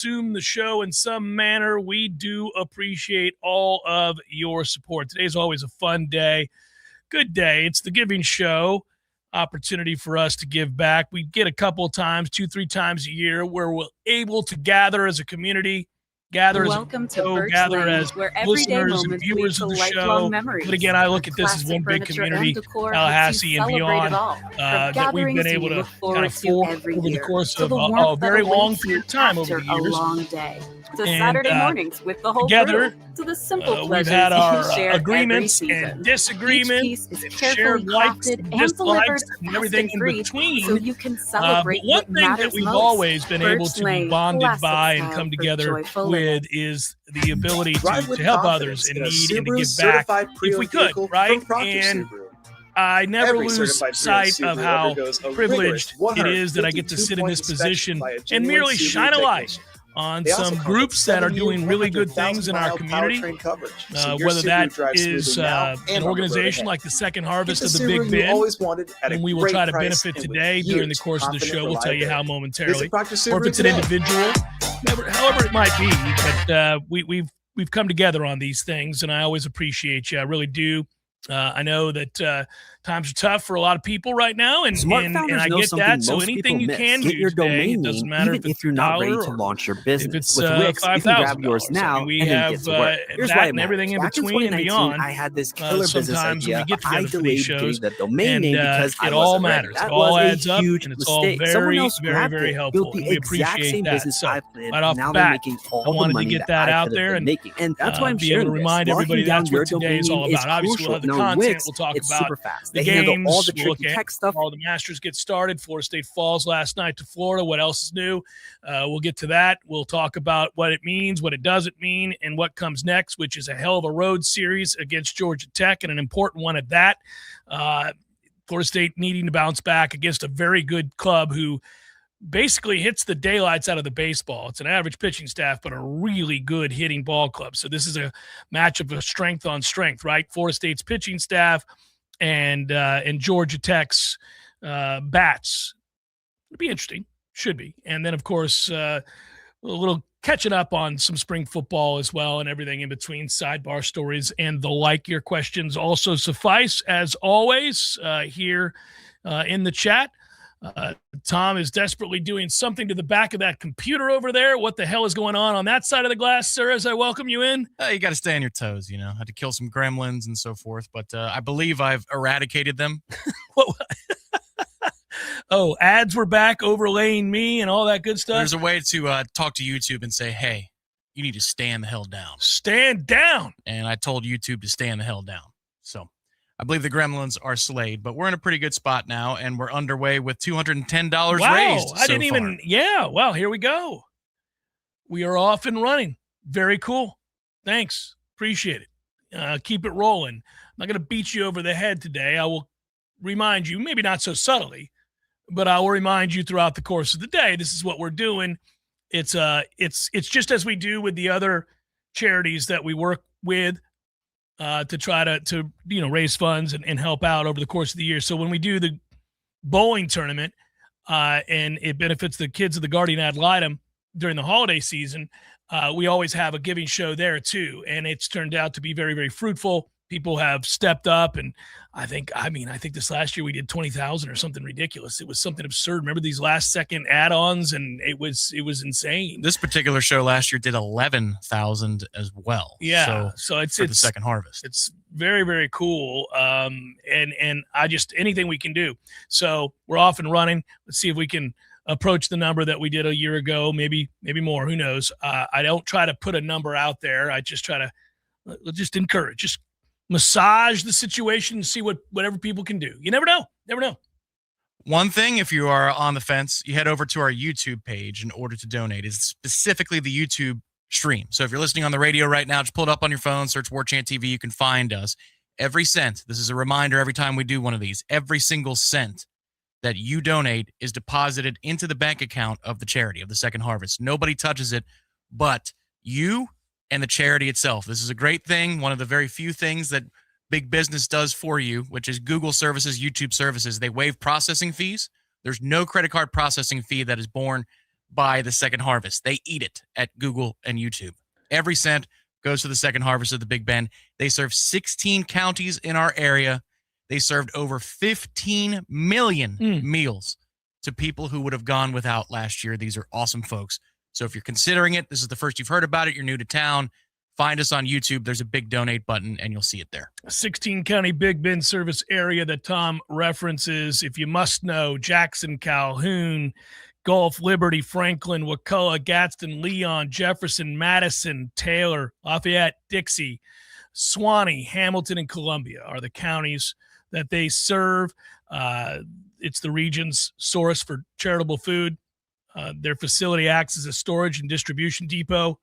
resume the show in some manner. We do appreciate all of your support. Today's always a fun day. Good day. It's the Giving Show. Opportunity for us to give back. We get a couple of times, 2-3 times a year, where we're able to gather as a community, gather Welcome as a show, to Birch gather Lane, as where everyday listeners and moments viewers lead of to the lifelong show. memories. But again, I look at this as Classic one big furniture and community, decor Tallahassee helps and you celebrate beyond, it all. From that we've been gatherings able you to look kind forward of to form every over the year, course to of the a warmth very that long awaits period you of time over after the a years. long day, to And Saturday mornings with the whole together, crew, to the simple we've pleasures had our you share every agreements season. and Each disagreements, piece is and carefully shared likes crafted and and delivered dislikes and fast everything and in free, between. so you can But celebrate one what thing that matters we've most. always been able Birch to be Lane, bonded classic by and style come for together joyful living. with is the ability Drive to with help confidence others in in a need and to Subaru give back certified if pre-owned we could, vehicle right? from Proctor And Subaru. I never Every lose certified sight pre-owned of Subaru how undergoes a privileged rigorous it is that I get to sit in this 152-point inspection position by a and genuine merely Subaru shine a light technician. on They also some come groups with that are 7-year, doing really good things in our 100,000-mile community, powertrain coverage, so your whether Subaru that drives is smoothly now an and on the road organization ahead. like the Second Get Harvest the of the Subaru Big you Bend, always wanted at a and we will great try to price benefit and with today during the years course of the confident show. We'll tell you how reliability. momentarily, Visit Proctor or if Subaru it's an today. individual, however it might be. But we've come together on these things, and I always appreciate you. I really do. I know that times are tough for a lot of people right now, and Smart and founders I know get something that. So most anything people you miss. can Get do your today, domain it doesn't name, matter even if you're not ready $1 to or launch your if business. it's With Wix, you can grab $5,000. yours I now mean, we and then have get to work. Here's that why it and matters. everything in Back in between and 2019, beyond. I had this killer business Sometimes when idea, we get but I together for these delayed getting shows, the domain and name because I it all wasn't ready. matters. That It all was adds a up, huge and it's all mistake. Someone very, else very, grabbed very it, helpful, built the and we exact appreciate same that. business So I did, right off now the they're bat, making I all the wanted to money get that that I out could have there been and making. And that's why I'm be able sharing to this. remind everybody Locking down that's your what today domain is name all is about. Obviously, we'll crucial. have the Now, content. Wix, We'll talk it's about super fast. the They handle games. all the We'll look tricky at tech stuff. all the Masters get started. Florida State falls last night to Florida. What else is new? We'll get to that. We'll talk about what it means, what it doesn't mean, and what comes next, which is a hell of a road series against Georgia Tech, and an important one at that. Florida State needing to bounce back against a very good club who basically hits the daylights out of the baseball. It's an average pitching staff, but a really good hitting ball club. So this is a match of a strength on strength, right? Florida State's pitching staff and Georgia Tech's bats. It'll be interesting. Should be. And then, of course, a little catching up on some spring football as well and everything in between, sidebar stories and the like. Your questions also suffice, as always, here in the chat. Tom is desperately doing something to the back of that computer over there. What the hell is going on that side of the glass, sir, as I welcome you in? You got to stay on your toes, Had to kill some gremlins and so forth, but I believe I've eradicated them. Oh, ads were back overlaying me and all that good stuff? There's a way to talk to YouTube and say, hey, you need to stand the hell down. Stand down! And I told YouTube to stand the hell down. So I believe the gremlins are slayed, but we're in a pretty good spot now, and we're underway with $210 raised. I didn't even, well, here we go. We are off and running. Very cool. Thanks. Appreciate it. Keep it rolling. I'm not going to beat you over the head today. I will remind you, maybe not so subtly, but I will remind you throughout the course of the day, this is what we're doing. It's just as we do with the other charities that we work with to try to raise funds and help out over the course of the year. So when we do the bowling tournament and it benefits the kids of the Guardian Ad Litem during the holiday season, we always have a giving show there too. And it's turned out to be very, very fruitful. People have stepped up, and I think this last year we did 20,000 or something ridiculous. It was something absurd. Remember these last second add-ons, and it was insane. This particular show last year did 11,000 as well. Yeah, so it's the Second Harvest. It's very, very cool. And I just anything we can do. So we're off and running. Let's see if we can approach the number that we did a year ago, maybe more. Who knows? I don't try to put a number out there. I just try to encourage, just massage the situation and see whatever people can do. You never know. One thing, if you are on the fence, you head over to our YouTube page in order to donate. It's specifically the YouTube stream. So if you're listening on the radio right now, just pull it up on your phone, search Warchant TV. You can find us. Every cent, this is a reminder every time we do one of these, every single cent that you donate is deposited into the bank account of the charity, of the Second Harvest. Nobody touches it but you and the charity itself. This is a great thing, one of the very few things that big business does for you, which is Google services, YouTube services. They waive processing fees. There's no credit card processing fee that is borne buy the Second Harvest. They eat it at Google and YouTube. Every cent goes to the Second Harvest of the Big Bend. They serve 16 counties in our area. They served over 15 million meals to people who would have gone without last year. These are awesome folks. So if you're considering it, this is the first you've heard about it, you're new to town, find us on YouTube. There's a big donate button, and you'll see it there. 16 county Big Bend service area that Tom references. If you must know, Jackson, Calhoun, Gulf, Liberty, Franklin, Wakulla, Gadsden, Leon, Jefferson, Madison, Taylor, Lafayette, Dixie, Suwanee, Hamilton, and Columbia are the counties that they serve. It's the region's source for charitable food. Their facility acts as a storage and distribution depot.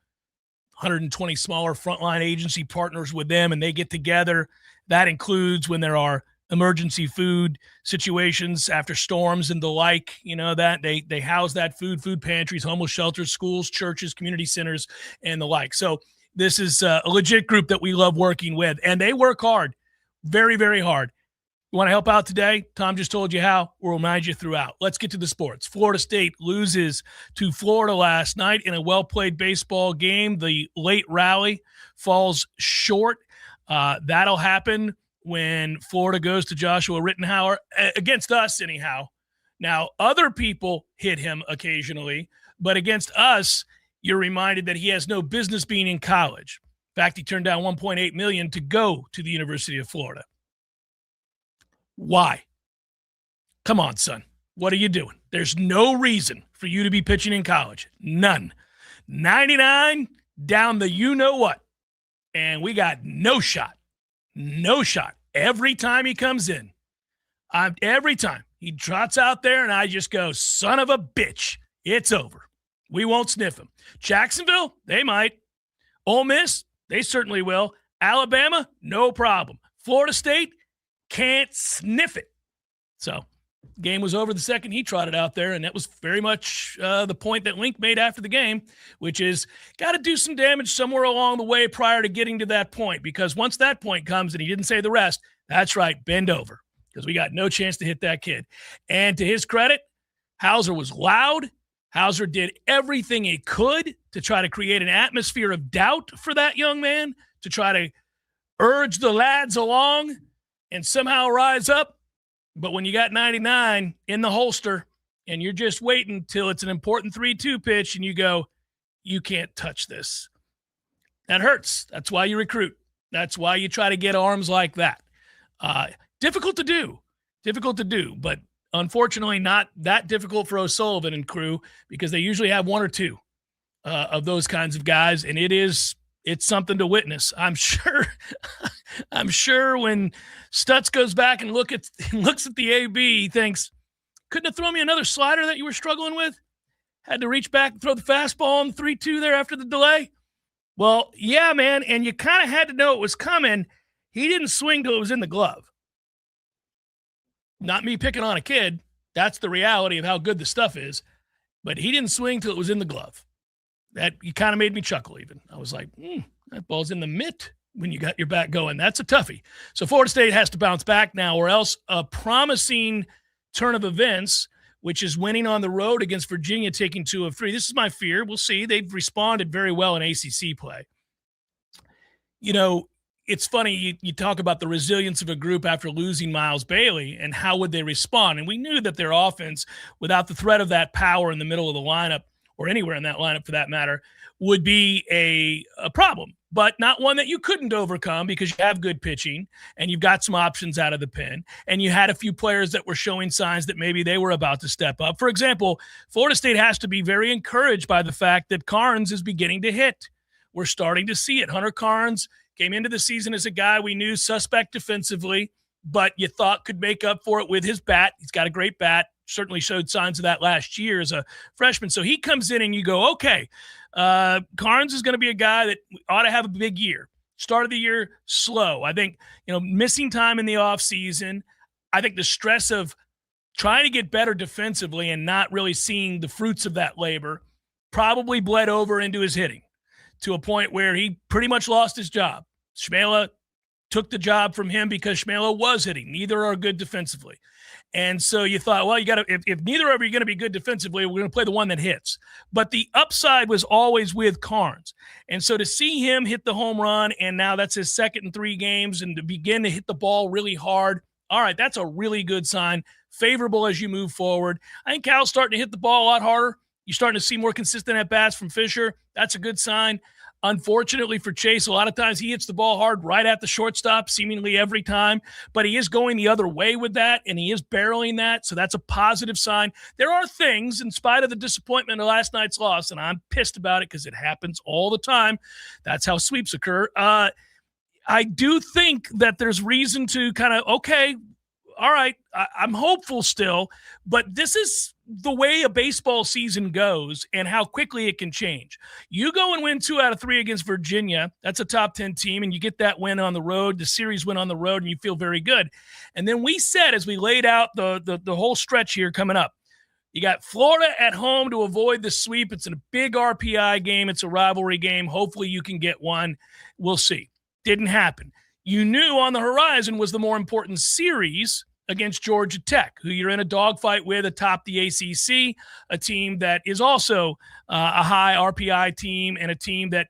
120 smaller frontline agency partners with them, and they get together. That includes when there are emergency food situations after storms and the like, that they house that food pantries, homeless shelters, schools, churches, community centers, and the like. So this is a legit group that we love working with, and they work hard, very, very hard. You want to help out today? Tom just told you how. We'll remind you throughout. Let's get to the sports. Florida State loses to Florida last night in a well-played baseball game. The late rally falls short. That'll happen when Florida goes to Joshua Rittenhauer, against us anyhow. Now, other people hit him occasionally, but against us, you're reminded that he has no business being in college. In fact, he turned down $1.8 million to go to the University of Florida. Why? Come on, son. What are you doing? There's no reason for you to be pitching in college. None. 99 down the you-know-what. And we got no shot. No shot. Every time he comes in, every time he trots out there, and I just go, son of a bitch, it's over. We won't sniff him. Jacksonville, they might. Ole Miss, they certainly will. Alabama, no problem. Florida State, can't sniff it. So game was over the second he trotted out there, and that was very much the point that Link made after the game, which is got to do some damage somewhere along the way prior to getting to that point, because once that point comes, and he didn't say the rest, that's right, bend over, because we got no chance to hit that kid. And to his credit, Hauser was loud. Hauser did everything he could to try to create an atmosphere of doubt for that young man, to try to urge the lads along and somehow rise up. But when you got 99 in the holster and you're just waiting till it's an important 3-2 pitch and you go, you can't touch this. That hurts. That's why you recruit. That's why you try to get arms like that. Difficult to do, but unfortunately not that difficult for O'Sullivan and crew, because they usually have one or two of those kinds of guys, and it's something to witness. I'm sure when Stutz goes back and looks at the AB, he thinks, couldn't have thrown me another slider that you were struggling with? Had to reach back and throw the fastball on 3-2 there after the delay? Well, yeah, man, and you kind of had to know it was coming. He didn't swing till it was in the glove. Not me picking on a kid. That's the reality of how good the stuff is. But he didn't swing till it was in the glove. That kind of made me chuckle even. I was like, that ball's in the mitt when you got your bat going. That's a toughie. So Florida State has to bounce back now, or else a promising turn of events, which is winning on the road against Virginia, taking 2 of 3. This is my fear. We'll see. They've responded very well in ACC play. It's funny, you talk about the resilience of a group after losing Miles Bailey and how would they respond. And we knew that their offense, without the threat of that power in the middle of the lineup, or anywhere in that lineup for that matter, would be a problem, but not one that you couldn't overcome, because you have good pitching and you've got some options out of the pen, and you had a few players that were showing signs that maybe they were about to step up. For example, Florida State has to be very encouraged by the fact that Carnes is beginning to hit. We're starting to see it. Hunter Carnes came into the season as a guy we knew suspect defensively, but you thought could make up for it with his bat. He's got a great bat. Certainly showed signs of that last year as a freshman. So he comes in and you go, okay, Carnes is going to be a guy that ought to have a big year. Start of the year, slow. I think, missing time in the offseason. I think the stress of trying to get better defensively and not really seeing the fruits of that labor probably bled over into his hitting, to a point where he pretty much lost his job. Shmela took the job from him because Shmela was hitting. Neither are good defensively. And so you thought, well, you got to, if neither of you are going to be good defensively, we're going to play the one that hits. But the upside was always with Carnes. And so to see him hit the home run, and now that's his second in 3 games, and to begin to hit the ball really hard, all right, that's a really good sign, favorable as you move forward. I think Cal's starting to hit the ball a lot harder. You're starting to see more consistent at-bats from Fisher. That's a good sign. Unfortunately for Chase, a lot of times he hits the ball hard right at the shortstop, seemingly every time, but he is going the other way with that, and he is barreling that, so that's a positive sign. There are things, in spite of the disappointment of last night's loss, and I'm pissed about it because it happens all the time. That's how sweeps occur. I do think that there's reason to kind of, okay, all right, I'm hopeful still, but this is the way a baseball season goes and how quickly it can change. You go and win 2 out of 3 against Virginia. That's a top 10 team, and you get that win on the road, the series win on the road, and you feel very good. And then we said, as we laid out the whole stretch here coming up, you got Florida at home to avoid the sweep. It's a big RPI game. It's a rivalry game. Hopefully you can get one. We'll see. Didn't happen. You knew on the horizon was the more important series against Georgia Tech, who you're in a dogfight with atop the ACC, a team that is also a high RPI team and a team that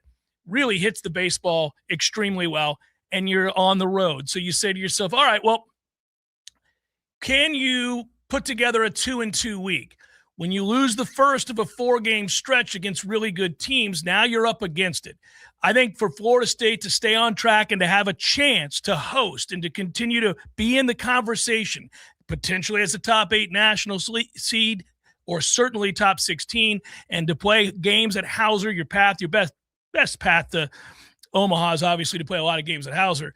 really hits the baseball extremely well, and you're on the road. So you say to yourself, all right, well, can you put together a 2-2 week? When you lose the first of a 4-game stretch against really good teams, now you're up against it. I think for Florida State to stay on track and to have a chance to host and to continue to be in the conversation, potentially as a top 8 national seed or certainly top 16, and to play games at Hauser, your best path to Omaha is obviously to play a lot of games at Hauser.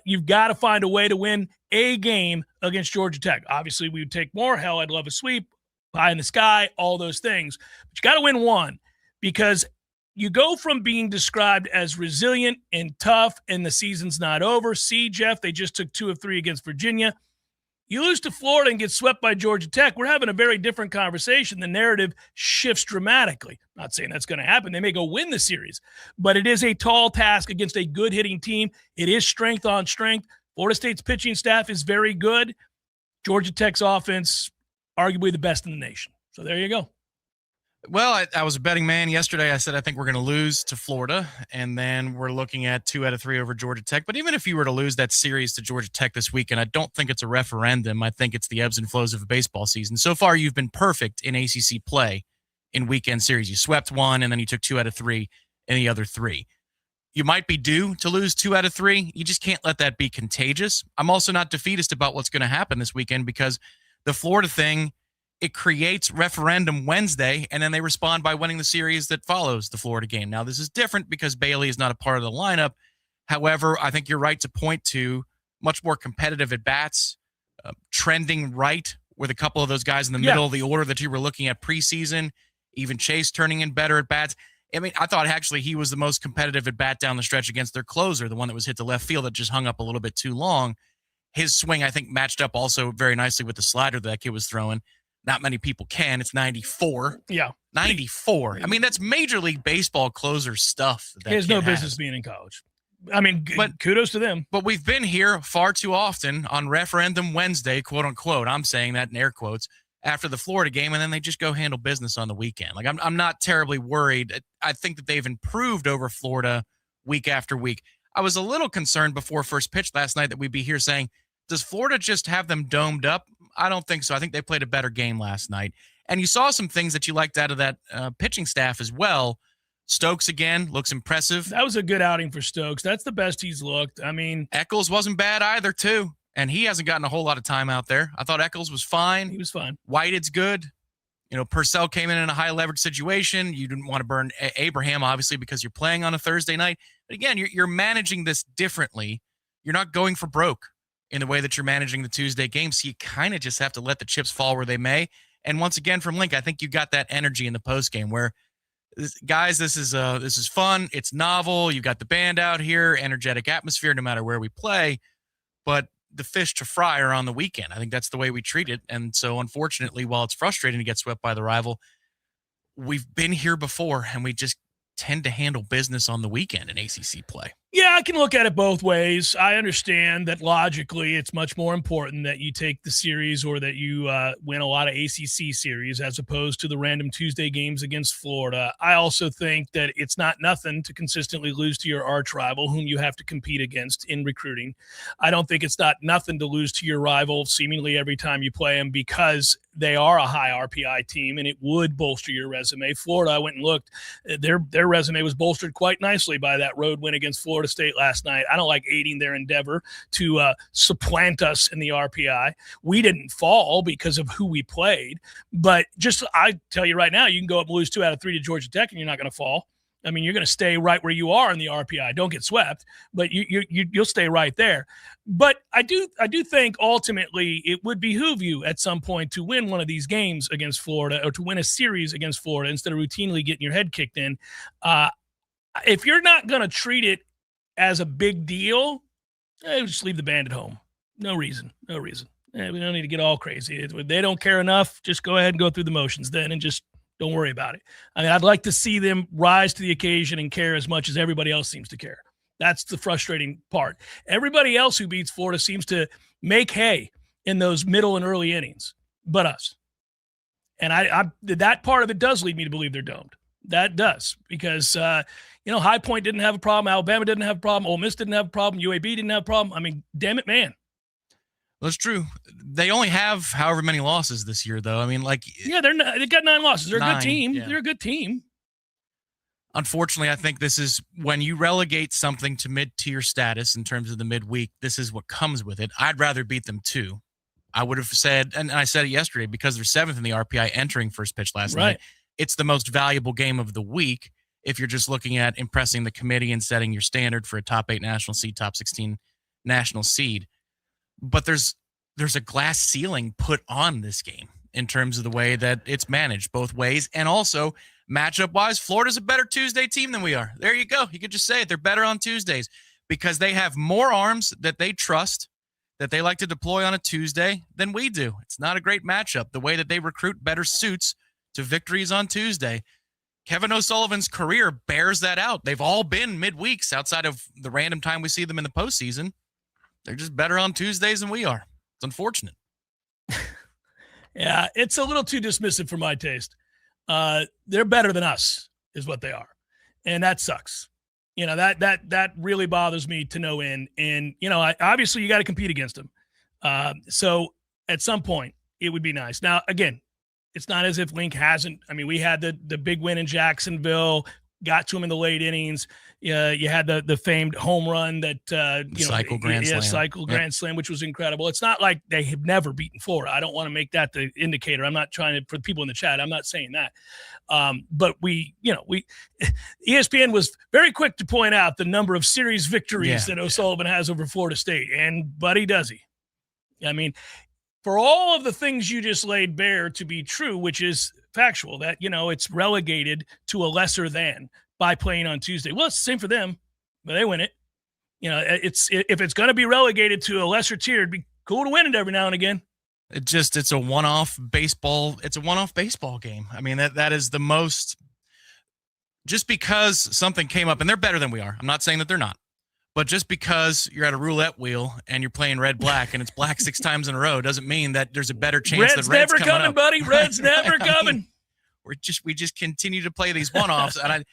You've got to find a way to win a game against Georgia Tech. Obviously, we would take more. Hell, I'd love a sweep, pie in the sky, all those things. But you got to win one, because you go from being described as resilient and tough and the season's not over. See, Jeff, they just took 2 of 3 against Virginia. You lose to Florida and get swept by Georgia Tech, we're having a very different conversation. The narrative shifts dramatically. Not saying that's going to happen. They may go win the series, but it is a tall task against a good hitting team. It is strength on strength. Florida State's pitching staff is very good. Georgia Tech's offense, arguably the best in the nation. So there you go. Well, I was a betting man yesterday. I said I think we're going to lose to Florida, and then we're looking at 2 out of 3 over Georgia Tech. But even if you were to lose that series to Georgia Tech this weekend, I don't think it's a referendum. I think it's the ebbs and flows of a baseball season. So far, you've been perfect in ACC play in weekend series. You swept 1, and then you took 2 out of 3 in the other 3. You might be due to lose 2 out of 3. You just can't let that be contagious. I'm also not defeatist about what's going to happen this weekend, because the Florida thing, it creates referendum Wednesday, and then they respond by winning the series that follows the Florida game. Now, this is different because Bailey is not a part of the lineup. However, I think you're right to point to much more competitive at-bats, trending right with a couple of those guys in the middle of the order that you were looking at preseason, even Chase turning in better at-bats. I mean, I thought actually he was the most competitive at-bat down the stretch against their closer, the one that was hit to left field that just hung up a little bit too long. His swing, I think, matched up also very nicely with the slider that kid was throwing. Not many people can. It's 94. Yeah. 94. I mean, that's Major League Baseball closer stuff. He has no business being in college. I mean, but kudos to them. But we've been here far too often on referendum Wednesday, quote unquote. I'm saying that in air quotes, after the Florida game, and then they just go handle business on the weekend. Like, I'm not terribly worried. I think that they've improved over Florida week after week. I was a little concerned before first pitch last night that we'd be here saying, does Florida just have them domed up? I don't think so. I think they played a better game last night. And you saw some things that you liked out of that pitching staff as well. Stokes, again, looks impressive. That was a good outing for Stokes. That's the best he's looked. I mean, Eccles wasn't bad either, too. And he hasn't gotten a whole lot of time out there. I thought Eccles was fine. He was fine. Whitehead's good. You know, Purcell came in a high leverage situation. You didn't want to burn Abraham, obviously, because you're playing on a Thursday night. But again, you're managing this differently. You're not going for broke in the way that you're managing the Tuesday games. So you kind of just have to let the chips fall where they may. And once again, from Link, I think you got that energy in the postgame where, guys, this is fun. It's novel. You got the band out here, energetic atmosphere, no matter where we play. But the fish to fry are on the weekend. I think that's the way we treat it. And so, unfortunately, while it's frustrating to get swept by the rival, we've been here before, and we just tend to handle business on the weekend in ACC play. Yeah, I can look at it both ways. I understand that logically it's much more important that you take the series or that you win a lot of ACC series as opposed to the random Tuesday games against Florida. I also think that it's not nothing to consistently lose to your arch rival whom you have to compete against in recruiting. I don't think it's not nothing to lose to your rival seemingly every time you play them because they are a high RPI team and it would bolster your resume. Florida, I went and looked. Their resume was bolstered quite nicely by that road win against Florida State last night. I don't like aiding their endeavor to supplant us in the RPI. We didn't fall because of who we played, but just I tell you right now, you can go up and lose 2 out of 3 to Georgia Tech and you're not going to fall. I mean, you're going to stay right where you are in the RPI. Don't get swept, but you'll stay right there. But I do think ultimately it would behoove you at some point to win one of these games against Florida or to win a series against Florida instead of routinely getting your head kicked in. If you're not going to treat it as a big deal, just leave the band at home. No reason. We don't need to get all crazy. If they don't care enough, just go ahead and go through the motions then and just don't worry about it. I mean, I'd like to see them rise to the occasion and care as much as everybody else seems to care. That's the frustrating part. Everybody else who beats Florida seems to make hay in those middle and early innings, but us. And I that part of it does lead me to believe they're domed. That does, because High Point didn't have a problem, Alabama didn't have a problem, Ole Miss didn't have a problem, UAB didn't have a problem. I mean, damn it, man. That's true. They only have however many losses this year, though. I mean, they've got 9 losses. They're a good team. Yeah. They're a good team. Unfortunately, I think this is when you relegate something to mid-tier status in terms of the midweek, this is what comes with it. I'd rather beat them too. I would have said, and I said it yesterday, because they're 7th in the RPI entering first pitch last night. It's the most valuable game of the week if you're just looking at impressing the committee and setting your standard for a top 8 national seed, top 16 national seed. But there's a glass ceiling put on this game in terms of the way that it's managed both ways. And also matchup-wise, Florida's a better Tuesday team than we are. There you go. You could just say it. They're better on Tuesdays because they have more arms that they trust, that they like to deploy on a Tuesday than we do. It's not a great matchup. The way that they recruit better suits to victories on Tuesday. Kevin O'Sullivan's career bears that out. They've all been midweeks outside of the random time we see them in the postseason. They're just better on Tuesdays than we are. It's unfortunate. Yeah, it's a little too dismissive for my taste. They're better than us is what they are. And that sucks. That really bothers me to no end. And, obviously you got to compete against them. So at some point it would be nice. Now, again, it's not as if Link hasn't. I mean, we had the big win in Jacksonville, got to him in the late innings. You had the famed home run that cycle grand slam. Grand slam, which was incredible. It's not like they have never beaten Florida. I don't want to make that the indicator. I'm not trying to, for the people in the chat, I'm not saying that. But ESPN was very quick to point out the number of series victories that O'Sullivan has over Florida State, and buddy, does he? I mean, for all of the things you just laid bare to be true, which is factual, that, it's relegated to a lesser than by playing on Tuesday. Well, it's the same for them, but they win it. If it's going to be relegated to a lesser tier, it'd be cool to win it every now and again. It's a one-off baseball. It's a one-off baseball game. I mean, that is the most, just because something came up and they're better than we are. I'm not saying that they're not. But just because you're at a roulette wheel and you're playing red-black and it's black 6 times in a row doesn't mean that there's a better chance that Red's never coming up. Buddy. Red's never coming. We just continue to play these one-offs, and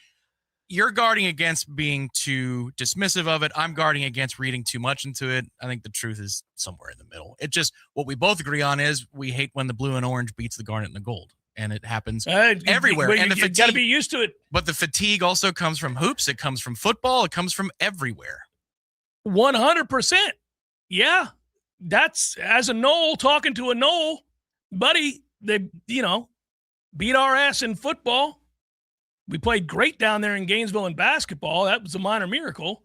you're guarding against being too dismissive of it. I'm guarding against reading too much into it. I think the truth is somewhere in the middle. It just, what we both agree on is we hate when the blue and orange beats the garnet and the gold. And it happens everywhere. And you got to be used to it. But the fatigue also comes from hoops. It comes from football. It comes from everywhere. 100%. Yeah. That's, as a Knoll talking to a Knoll, buddy, they, beat our ass in football. We played great down there in Gainesville in basketball. That was a minor miracle.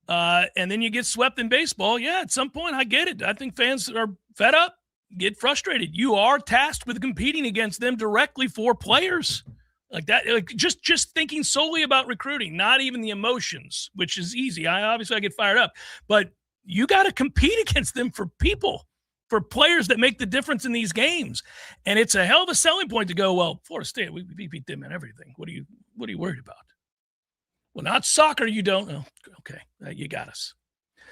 And then you get swept in baseball. Yeah, at some point, I get it. I think fans are fed up, get frustrated. You are tasked with competing against them directly for players. Like that, just thinking solely about recruiting, not even the emotions, which is easy. I get fired up, but you got to compete against them for people, for players that make the difference in these games. And it's a hell of a selling point to go, well, Florida State, we beat them in everything. What are you worried about? Well, not soccer. You don't know. Okay, you got us.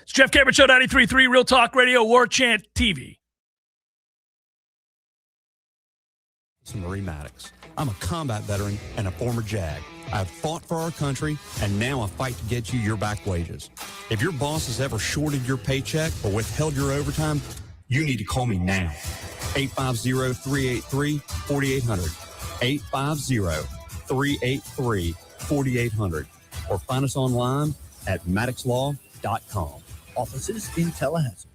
It's Jeff Cameron Show, 93.3 Real Talk Radio, Warchant TV. Marie Maddox. I'm a combat veteran and a former JAG. I've fought for our country, and now I fight to get you your back wages. If your boss has ever shorted your paycheck or withheld your overtime, you need to call me now. 850-383-4800. 850-383-4800. Or find us online at maddoxlaw.com. Offices in Tallahassee.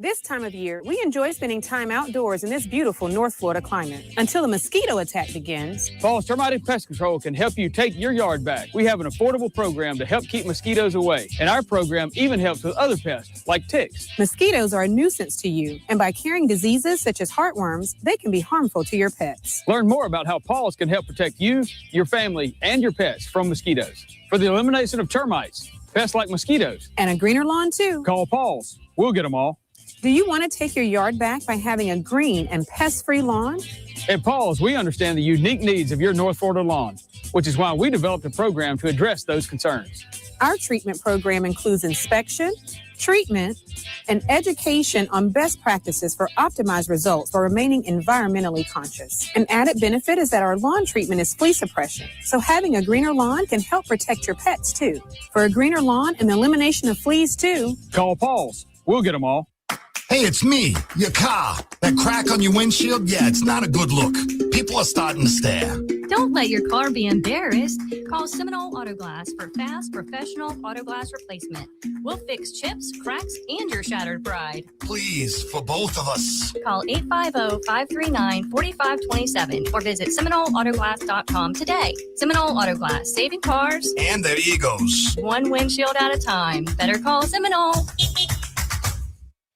This time of year, we enjoy spending time outdoors in this beautiful North Florida climate until the mosquito attack begins. Falls Termite and Pest Control can help you take your yard back. We have an affordable program to help keep mosquitoes away, and our program even helps with other pests like ticks. Mosquitoes are a nuisance to you, and by carrying diseases such as heartworms, they can be harmful to your pets. Learn more about how Paws can help protect you, your family, and your pets from mosquitoes. For the elimination of termites, pests like mosquitoes, and a greener lawn too, call Paws. We'll get them all. Do you want to take your yard back by having a green and pest-free lawn? At Paws, we understand the unique needs of your North Florida lawn, which is why we developed a program to address those concerns. Our treatment program includes inspection, treatment, and education on best practices for optimized results while remaining environmentally conscious. An added benefit is that our lawn treatment is flea suppression, so having a greener lawn can help protect your pets too. For a greener lawn and the elimination of fleas too, call Paws. We'll get them all. Hey, it's me, your car. That crack on your windshield, yeah, it's not a good look. People are starting to stare. Don't let your car be embarrassed. Call Seminole Auto Glass for fast, professional auto glass replacement. We'll fix chips, cracks, and your shattered pride. Please, for both of us. Call 850-539-4527 or visit SeminoleAutoGlass.com today. Seminole Auto Glass, saving cars and their egos. One windshield at a time. Better call Seminole.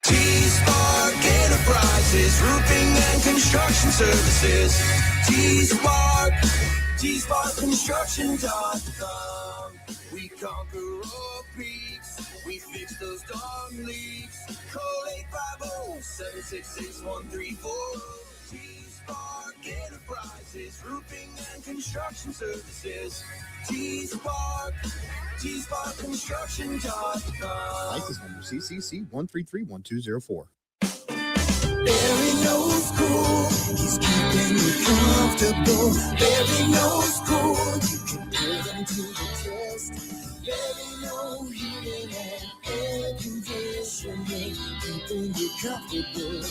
T-Spark Enterprises, roofing and construction services. T-Spark, T-SparkConstruction.com. We conquer all peaks, we fix those darn leaks. Call 850-766-134. T-Spark Enterprises, roofing and construction services. T-Spark, T-SparkConstruction.com. License number CCC 1331204. Barry knows cool, he's keeping you comfortable. Barry knows cool, you can put him to the test. Barry knows heating and air conditioning, keeping you comfortable.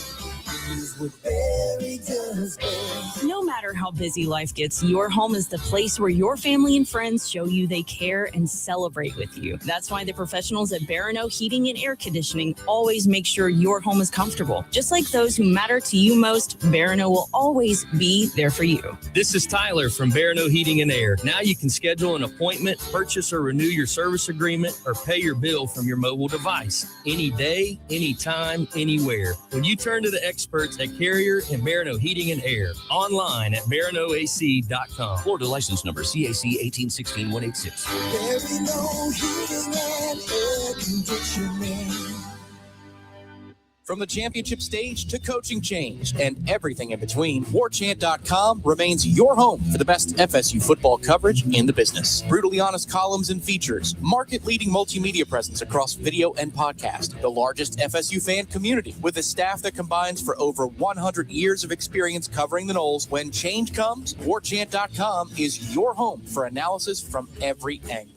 Here's what Barry does best. No matter how busy life gets, your home is the place where your family and friends show you they care and celebrate with you. That's why the professionals at Barano Heating and Air Conditioning always make sure your home is comfortable. Just like those who matter to you most, Barano will always be there for you. This is Tyler from Barano Heating and Air. Now you can schedule an appointment, purchase or renew your service agreement, or pay your bill from your mobile device. Any day, anytime, anywhere. When you turn to the experts at Carrier and Barano Heating and Air, online at baranoac.com. Florida license number CAC 1816186. Barry knows heating and air conditioning. From the championship stage to coaching change and everything in between, Warchant.com remains your home for the best FSU football coverage in the business. Brutally honest columns and features, market-leading multimedia presence across video and podcast, the largest FSU fan community with a staff that combines for over 100 years of experience covering the Noles. When change comes, Warchant.com is your home for analysis from every angle.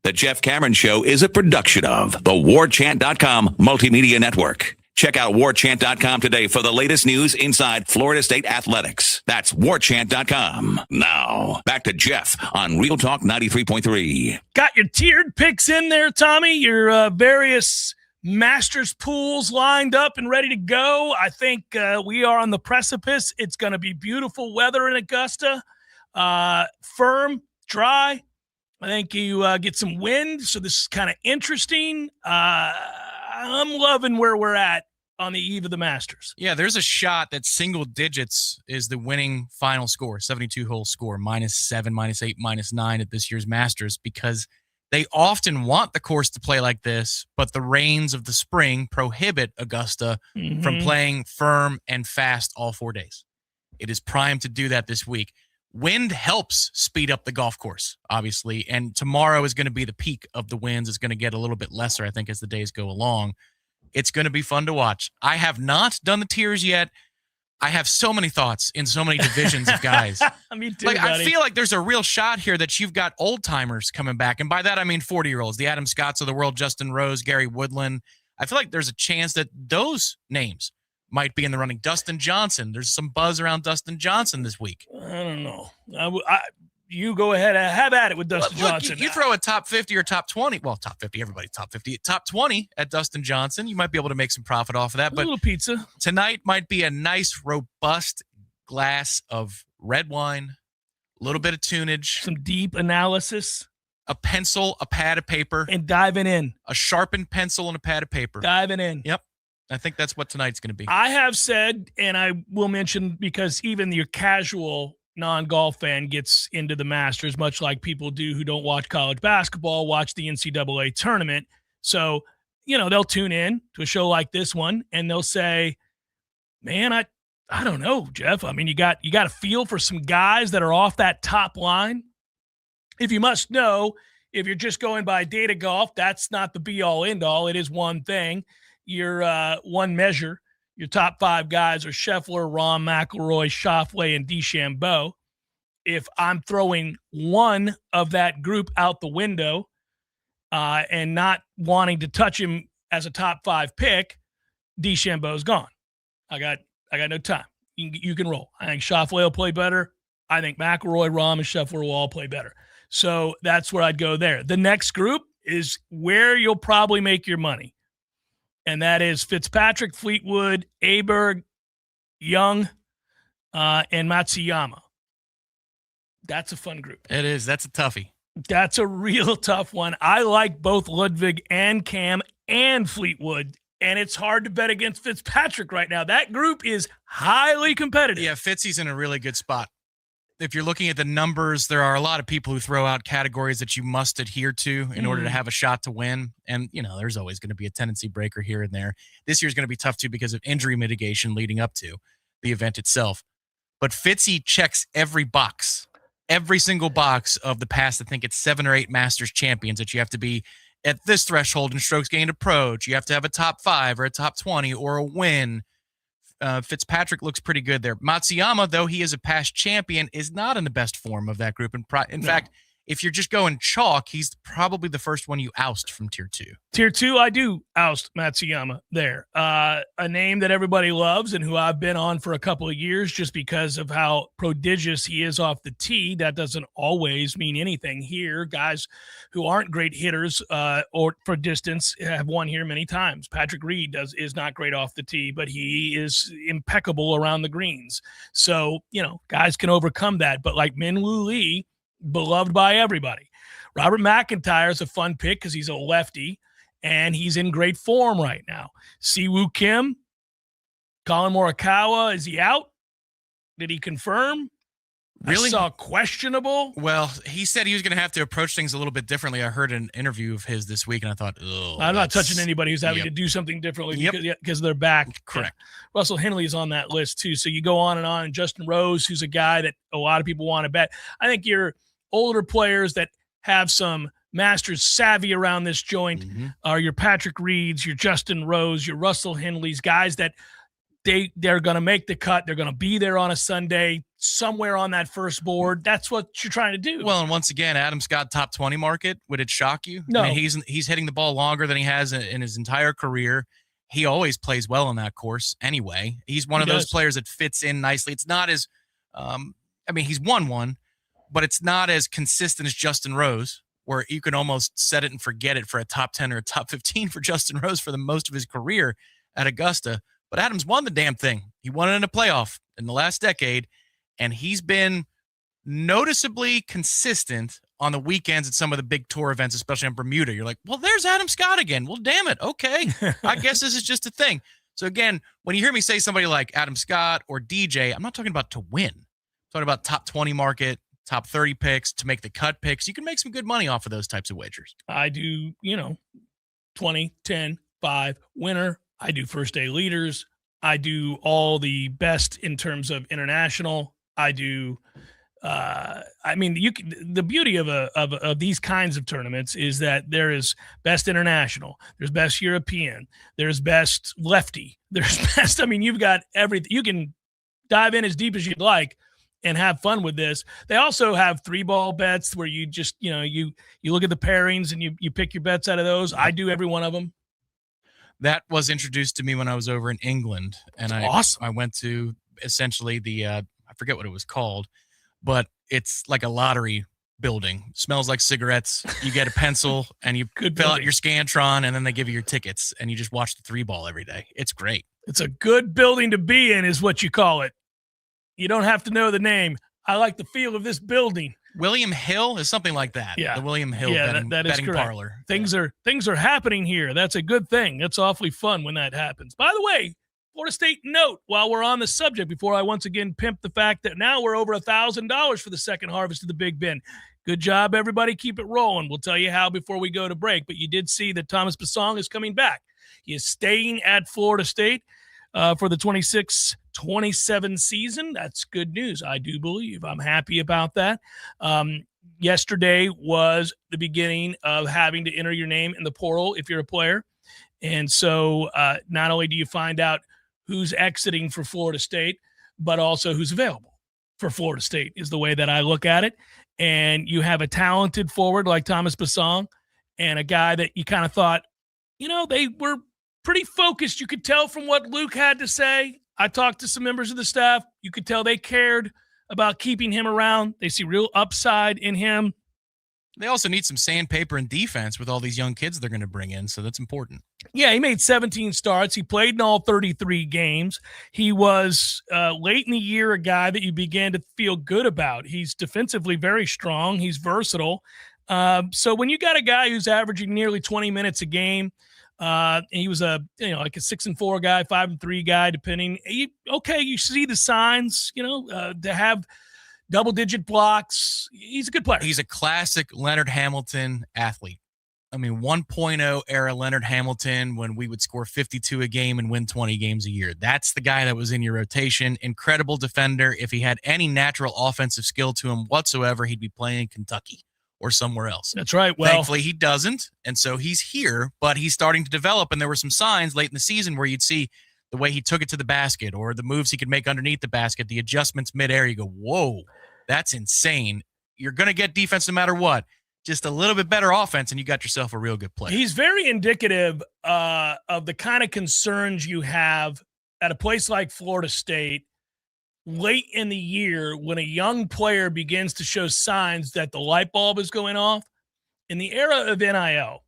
The Jeff Cameron Show is a production of the Warchant.com Multimedia Network. Check out Warchant.com today for the latest news inside Florida State athletics. That's Warchant.com. Now, back to Jeff on Real Talk 93.3. Got your tiered picks in there, Tommy? Your various Masters pools lined up and ready to go. I think we are on the precipice. It's going to be beautiful weather in Augusta. Firm, dry. I think you get some wind, so this is kind of interesting. I'm loving where we're at on the eve of the Masters. Yeah, there's a shot that single digits is the winning final score, 72-hole score, -7, -8, -9 at this year's Masters, because they often want the course to play like this, but the rains of the spring prohibit Augusta from playing firm and fast all 4 days. It is primed to do that this week. Wind helps speed up the golf course, obviously, and tomorrow is going to be the peak of the winds. It's going to get a little bit lesser, I think, as the days go along. It's going to be fun to watch. I have not done the tiers yet. I have so many thoughts in so many divisions of guys. Me too, like, buddy. I feel like there's a real shot here that you've got old-timers coming back, and by that I mean 40-year-olds, the Adam Scotts of the world, Justin Rose, Gary Woodland. I feel like there's a chance that those names might be in the running. Dustin Johnson. There's some buzz around Dustin Johnson this week. I don't know. You go ahead and have at it with Dustin Johnson. You throw a top 50 or top 20. Well, top 50, everybody top 50. Top 20 at Dustin Johnson. You might be able to make some profit off of that. But a little pizza. Tonight might be a nice, robust glass of red wine, a little bit of tunage. Some deep analysis. A pencil, a pad of paper. And diving in. A sharpened pencil and a pad of paper. Diving in. Yep. I think that's what tonight's going to be. I have said, and I will mention, because even your casual non-golf fan gets into the Masters, much like people do who don't watch college basketball, watch the NCAA tournament. So, they'll tune in to a show like this one and they'll say, man, I don't know, Jeff. I mean, you got a feel for some guys that are off that top line. If you must know, if you're just going by data golf, that's not the be-all, end-all. It is one thing. Your one measure. Your top 5 guys are Scheffler, Rahm, McIlroy, Schauffele, and DeChambeau. If I'm throwing one of that group out the window and not wanting to touch him as a top 5 pick, DeChambeau's gone. I got no time. You can roll. I think Schauffele will play better. I think McIlroy, Rahm, and Scheffler will all play better. So that's where I'd go there. The next group is where you'll probably make your money. And that is Fitzpatrick, Fleetwood, Aberg, Young, and Matsuyama. That's a fun group. It is. That's a toughie. That's a real tough one. I like both Ludwig and Cam and Fleetwood, and it's hard to bet against Fitzpatrick right now. That group is highly competitive. Yeah, Fitzy's in a really good spot. If you're looking at the numbers, there are a lot of people who throw out categories that you must adhere to in order to have a shot to win. And, there's always going to be a tendency breaker here and there. This year's going to be tough, too, because of injury mitigation leading up to the event itself. But Fitzy checks every box, every single box of the past. I think it's 7 or 8 Masters champions that you have to be at this threshold in strokes gained approach. You have to have a top 5 or a top 20 or a win. Fitzpatrick looks pretty good there. Matsuyama, though he is a past champion, is not in the best form of that group. In fact, if you're just going chalk, he's probably the first one you oust from Tier 2. Tier 2, I do oust Matsuyama there. A name that everybody loves and who I've been on for a couple of years just because of how prodigious he is off the tee. That doesn't always mean anything here. Guys who aren't great hitters or for distance have won here many times. Patrick Reed is not great off the tee, but he is impeccable around the greens. So, guys can overcome that. But like Min Woo Lee, beloved by everybody. Robert McIntyre is a fun pick because he's a lefty and he's in great form right now. Siwoo Kim, Colin Morikawa, is he out? Did he confirm? Really? I saw questionable. Well, he said he was going to have to approach things a little bit differently. I heard an interview of his this week, and I thought, I'm not touching anybody who's having to do something differently because they're back. Correct. Yeah. Russell Henley is on that list, too. So you go on. And Justin Rose, who's a guy that a lot of people want to bet. I think your older players that have some Masters savvy around this joint are your Patrick Reeds, your Justin Rose, your Russell Henleys, guys that they're going to make the cut. They're going to be there on a Sunday somewhere on that first board. That's what you're trying to do. Well, and once again, Adam Scott top 20 market. Would it shock you? No. I mean, he's hitting the ball longer than he has in his entire career. He always plays well on that course anyway. He's one of those players that fits in nicely. It's not as he's won one, but it's not as consistent as Justin Rose, where you can almost set it and forget it for a top 10 or a top 15 for Justin Rose for the most of his career at Augusta. But Adams won the damn thing. He won it in a playoff in the last decade, and he's been noticeably consistent on the weekends at some of the big tour events, especially in Bermuda. You're like, well, there's Adam Scott again. Well, damn it. Okay. I guess this is just a thing. So again, when you hear me say somebody like Adam Scott or DJ, I'm not talking about to win. I'm talking about top 20 market, top 30 picks, to make the cut picks. You can make some good money off of those types of wagers. I do, 20, 10, 5, winner. I do first day leaders. I do all the best in terms of international. I do. The beauty of these kinds of tournaments is that there is best international, there's best European, there's best lefty, there's best. I mean, you've got everything. You can dive in as deep as you'd like and have fun with this. They also have 3-ball bets where you just, you look at the pairings and you pick your bets out of those. I do every one of them. That was introduced to me when I was over in England, and awesome. I went to essentially the I forget what it was called, but it's like a lottery building. Smells like cigarettes. You get a pencil and you fill out your Scantron, and then they give you your tickets, and you just watch the 3-ball every day. It's great. It's a good building to be in, is what you call it. You don't have to know the name. I like the feel of this building. William Hill is something like that. Yeah, the William Hill that is betting correct. parlor. Things are happening here. That's a good thing. That's awfully fun when that happens. By the way, Florida State note, while we're on the subject, before I once again pimp the fact that now we're over $1,000 for the second harvest of the Big Ben. Good job, everybody. Keep it rolling. We'll tell you how before we go to break. But you did see that Thomas Basong is coming back. He is staying at Florida State for the 26-27 season. That's good news, I do believe. I'm happy about that. Yesterday was the beginning of having to enter your name in the portal if you're a player. And so not only do you find out who's exiting for Florida State, but also who's available for Florida State is the way that I look at it. And you have a talented forward like Thomas Basong and a guy that you kind of thought, they were pretty focused. You could tell from what Luke had to say. I talked to some members of the staff. You could tell they cared about keeping him around. They see real upside in him. They also need some sandpaper and defense with all these young kids they're going to bring in, so that's important. Yeah, he made 17 starts. He played in all 33 games. He was late in the year a guy that you began to feel good about. He's defensively very strong. He's versatile. So when you got a guy who's averaging nearly 20 minutes a game, he was like a 6-4 guy, 5-3 guy, depending. You see the signs, to have double-digit blocks. He's a good player. He's a classic Leonard Hamilton athlete. I mean, 1.0 era Leonard Hamilton when we would score 52 a game and win 20 games a year. That's the guy that was in your rotation. Incredible defender. If he had any natural offensive skill to him whatsoever, he'd be playing in Kentucky or somewhere else. That's right. Well, thankfully he doesn't, and so he's here, but he's starting to develop, and there were some signs late in the season where you'd see the way he took it to the basket or the moves he could make underneath the basket, the adjustments midair. You go, whoa, that's insane. You're going to get defense no matter what. Just a little bit better offense, and you got yourself a real good player. He's very indicative of the kind of concerns you have at a place like Florida State late in the year when a young player begins to show signs that the light bulb is going off. In the era of NIL,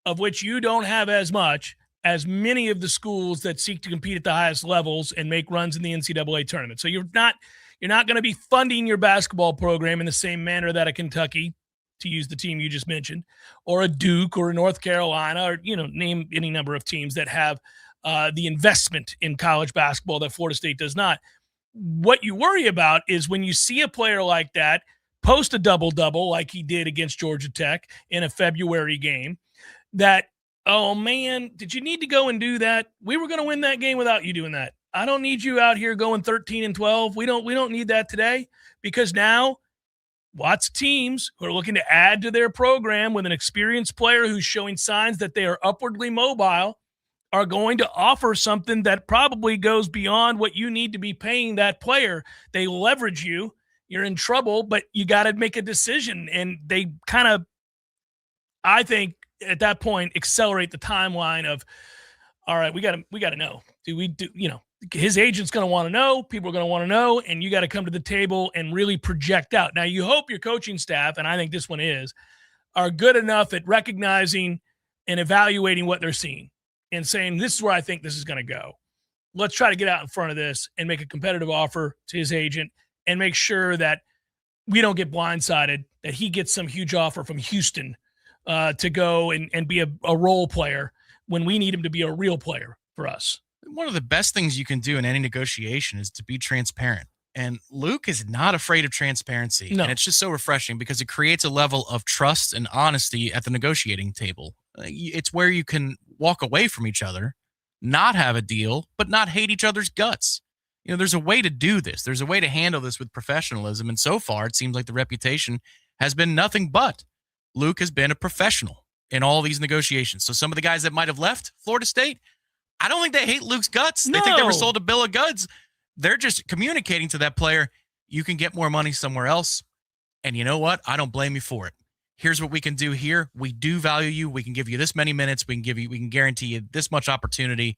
of which you don't have as much as many of the schools that seek to compete at the highest levels and make runs in the NCAA tournament. So you're not going to be funding your basketball program in the same manner that a Kentucky, to use the team you just mentioned, or a Duke or a North Carolina, or, name any number of teams that have the investment in college basketball that Florida State does not. What you worry about is when you see a player like that post a double-double like he did against Georgia Tech in a February game, that, oh, man, did you need to go and do that? We were going to win that game without you doing that. I don't need you out here going 13-12. We don't need that today, because now lots of teams who are looking to add to their program with an experienced player who's showing signs that they are upwardly mobile are going to offer something that probably goes beyond what you need to be paying that player. They leverage you. You're in trouble, but you got to make a decision. And they kind of, I think, at that point, accelerate the timeline of, all right, we got to know. His agent's going to want to know, people are going to want to know, and you got to come to the table and really project out. Now, you hope your coaching staff, and I think this one is, are good enough at recognizing and evaluating what they're seeing and saying, this is where I think this is going to go. Let's try to get out in front of this and make a competitive offer to his agent and make sure that we don't get blindsided, that he gets some huge offer from Houston to go and be a role player when we need him to be a real player for us. One of the best things you can do in any negotiation is to be transparent. And Luke is not afraid of transparency. No. And it's just so refreshing because it creates a level of trust and honesty at the negotiating table. It's where you can walk away from each other not have a deal, but not hate each other's guts. There's a way to do this. There's a way to handle this with professionalism. And so far, it seems like the reputation has been nothing but. Luke has been a professional in all these negotiations. So some of the guys that might have left Florida State, I don't think they hate Luke's guts. They think they were sold a bill of goods. They're just communicating to that player, you can get more money somewhere else. And you know what? I don't blame you for it. Here's what we can do here. We do value you. We can give you this many minutes. We can guarantee you this much opportunity.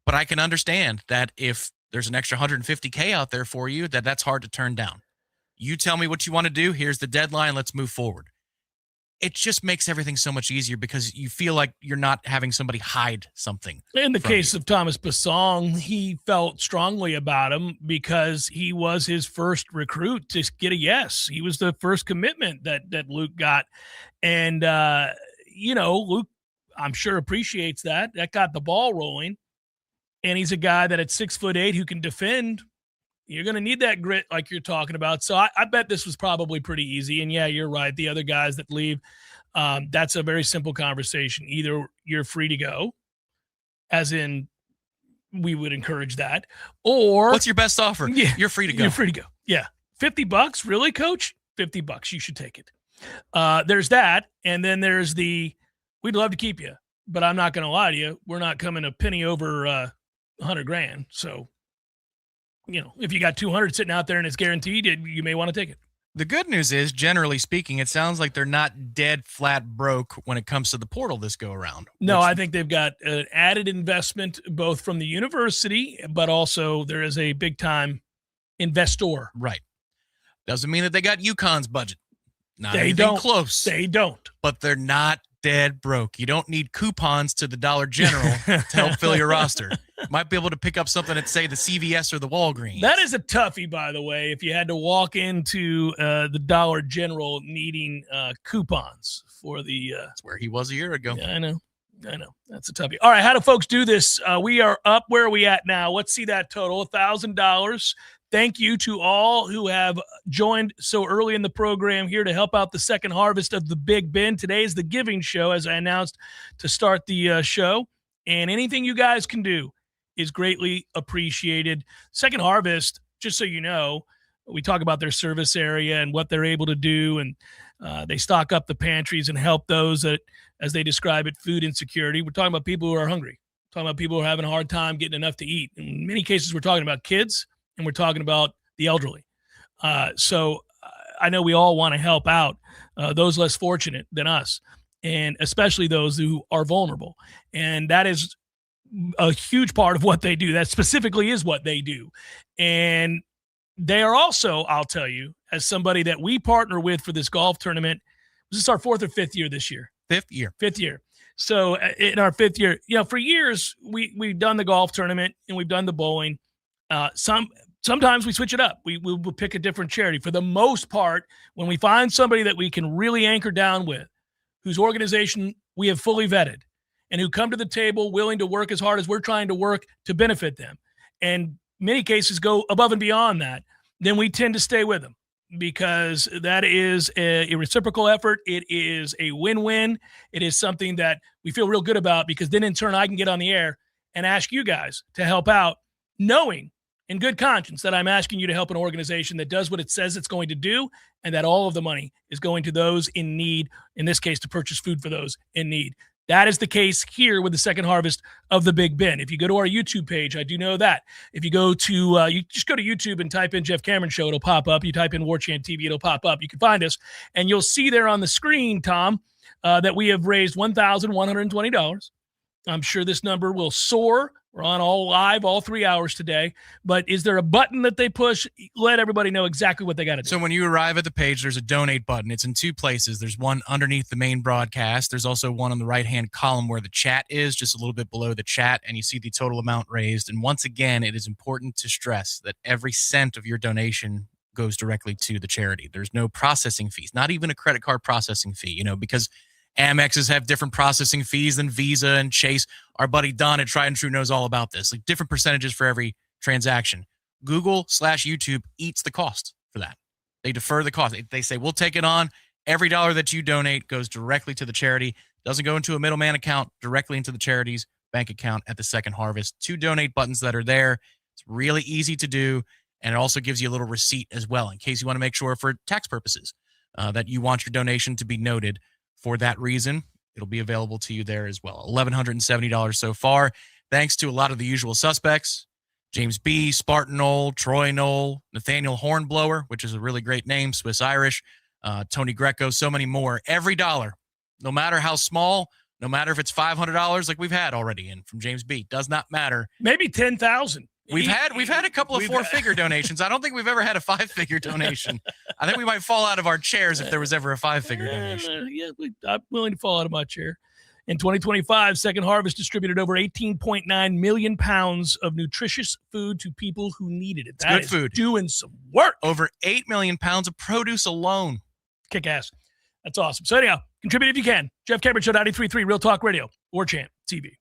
But I can understand that if there's an extra $150K out there for you, that's hard to turn down. You tell me what you want to do. Here's the deadline. Let's move forward. It just makes everything so much easier because you feel like you're not having somebody hide something. In the case of Thomas Bassong, he felt strongly about him because he was his first recruit to get a yes. He was the first commitment that Luke got. And, Luke, I'm sure, appreciates that. That got the ball rolling. And he's a guy that at 6'8" who can defend. You're going to need that grit like you're talking about. So I bet this was probably pretty easy. And yeah, you're right. The other guys that leave, that's a very simple conversation. Either you're free to go, as in we would encourage that, or what's your best offer? Yeah, you're free to go. You're free to go. Yeah. $50, really, coach? $50. You should take it. There's that. And then there's we'd love to keep you, but I'm not going to lie to you. We're not coming a penny over $100,000. So, if you got 200 sitting out there and it's guaranteed, you may want to take it. The good news is, generally speaking, it sounds like they're not dead flat broke when it comes to the portal this go around. No, I think they've got an added investment both from the university, but also there is a big time investor. Right. Doesn't mean that they got UConn's budget. Not they anything don't. Close. They don't. But they're not dead broke. You don't need coupons to the Dollar General to help fill your roster. Might be able to pick up something at, say, the CVS or the Walgreens. That is a toughie, by the way, if you had to walk into the Dollar General needing coupons for the... That's where he was a year ago. Yeah, I know. That's a toughie. All right, how do folks do this? We are up. Where are we at now? Let's see that total, $1,000. Thank you to all who have joined so early in the program here to help out the second harvest of the Big Ben. Today is the giving show, as I announced to start the show. And anything you guys can do is greatly appreciated. Second Harvest, just so you know, we talk about their service area and what they're able to do. And they stock up the pantries and help those that, as they describe it, food insecurity. We're talking about people who are hungry. We're talking about people who are having a hard time getting enough to eat. In many cases, we're talking about kids. And we're talking about the elderly. So I know we all want to help out those less fortunate than us, and especially those who are vulnerable. And that is a huge part of what they do. That specifically is what they do. And they are also, I'll tell you, as somebody that we partner with for this golf tournament, this is our 4th or 5th year this year. Fifth year. So in our 5th year, for years, we've done the golf tournament and we've done the bowling. Sometimes we switch it up. We'll pick a different charity. For the most part, when we find somebody that we can really anchor down with, whose organization we have fully vetted, and who come to the table willing to work as hard as we're trying to work to benefit them, and many cases go above and beyond that, then we tend to stay with them because that is a reciprocal effort. It is a win-win. It is something that we feel real good about because then in turn I can get on the air and ask you guys to help out, knowing in good conscience that I'm asking you to help an organization that does what it says it's going to do, and that all of the money is going to those in need, in this case, to purchase food for those in need. That is the case here with the second harvest of the Big Ben. If you go to our YouTube page, I do know that. If you go to, you just go to YouTube and type in Jeff Cameron Show, it'll pop up. You type in Warchant TV, it'll pop up. You can find us, and you'll see there on the screen, Tom, that we have raised $1,120. I'm sure this number will soar. We're on all live, all 3 hours today. But is there a button that they push? Let everybody know exactly what they got to do. So when you arrive at the page, there's a donate button. It's in two places. There's one underneath the main broadcast. There's also one on the right-hand column where the chat is, just a little bit below the chat, and you see the total amount raised. And once again, it is important to stress that every cent of your donation goes directly to the charity. There's no processing fees, not even a credit card processing fee, because Amexes have different processing fees than Visa and Chase. Our buddy Don at Tried and True knows all about this, like different percentages for every transaction. Google/YouTube eats the cost for that. They defer the cost. They say, we'll take it on. Every dollar that you donate goes directly to the charity. Doesn't go into a middleman account, directly into the charity's bank account at the Second Harvest. 2 donate buttons that are there. It's really easy to do, and it also gives you a little receipt as well in case you want to make sure for tax purposes that you want your donation to be noted. For that reason, it'll be available to you there as well. $1,170 so far, thanks to a lot of the usual suspects. James B., Spartan Knoll, Troy Knoll, Nathaniel Hornblower, which is a really great name, Swiss Irish, Tony Greco, so many more. Every dollar, no matter how small, no matter if it's $500 like we've had already in from James B., does not matter. Maybe 10,000. We've had a couple of 4-figure donations. I don't think we've ever had a 5-figure donation. I think we might fall out of our chairs if there was ever a 5-figure donation. I'm willing to fall out of my chair. In 2025, Second Harvest distributed over 18.9 million pounds of nutritious food to people who needed it. That Good is food. Doing some work. Over 8 million pounds of produce alone. Kick ass. That's awesome. So anyhow, contribute if you can. Jeff Cameron Show, 93.3 Real Talk Radio, Warchant TV.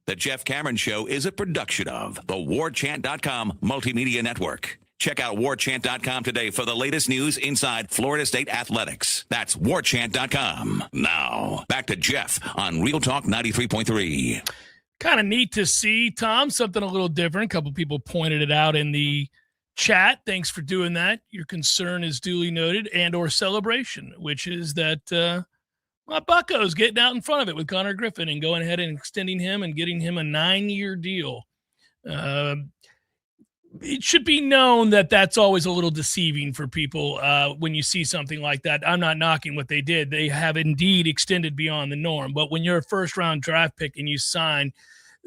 The Jeff Cameron Show is a production of the Warchant.com Multimedia Network. Check out Warchant.com today for the latest news inside Florida State athletics. That's Warchant.com. Now, back to Jeff on Real Talk 93.3. Kind of neat to see, Tom, something a little different. A couple people pointed it out in the chat. Thanks for doing that. Your concern is duly noted, and or celebration, which is that my Bucco's getting out in front of it with Connor Griffin and going ahead and extending him and getting him a 9-year deal. It should be known that that's always a little deceiving for people when you see something like that. I'm not knocking what they did. They have indeed extended beyond the norm. But when you're a first-round draft pick and you sign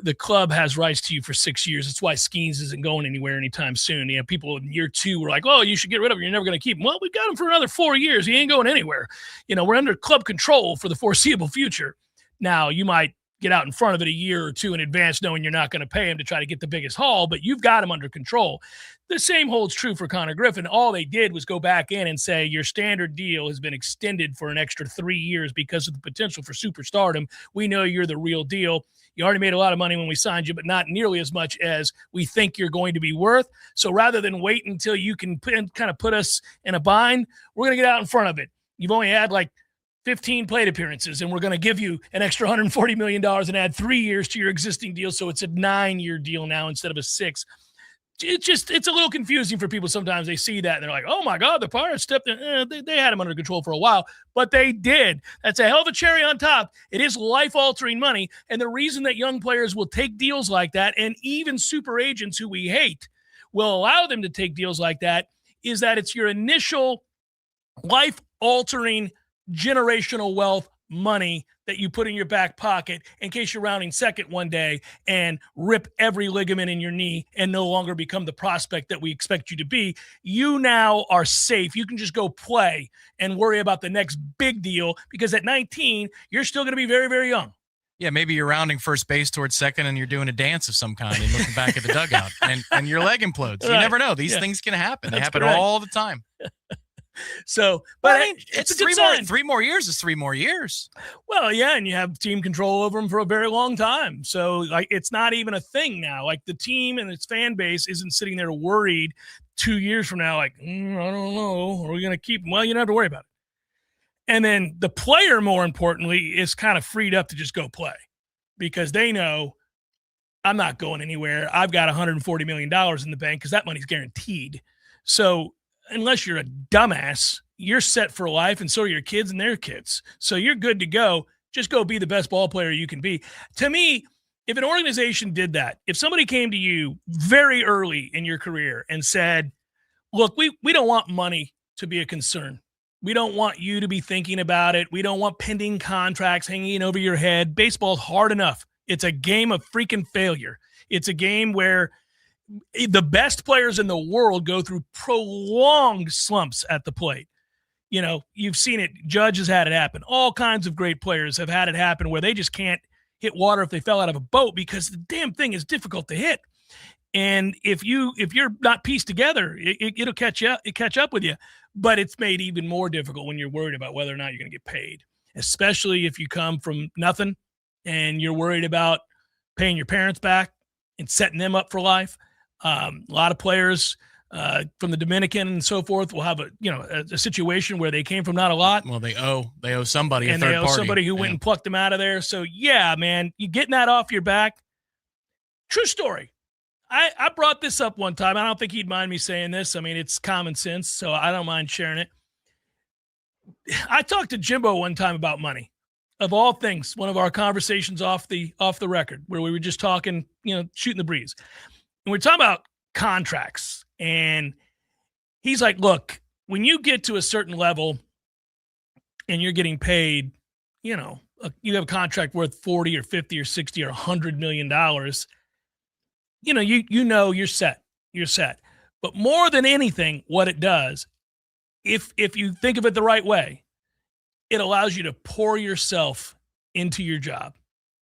the club has rights to you for 6 years. That's why Skeens isn't going anywhere anytime soon. You know, people in year 2 were like, oh, you should get rid of him. You're never going to keep him. Well, we've got him for another 4 years. He ain't going anywhere. You know, we're under club control for the foreseeable future. Now, you might get out in front of it a year or 2 in advance knowing you're not going to pay him to try to get the biggest haul, but you've got him under control. The same holds true for Connor Griffin. All they did was go back in and say your standard deal has been extended for an extra 3 years because of the potential for superstardom. We know you're the real deal. You already made a lot of money when we signed you, but not nearly as much as we think you're going to be worth. So rather than wait until you can kind of put us in a bind, we're going to get out in front of it. You've only had like 15 plate appearances, and we're going to give you an extra $140 million and add 3 years to your existing deal. So it's a 9-year deal now instead of a 6. It's a little confusing for people. Sometimes they see that and they're like, oh my God, the Pirates stepped in. They had him under control for a while, but they did. That's a hell of a cherry on top. It is life-altering money. And the reason that young players will take deals like that, and even super agents who we hate will allow them to take deals like that, is that it's your initial life-altering generational wealth money that you put in your back pocket in case you're rounding second one day and rip every ligament in your knee and no longer become the prospect that we expect you to be. You now are safe. You can just go play and worry about the next big deal, because at 19, you're still going to be very, very young. Yeah, maybe you're rounding first base towards second and you're doing a dance of some kind and looking back at the dugout and your leg implodes. You never know. These things can happen. They happen all the time. So, but I mean, it's a three good more. sign. 3 more years is 3 more years. Well, yeah, and you have team control over them for a very long time. So, like, it's not even a thing now. Like, the team and its fan base isn't sitting there worried 2 years from now, like, I don't know, are we going to keep him? Well, you don't have to worry about it. And then the player, more importantly, is kind of freed up to just go play, because they know I'm not going anywhere. I've got $140 million in the bank because that money's guaranteed. So unless you're a dumbass, you're set for life, and so are your kids and their kids. So you're good to go. Just go be the best ball player you can be. To me, if an organization did that, if somebody came to you very early in your career and said, look, we don't want money to be a concern. We don't want you to be thinking about it. We don't want pending contracts hanging over your head. Baseball's hard enough. It's a game of freaking failure. It's a game where the best players in the world go through prolonged slumps at the plate. You know, you've seen it. Judge has had it happen. All kinds of great players have had it happen where they just can't hit water if they fell out of a boat, because the damn thing is difficult to hit. And if you're not pieced together, it'll catch up with you. But it's made even more difficult when you're worried about whether or not you're going to get paid, especially if you come from nothing and you're worried about paying your parents back and setting them up for life. A lot of players from the Dominican and so forth will have a situation where they came from not a lot. Well, they owe somebody and a third they owe party. somebody who went and plucked them out of there. So yeah, man, you getting that off your back. True story. I brought this up one time. I don't think he'd mind me saying this. I mean, it's common sense, so I don't mind sharing it. I talked to Jimbo one time about money. Of all things, one of our conversations off the record, where we were just talking, shooting the breeze. And we're talking about contracts. And he's like, look, when you get to a certain level and you're getting paid, you have a contract worth 40 or 50 or 60 or $100 million, you're set. You're set. But more than anything, what it does, if you think of it the right way, it allows you to pour yourself into your job,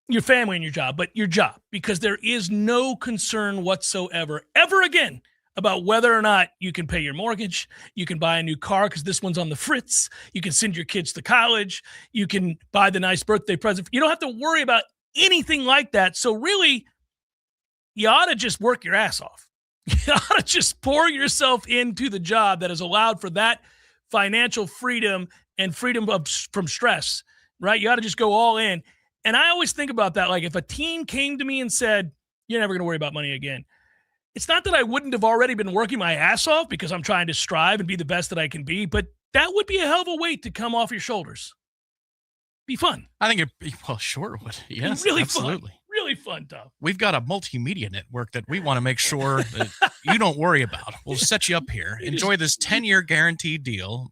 your family and your job, but your job, because there is no concern whatsoever ever again about whether or not you can pay your mortgage, you can buy a new car because this one's on the fritz, you can send your kids to college, you can buy the nice birthday present. You don't have to worry about anything like that. So really, you ought to just work your ass off. You ought to just pour yourself into the job that has allowed for that financial freedom and freedom from stress, right? You ought to just go all in. And I always think about that. Like, if a team came to me and said, you're never going to worry about money again, it's not that I wouldn't have already been working my ass off, because I'm trying to strive and be the best that I can be, but that would be a hell of a weight to come off your shoulders. Be fun. I think sure it would. Yes, really absolutely. Fun. Really fun, Tom. We've got a multimedia network that we want to make sure that you don't worry about. We'll set you up here. Enjoy this 10-year guaranteed deal.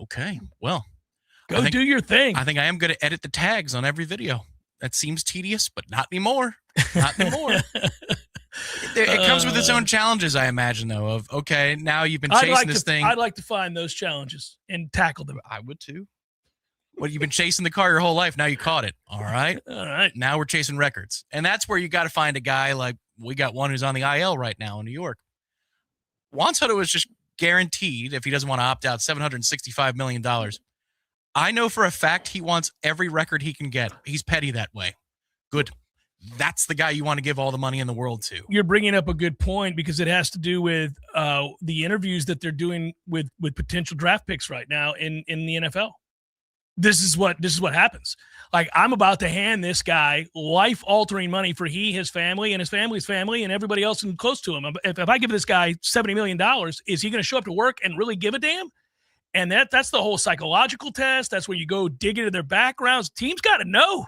Okay, well. Go do your thing. I think I am going to edit the tags on every video. That seems tedious, but not anymore. Not anymore. It comes with its own challenges, I imagine, though, of, okay, now you've been chasing this thing. I'd like to find those challenges and tackle them. I would, too. Well, you've been chasing the car your whole life. Now you caught it. All right. Now we're chasing records. And that's where you got to find a guy like we got one who's on the IL right now in New York. Juan Soto is just guaranteed, if he doesn't want to opt out, $765 million. I know for a fact he wants every record he can get. He's petty that way. Good. That's the guy you want to give all the money in the world to. You're bringing up a good point because it has to do with the interviews that they're doing with potential draft picks right now in the NFL. This is what happens. Like, I'm about to hand this guy life-altering money for his family, and his family's family, and everybody else close to him. If I give this guy $70 million, is he going to show up to work and really give a damn? And that's the whole psychological test. That's where you go dig into their backgrounds. Teams got to know.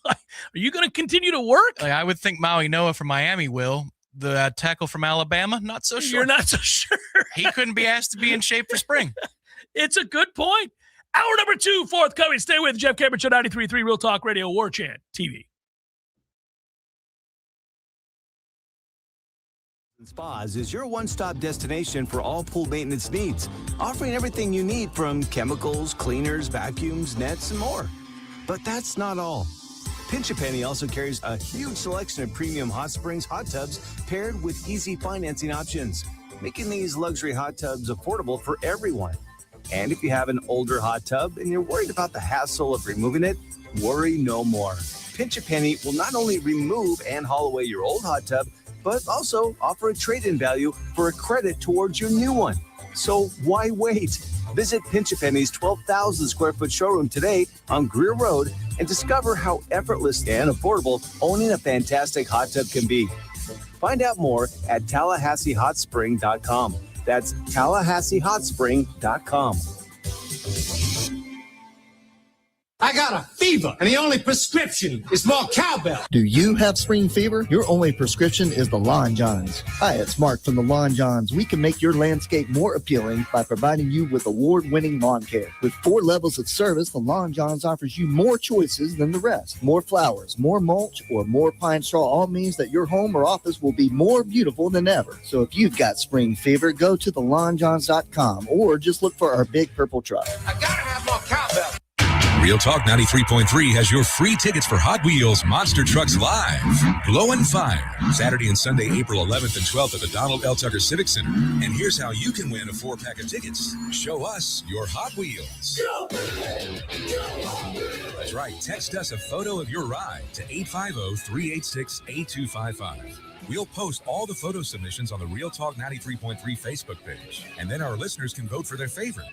Are you going to continue to work? I would think Maui Noah from Miami will. The tackle from Alabama, not so sure. You're not so sure. He couldn't be asked to be in shape for spring. It's a good point. Hour number 2, forthcoming. Stay with Jeff Cameron Show, 93.3 Real Talk Radio, Warchant TV. Spas is your one-stop destination for all pool maintenance needs, offering everything you need from chemicals, cleaners, vacuums, nets, and more. But that's not all. Pinch A Penny also carries a huge selection of premium hot springs hot tubs paired with easy financing options, making these luxury hot tubs affordable for everyone. And if you have an older hot tub and you're worried about the hassle of removing it, worry no more. Pinch A Penny will not only remove and haul away your old hot tub, but also offer a trade-in value for a credit towards your new one. So why wait? Visit Pinch A Penny's 12,000 square foot showroom today on Greer Road and discover how effortless and affordable owning a fantastic hot tub can be. Find out more at TallahasseeHotSpring.com. That's TallahasseeHotSpring.com. I got a fever, and the only prescription is more cowbell. Do you have spring fever? Your only prescription is the Lawn Johns. Hi, it's Mark from the Lawn Johns. We can make your landscape more appealing by providing you with award-winning lawn care. With 4 levels of service, the Lawn Johns offers you more choices than the rest. More flowers, more mulch, or more pine straw all means that your home or office will be more beautiful than ever. So if you've got spring fever, go to thelawnjohns.com or just look for our big purple truck. I gotta have more cowbell. Real Talk 93.3 has your free tickets for Hot Wheels Monster Trucks Live. Glow and Fire, Saturday and Sunday, April 11th and 12th at the Donald L. Tucker Civic Center. And here's how you can win a 4-pack of tickets. Show us your Hot Wheels. That's right. Text us a photo of your ride to 850-386-8255. We'll post all the photo submissions on the Real Talk 93.3 Facebook page. And then our listeners can vote for their favorite.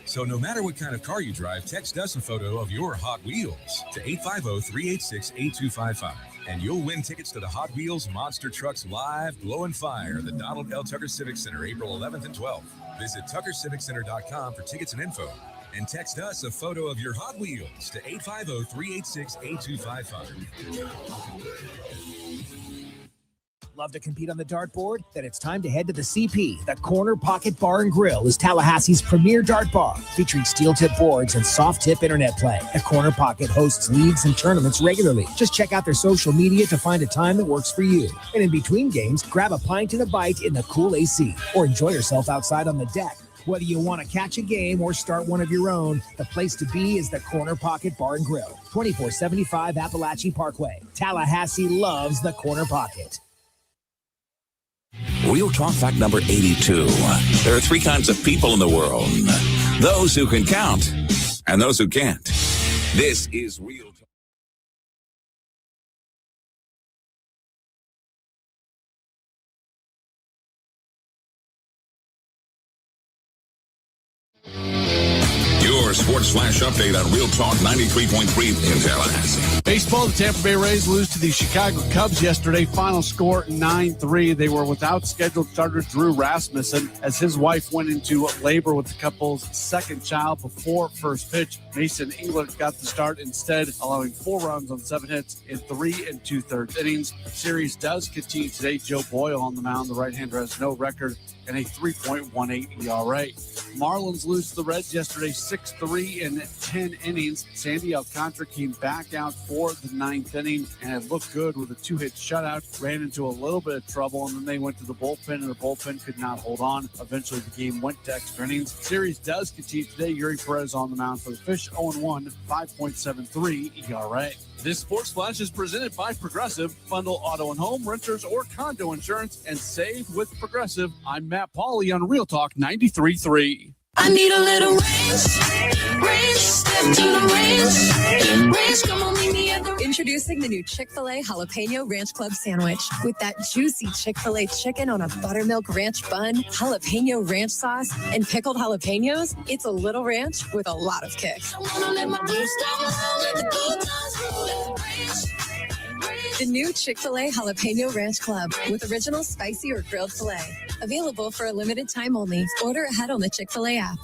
So no matter what kind of car you drive, text us a photo of your Hot Wheels to 850-386-8255. And you'll win tickets to the Hot Wheels Monster Trucks Live Glow and Fire at the Donald L. Tucker Civic Center, April 11th and 12th. Visit TuckerCivicCenter.com for tickets and info. And text us a photo of your Hot Wheels to 850-386-8255. Love to compete on the dartboard? Then it's time to head to the CP. The Corner Pocket Bar and Grill is Tallahassee's premier dart bar, featuring steel tip boards and soft tip internet play. The Corner Pocket hosts leagues and tournaments regularly. Just check out their social media to find a time that works for you. And in between games, grab a pint and a bite in the cool AC, or enjoy yourself outside on the deck. Whether you want to catch a game or start one of your own, the place to be is the Corner Pocket Bar and Grill, 2475 Appalachie Parkway. Tallahassee loves the Corner Pocket. Real Talk fact number 82. There are 3 kinds of people in the world. Those who can count and those who can't. This is Real Talk. Your Sports Flash update on Real Talk 93.3 in Tallahassee. Baseball, the Tampa Bay Rays lose to the Chicago Cubs yesterday. Final score 9-3. They were without scheduled starter Drew Rasmussen as his wife went into labor with the couple's second child before first pitch. Mason England got the start instead, allowing 4 runs on 7 hits in 3 2/3 innings. The series does continue today. Joe Boyle on the mound. The right-hander has no record and a 3.18 ERA. Marlins lose to the Reds yesterday 6-3. 3 in 10 innings. Sandy Alcantara came back out for the 9th inning and it looked good with a 2-hit shutout. Ran into a little bit of trouble, and then they went to the bullpen, and the bullpen could not hold on. Eventually, the game went to extra innings. Series does continue today. Yuri Perez on the mound for the Fish, 0-1, 5.73 ERA. This Sports Flash is presented by Progressive. Bundle auto and home, renters, or condo insurance, and save with Progressive. I'm Matt Pauley on Real Talk 93.3. I need a little range, step to the range, come on, meet me at the... Introducing the new Chick-fil-A Jalapeno Ranch Club Sandwich. With that juicy Chick-fil-A chicken on a buttermilk ranch bun, jalapeno ranch sauce, and pickled jalapenos, it's a little ranch with a lot of kick. The new Chick-fil-A Jalapeno Ranch Club with original spicy or grilled filet. Available for a limited time only. Order ahead on the Chick-fil-A app.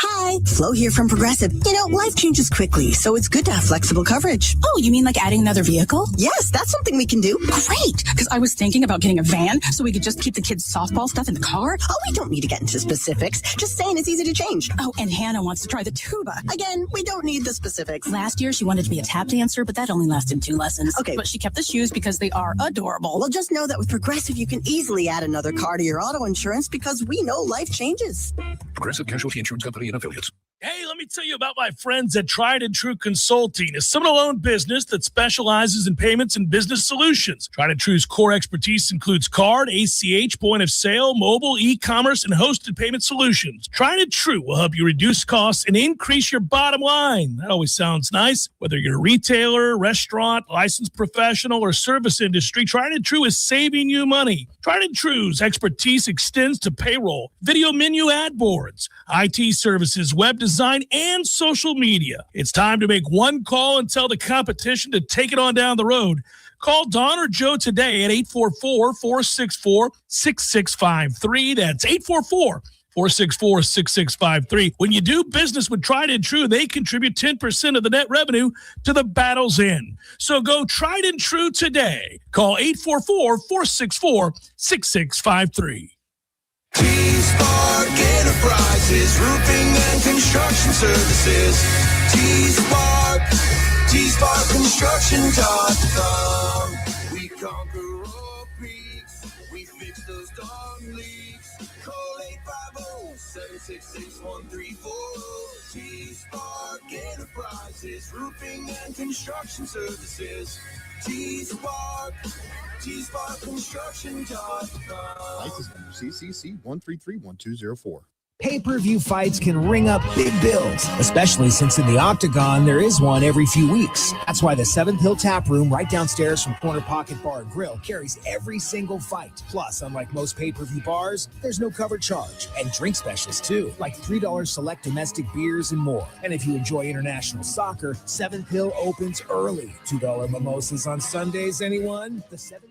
Hi, Flo here from Progressive. You know, life changes quickly, so it's good to have flexible coverage. Oh, you mean like adding another vehicle? Yes, that's something we can do. Great, because I was thinking about getting a van so we could just keep the kids' softball stuff in the car. Oh, we don't need to get into specifics. Just saying it's easy to change. Oh, and Hannah wants to try the tuba. Again, we don't need the specifics. Last year, she wanted to be a tap dancer, but that only lasted 2 lessons. Okay. But she kept the shoes because they are adorable. Well, just know that with Progressive, you can easily add another car to your auto insurance because we know life changes. Progressive Casualty Insurance Company and affiliates. Hey, let me tell you about my friends at Tried and True Consulting, a Seminole-owned business that specializes in payments and business solutions. Tried and True's core expertise includes card, ACH, point of sale, mobile, e-commerce, and hosted payment solutions. Tried and True will help you reduce costs and increase your bottom line. That always sounds nice. Whether you're a retailer, restaurant, licensed professional, or service industry, Tried and True is saving you money. Tried and True's expertise extends to payroll, video menu ad boards, IT services, web design, and social media. It's time to make one call and tell the competition to take it on down the road. Call Don or Joe today at 844-464-6653. That's 844-464-6653. When you do business with Tried and True, they contribute 10% of the net revenue to the battle's end. So go Tried and True today. Call 844-464-6653. T-Spark Enterprises, roofing and construction services. T-Spark Construction.com. We conquer all peaks. We fix those dark leaks. Call 850-766-134. T-Spark Enterprises, roofing and construction services. T-Spark Construction.com. License number CCC 1331204. Pay-per-view fights can ring up big bills, especially since in the Octagon, there is one every few weeks. That's why the 7th Hill Tap Room right downstairs from Corner Pocket Bar and Grill carries every single fight. Plus, unlike most pay-per-view bars, there's no cover charge. And drink specials, too, like $3 select domestic beers and more. And if you enjoy international soccer, 7th Hill opens early. $2 mimosas on Sundays, anyone? The 7th Hill...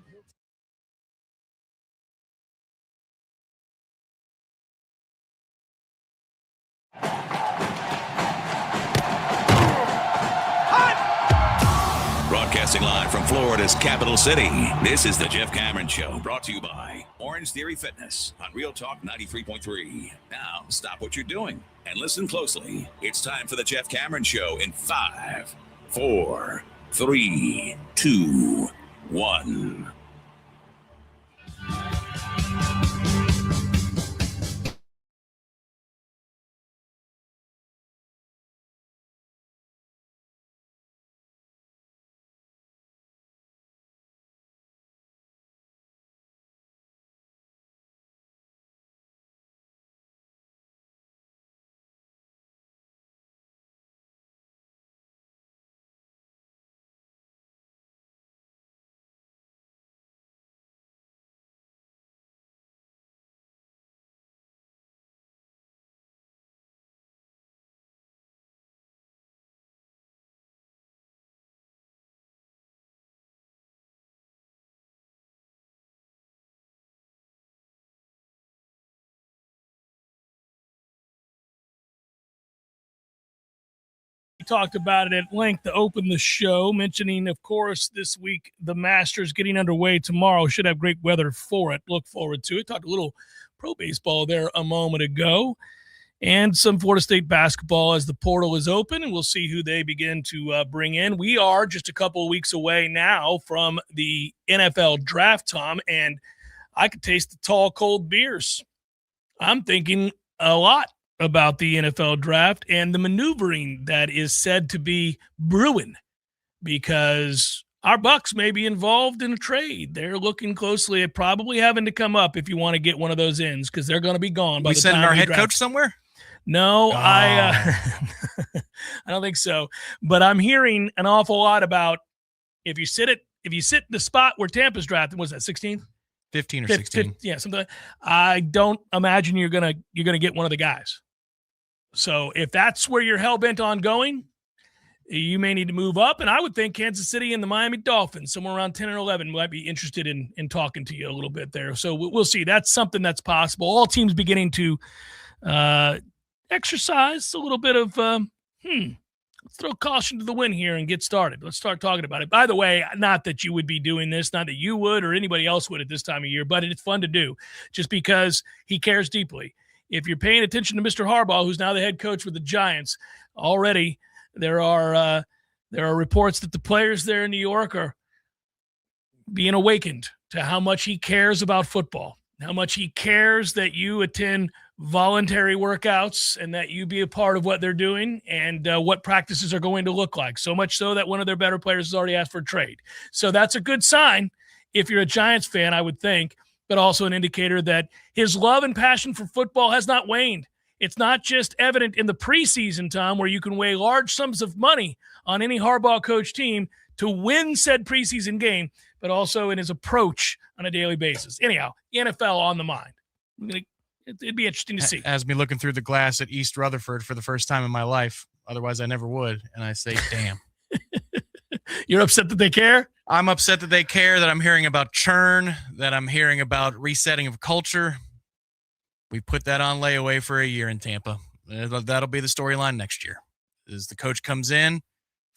Broadcasting live from Florida's capital city, this is the Jeff Cameron Show, brought to you by Orange Theory Fitness on Real Talk 93.3. Now, stop what you're doing and listen closely. It's time for the Jeff Cameron Show in 5, 4, 3, 2, 1. Talked about it at length to open the show, mentioning, of course, this week the Masters getting underway tomorrow. Should have great weather for it. Look forward to it. Talked a little pro baseball there a moment ago. and some Florida State basketball as the portal is open, and we'll see who they begin to bring in. We are just a couple of weeks away now from the NFL draft, Tom, and I could taste the tall, cold beers. I'm thinking a lot about the NFL draft and the maneuvering that is said to be brewing, because our Bucks may be involved in a trade. They're looking closely at probably having to come up if you want to get one of those ends, because they're going to be gone by the time sending our head draft. coach somewhere? No, I don't think so. But I'm hearing an awful lot about if you sit in the spot where Tampa's drafted, was that 16th? 15 or 16. Yeah, something. I don't imagine you're gonna get one of the guys. So if that's where you're hell bent on going, you may need to move up. And I would think Kansas City and the Miami Dolphins, somewhere around 10 or 11, might be interested in talking to you a little bit there. So we'll see. That's something that's possible. All teams beginning to exercise a little bit of, let's throw caution to the wind here and get started. Let's start talking about it. By the way, not that you would be doing this, not that you would or anybody else would at this time of year, but it's fun to do just because he cares deeply. If you're paying attention to Mr. Harbaugh, who's now the head coach with the Giants, already there are reports that the players there in New York are being awakened to how much he cares about football, how much he cares that you attend voluntary workouts and that you be a part of what they're doing and what practices are going to look like. So much so that one of their better players has already asked for a trade. So that's a good sign if you're a Giants fan, I would think, but also an indicator that his love and passion for football has not waned. It's not just evident in the preseason, Tom, where you can weigh large sums of money on any Harbaugh coach team to win said preseason game, but also in his approach on a daily basis. Anyhow, NFL on the mind. It'd be interesting to see. Has me looking through the glass at East Rutherford for the first time in my life. Otherwise, I never would. And I say, damn. You're upset that they care? I'm upset that they care, that I'm hearing about churn, that I'm hearing about resetting of culture. We put that on layaway for a year in Tampa. That'll be the storyline next year. As the coach comes in,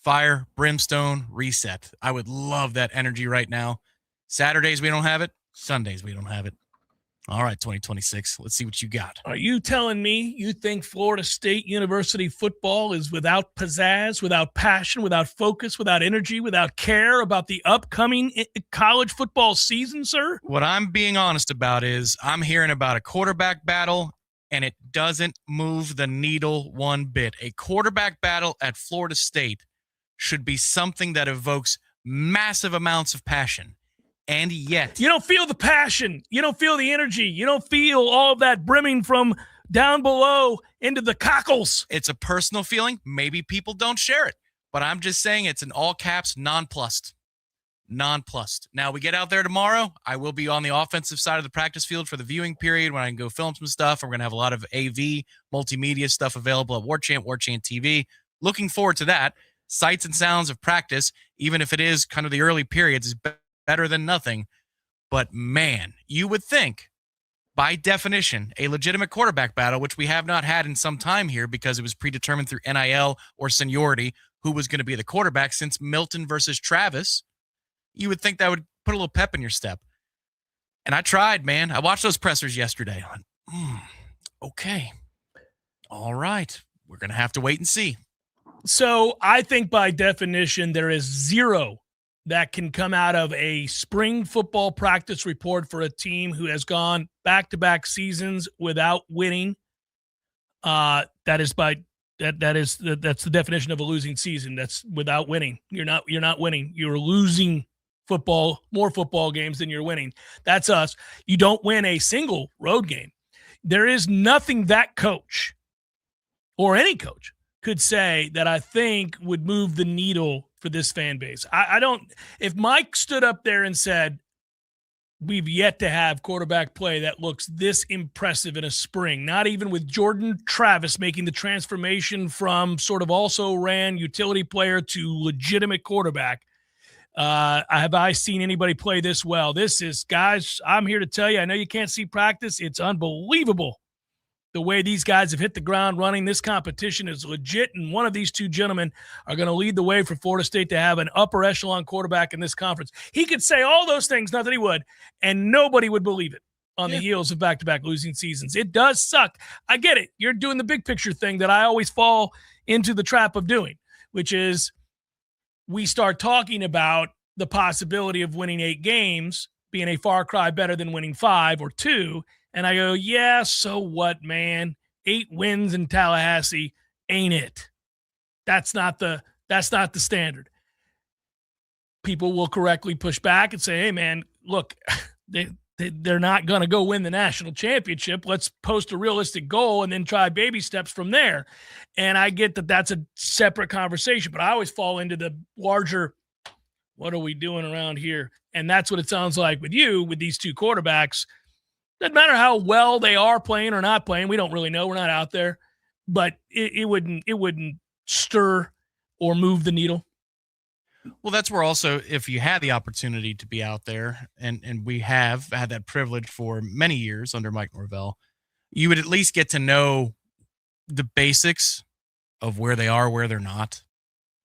fire, brimstone, reset. I would love that energy right now. Saturdays, we don't have it. Sundays, we don't have it. All right, 2026. Let's see what you got. Are you telling me you think Florida State University football is without pizzazz, without passion, without focus, without energy, without care about the upcoming college football season, sir? What I'm being honest about is I'm hearing about a quarterback battle, and it doesn't move the needle one bit. A quarterback battle at Florida State should be something that evokes massive amounts of passion. And yet, you don't feel the passion. You don't feel the energy. You don't feel all of that brimming from down below into the cockles. It's a personal feeling. Maybe people don't share it, but I'm just saying it's in all caps, nonplussed. Nonplussed. Now, we get out there tomorrow. I will be on the offensive side of the practice field for the viewing period when I can go film some stuff. We're going to have a lot of AV, multimedia stuff available at Warchant TV. Looking forward to that. Sights and sounds of practice, even if it is kind of the early periods, is better than nothing. But man, you would think, by definition, a legitimate quarterback battle, which we have not had in some time here because it was predetermined through NIL or seniority who was going to be the quarterback since Milton versus Travis, you would think that would put a little pep in your step. And I tried, man. I watched those pressers yesterday. I went, okay. All right. We're going to have to wait and see. So I think by definition, there is zero that can come out of a spring football practice report for a team who has gone back-to-back seasons without winning. That's the definition of a losing season. That's without winning. You're not winning. You're losing more football games than you're winning. That's us. You don't win a single road game. There is nothing that coach or any coach could say that I think would move the needle for this fan base. I don't, if Mike stood up there and said, we've yet to have quarterback play that looks this impressive in a spring, not even with Jordan Travis making the transformation from sort of also ran utility player to legitimate quarterback. Have I seen anybody play this well? This is, guys, I'm here to tell you, I know you can't see practice. It's unbelievable the way these guys have hit the ground running. This competition is legit, and one of these two gentlemen are going to lead the way for Florida State to have an upper echelon quarterback in this conference. He could say all those things, not that he would, and nobody would believe it. on the heels of back-to-back losing seasons. It does suck. I get it. You're doing the big picture thing that I always fall into the trap of doing, which is we start talking about the possibility of winning 8 games being a far cry better than winning 5 or 2. And I go, yeah, so what, man? 8 wins in Tallahassee ain't it. That's not the standard. People will correctly push back and say, hey, man, look, they're not going to go win the national championship. Let's post a realistic goal and then try baby steps from there. And I get that that's a separate conversation, but I always fall into the larger, what are we doing around here? And that's what it sounds like with you, with these 2 quarterbacks. Doesn't matter how well they are playing or not playing. We don't really know. We're not out there, but it wouldn't stir or move the needle. Well, that's where also, if you had the opportunity to be out there, and we have had that privilege for many years under Mike Norvell, you would at least get to know the basics of where they are, where they're not,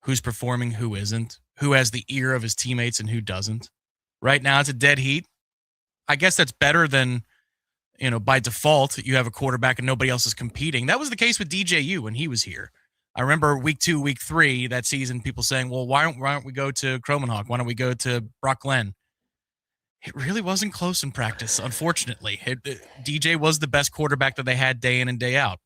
who's performing, who isn't, who has the ear of his teammates and who doesn't. Right now, it's a dead heat. I guess that's better than, by default, you have a quarterback and nobody else is competing. That was the case with DJU when he was here. I remember week 2, week 3 that season, people saying, well, why don't we go to Cromanhawk? Why don't we go to Brock Glen? It really wasn't close in practice, unfortunately. DJ was the best quarterback that they had day in and day out.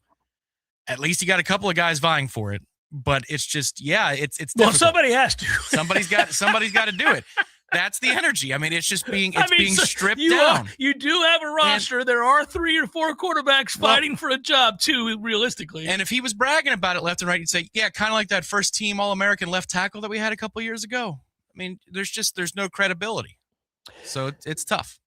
At least you got a couple of guys vying for it. But it's just, it's difficult. Well, somebody has to. Somebody's got to do it. That's the energy. I mean, it's just being stripped down. You do have a roster. There are 3 or 4 quarterbacks fighting for a job too, realistically. And if he was bragging about it left and right, you'd say, yeah, kind of like that first team All-American left tackle that we had a couple years ago. I mean, there's no credibility. So it's tough.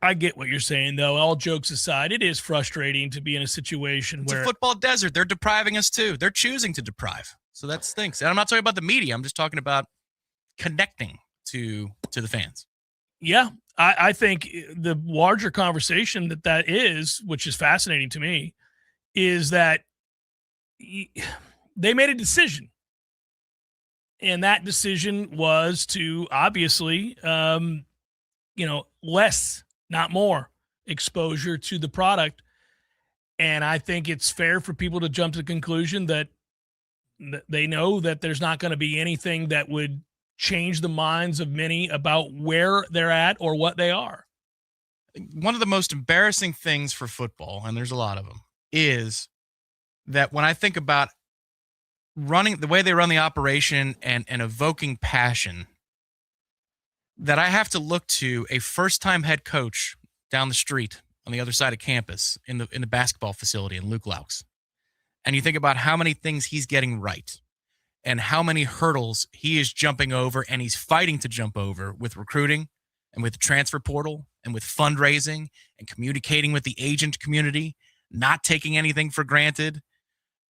I get what you're saying, though. All jokes aside, it is frustrating to be in a situation where it's a football desert. They're depriving us too. They're choosing to deprive. So that stinks. And I'm not talking about the media. I'm just talking about connecting to the fans. Yeah, I think the larger conversation that is, which is fascinating to me, is that they made a decision. And that decision was to obviously, less, not more exposure to the product. And I think it's fair for people to jump to the conclusion that they know that there's not going to be anything that would change the minds of many about where they're at or what they are. One of the most embarrassing things for football, and there's a lot of them, is that when I think about running the way they run the operation and evoking passion, that I have to look to a first-time head coach down the street on the other side of campus in the basketball facility in Luke Laux. And you think about how many things he's getting right and how many hurdles he is jumping over and he's fighting to jump over with recruiting and with the transfer portal and with fundraising and communicating with the agent community, not taking anything for granted,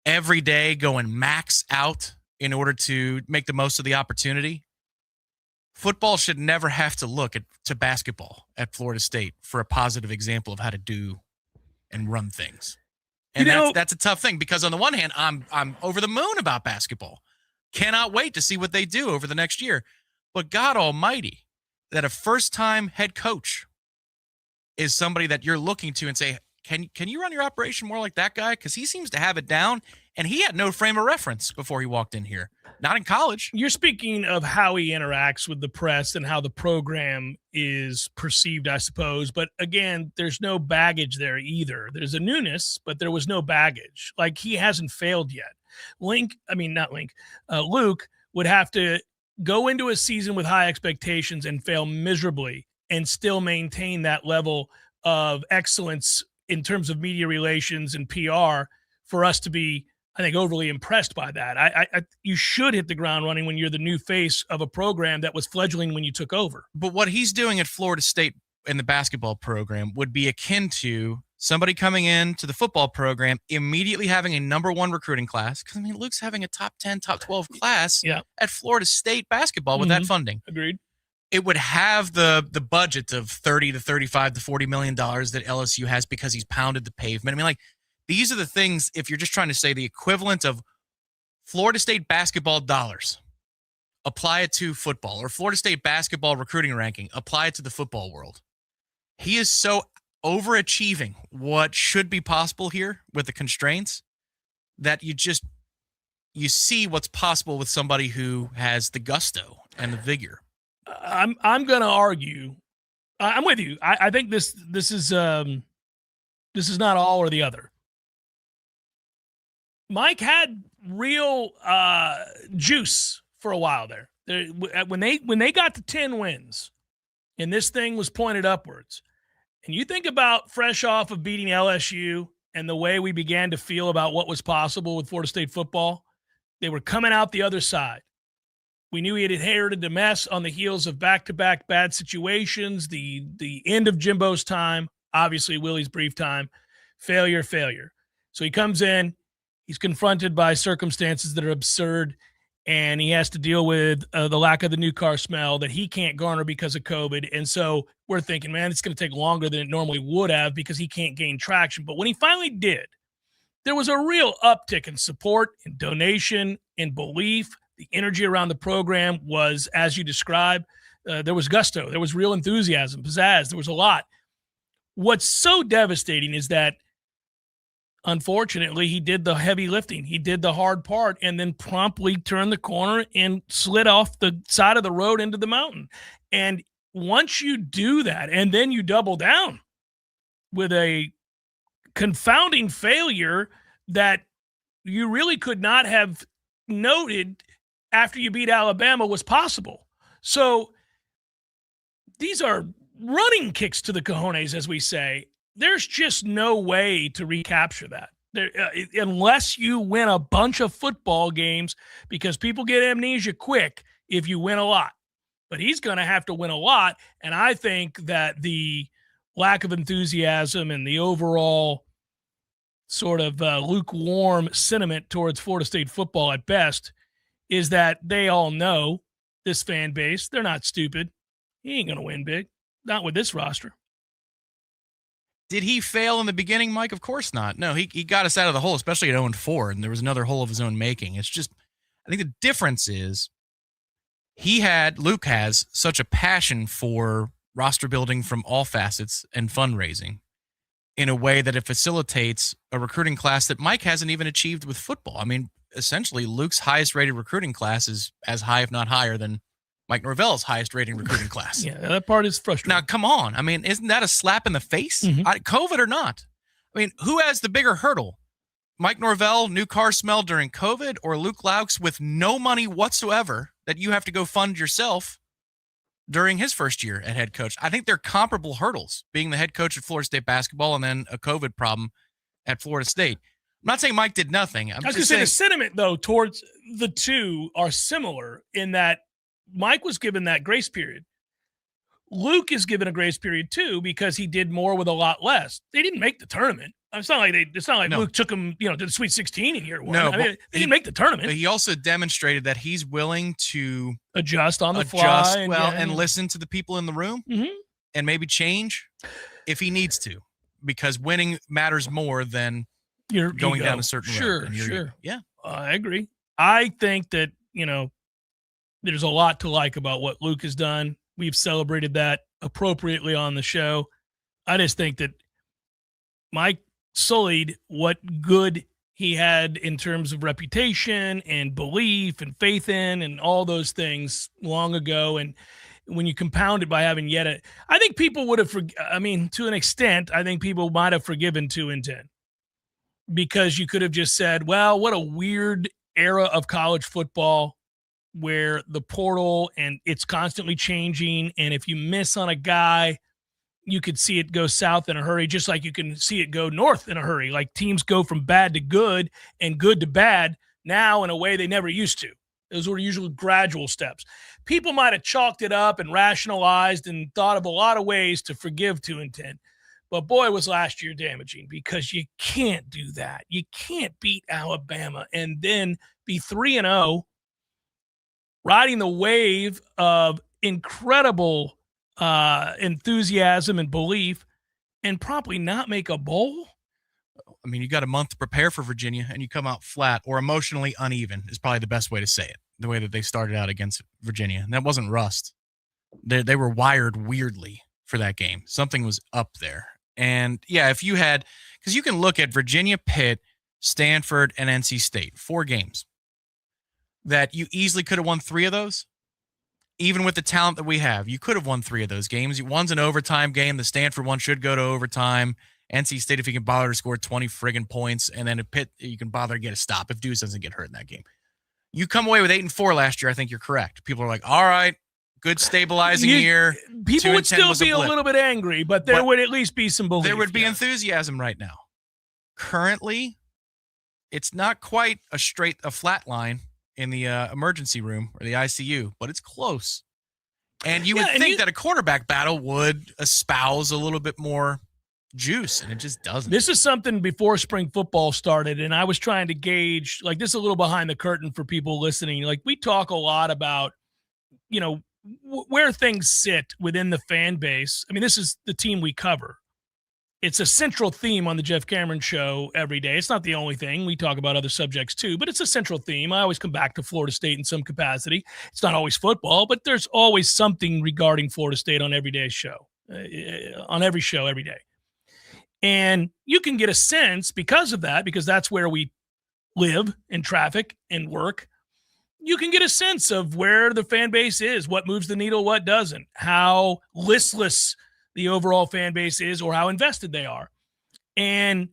every day going max out in order to make the most of the opportunity. Football should never have to look to basketball at Florida State for a positive example of how to do and run things. And that's a tough thing because on the one hand, I'm over the moon about basketball. Cannot wait to see what they do over the next year. But God almighty, that a first-time head coach is somebody that you're looking to and say, can you run your operation more like that guy? Because he seems to have it down, and he had no frame of reference before he walked in here. Not in college. You're speaking of how he interacts with the press and how the program is perceived, I suppose. But again, there's no baggage there either. There's a newness, but there was no baggage. Like, he hasn't failed yet. Luke would have to go into a season with high expectations and fail miserably and still maintain that level of excellence in terms of media relations and PR for us to be, I think, overly impressed by that. You should hit the ground running when you're the new face of a program that was fledgling when you took over. But what he's doing at Florida State in the basketball program would be akin to somebody coming in to the football program, immediately having a number 1 recruiting class. Because, I mean, Luke's having a top 10, top 12 class at Florida State basketball with that funding. Agreed. It would have the budget of $30 to $35 to $40 million that LSU has because he's pounded the pavement. I mean, like, these are the things, if you're just trying to say the equivalent of Florida State basketball dollars, apply it to football, or Florida State basketball recruiting ranking, apply it to the football world. He is so overachieving what should be possible here with the constraints, that you see what's possible with somebody who has the gusto and the vigor. I'm going to argue. I'm with you. I think this is not all or the other. Mike had real juice for a while there. When they got to 10 wins and this thing was pointed upwards, and you think about fresh off of beating LSU and the way we began to feel about what was possible with Florida State football, they were coming out the other side. We knew he had inherited the mess on the heels of back-to-back bad situations, the end of Jimbo's time, obviously Willie's brief time, failure. So he comes in, he's confronted by circumstances that are absurd, and he has to deal with the lack of the new car smell that he can't garner because of COVID. And so we're thinking, man, it's going to take longer than it normally would have because he can't gain traction. But when he finally did, there was a real uptick in support, in donation, in belief. The energy around the program was, as you described, there was gusto. There was real enthusiasm, pizzazz. There was a lot. What's so devastating is that, unfortunately, he did the heavy lifting. He did the hard part and then promptly turned the corner and slid off the side of the road into the mountain. And once you do that and then you double down with a confounding failure that you really could not have noted after you beat Alabama was possible. So these are running kicks to the cojones, as we say. There's just no way to recapture that unless you win a bunch of football games, because people get amnesia quick if you win a lot. But he's going to have to win a lot, and I think that the lack of enthusiasm and the overall sort of lukewarm sentiment towards Florida State football at best is that they all know, this fan base, they're not stupid. He ain't going to win big. Not with this roster. Did he fail in the beginning, Mike? Of course not. No, he got us out of the hole, especially at 0-4, and there was another hole of his own making. It's just, I think the difference is Luke has such a passion for roster building from all facets and fundraising in a way that it facilitates a recruiting class that Mike hasn't even achieved with football. I mean, essentially, Luke's highest rated recruiting class is as high, if not higher, than Mike Norvell's highest rating recruiting class. Yeah, that part is frustrating. Now, come on. I mean, isn't that a slap in the face? COVID or not? I mean, who has the bigger hurdle? Mike Norvell, new car smell during COVID, or Luke Laux with no money whatsoever that you have to go fund yourself during his first year at head coach? I think they're comparable hurdles, being the head coach at Florida State basketball and then a COVID problem at Florida State. I'm not saying Mike did nothing. I was going to say the sentiment, though, towards the two are similar in that Mike was given that grace period. Luke is given a grace period, too, because he did more with a lot less. They didn't make the tournament. It's not like Luke took him, to the Sweet 16 in year one. No, they didn't make the tournament. But he also demonstrated that he's willing to adjust on the fly and listen to the people in the room and maybe change if he needs to, because winning matters more than your going ego down a certain road. Sure. Yeah. I agree. I think that, there's a lot to like about what Luke has done. We've celebrated that appropriately on the show. I just think that Mike sullied what good he had in terms of reputation and belief and faith in and all those things long ago. And when you compound it by having I think people would have, to an extent, I think people might have forgiven 2-10 because you could have just said, well, what a weird era of college football where the portal and it's constantly changing. And if you miss on a guy, you could see it go south in a hurry, just like you can see it go north in a hurry. Like teams go from bad to good and good to bad now in a way they never used to. Those were usually gradual steps. People might have chalked it up and rationalized and thought of a lot of ways to forgive 2-10. But boy, was last year damaging because you can't do that. You can't beat Alabama and then be 3-0, riding the wave of incredible enthusiasm and belief, and probably not make a bowl. I mean, you got a month to prepare for Virginia, and you come out flat or emotionally uneven is probably the best way to say it, the way that they started out against Virginia. And that wasn't rust. They were wired weirdly for that game. Something was up there. And yeah, if you had, because you can look at Virginia, Pitt, Stanford, and NC State, 4 games that you easily could have won 3 of those. Even with the talent that we have, you could have won 3 of those games. One's an overtime game. The Stanford one should go to overtime. NC State, if you can bother to score 20 friggin' points, and then at Pitt, you can bother to get a stop if Deuce doesn't get hurt in that game. You come away with 8-4 last year, I think you're correct. People are like, all right, good stabilizing year. People would 2-10 still was be a blip. little bit angry, but there would at least be some belief. There would be enthusiasm right now. Currently, it's not quite a flat line in the emergency room or the ICU, but it's close. And you would think that a quarterback battle would espouse a little bit more juice, and it just doesn't. This is something before spring football started, and I was trying to gauge, like, this is a little behind the curtain for people listening. Like, we talk a lot about, you know, where things sit within the fan base. I mean, this is the team we cover. It's a central theme on the Jeff Cameron Show every day. It's not the only thing. We talk about other subjects too, but it's a central theme. I always come back to Florida State in some capacity. It's not always football, but there's always something regarding Florida State on every show every day. And you can get a sense because of that, because that's where we live and traffic and work. You can get a sense of where the fan base is, what moves the needle, what doesn't, how listless the overall fan base is, or how invested they are. And,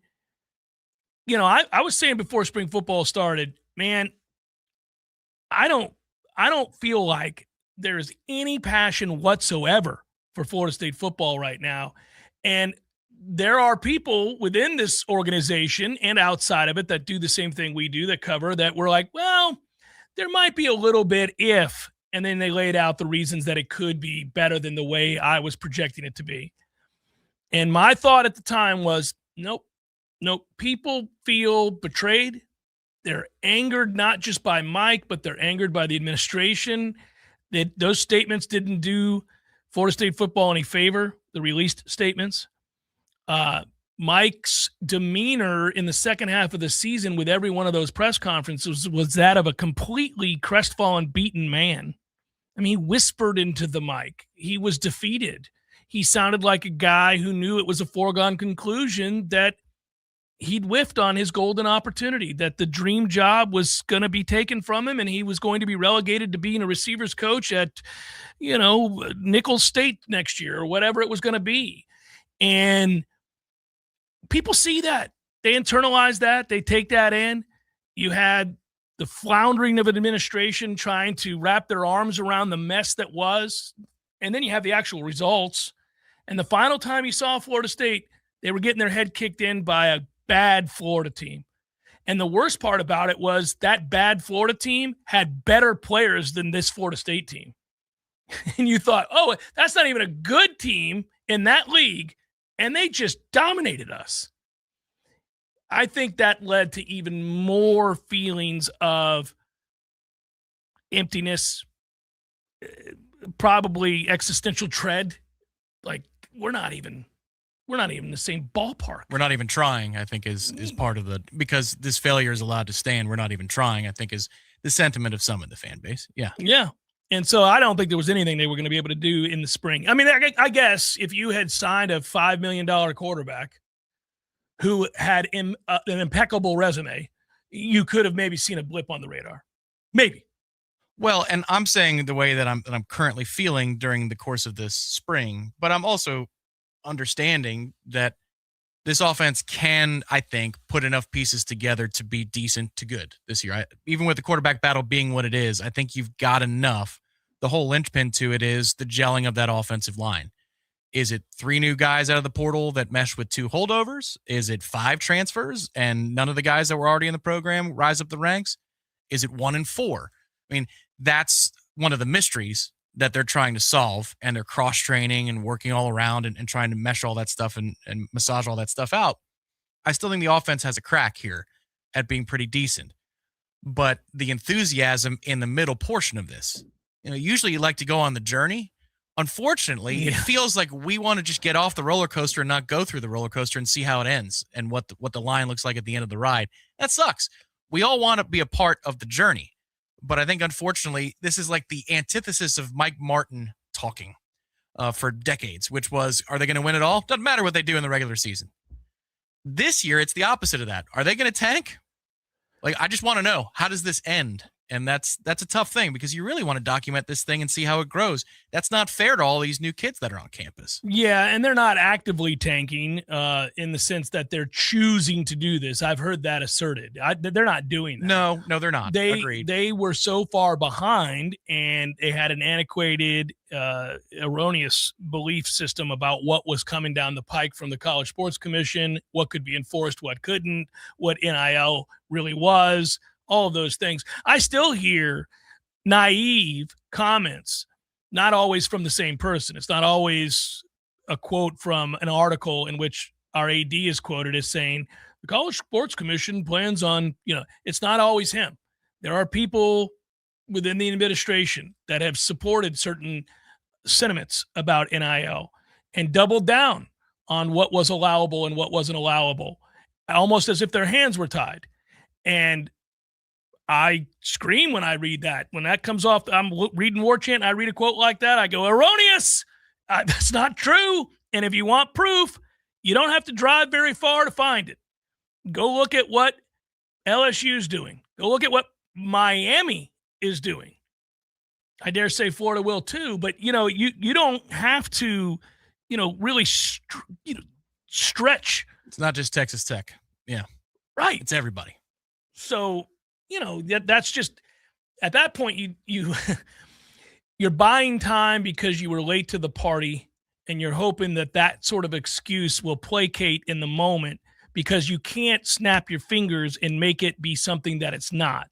you know, I was saying before spring football started, man, I don't feel like there's any passion whatsoever for Florida State football right now. And there are people within this organization and outside of it that do the same thing we do, that cover, that we're like, well, there might be a little bit if, and then they laid out the reasons that it could be better than the way I was projecting it to be. And my thought at the time was, nope. People feel betrayed. They're angered not just by Mike, but they're angered by the administration. That those statements didn't do Florida State football any favor, the released statements. Mike's demeanor in the second half of the season with every one of those press conferences was that of a completely crestfallen, beaten man. I mean, he whispered into the mic. He was defeated. He sounded like a guy who knew it was a foregone conclusion that he'd whiffed on his golden opportunity, that the dream job was going to be taken from him and he was going to be relegated to being a receivers coach at, you know, Nicholls State next year or whatever it was going to be. And people see that. They internalize that. They take that in. You had the floundering of an administration trying to wrap their arms around the mess that was. And then you have the actual results. And the final time you saw Florida State, they were getting their head kicked in by a bad Florida team. And the worst part about it was that bad Florida team had better players than this Florida State team. And you thought, oh, that's not even a good team in that league. And they just dominated us. I think that led to even more feelings of emptiness, probably existential dread. Like, we're not even in the same ballpark. We're not even trying, I think, is part of the, because this failure is allowed to stand. We're not even trying, I think, is the sentiment of some in the fan base. Yeah. Yeah. And so I don't think there was anything they were going to be able to do in the spring. I mean, I guess if you had signed a $5 million quarterback who had an impeccable resume, you could have maybe seen a blip on the radar. Maybe. Well, and I'm saying the way that I'm currently feeling during the course of this spring, but I'm also understanding that this offense can, I think, put enough pieces together to be decent to good this year. Even with the quarterback battle being what it is, I think you've got enough. The whole linchpin to it is the gelling of that offensive line. Is it 3 new guys out of the portal that mesh with 2 holdovers? Is it 5 transfers and none of the guys that were already in the program rise up the ranks? Is it 1 and 4? I mean, that's one of the mysteries that they're trying to solve, and they're cross-training and working all around and trying to mesh all that stuff and massage all that stuff out. I still think the offense has a crack here at being pretty decent. But the enthusiasm in the middle portion of this, you know, usually you like to go on the journey. Unfortunately, it feels like we want to just get off the roller coaster and not go through the roller coaster and see how it ends and what the line looks like at the end of the ride. That sucks. We all want to be a part of the journey. But I think, unfortunately, this is like the antithesis of Mike Martin talking. for decades, which was, are they going to win it all? Doesn't matter what they do in the regular season. This year, it's the opposite of that. Are they going to tank? Like, I just want to know, how does this end? And that's a tough thing because you really want to document this thing and see how it grows. That's not fair to all these new kids that are on campus. Yeah, and they're not actively tanking in the sense that they're choosing to do this. I've heard that asserted. They're not doing that. No, they're not. Agreed. They were so far behind, and they had an antiquated, erroneous belief system about what was coming down the pike from the College Sports Commission, what could be enforced, what couldn't, what NIL really was. All of those things. I still hear naive comments, not always from the same person. It's not always a quote from an article in which our AD is quoted as saying, the College Sports Commission plans on, it's not always him. There are people within the administration that have supported certain sentiments about NIL and doubled down on what was allowable and what wasn't allowable, almost as if their hands were tied. And I scream when I read that. When that comes off, I'm reading Warchant, I read a quote like that, I go, erroneous. That's not true. And if you want proof, you don't have to drive very far to find it. Go look at what LSU is doing. Go look at what Miami is doing. I dare say Florida will too, but you don't have to, really stretch. It's not just Texas Tech. Yeah. Right. It's everybody. So, that's just, at that point, you're buying time because you were late to the party, and you're hoping that sort of excuse will placate in the moment because you can't snap your fingers and make it be something that it's not.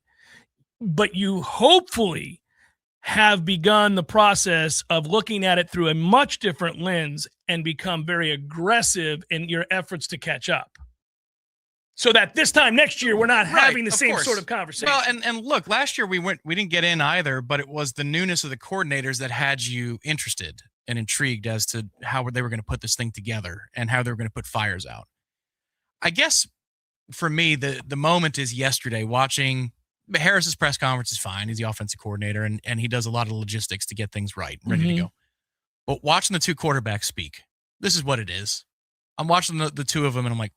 But you hopefully have begun the process of looking at it through a much different lens and become very aggressive in your efforts to catch up. So that this time next year, we're not having the same sort of conversation. Well, and look, last year we didn't get in either, but it was the newness of the coordinators that had you interested and intrigued as to how they were going to put this thing together and how they were going to put fires out. I guess for me, the moment is yesterday watching Harris's press conference is fine. He's the offensive coordinator, and he does a lot of logistics to get things right, ready to go. But watching the two quarterbacks speak, this is what it is. I'm watching the two of them, and I'm like,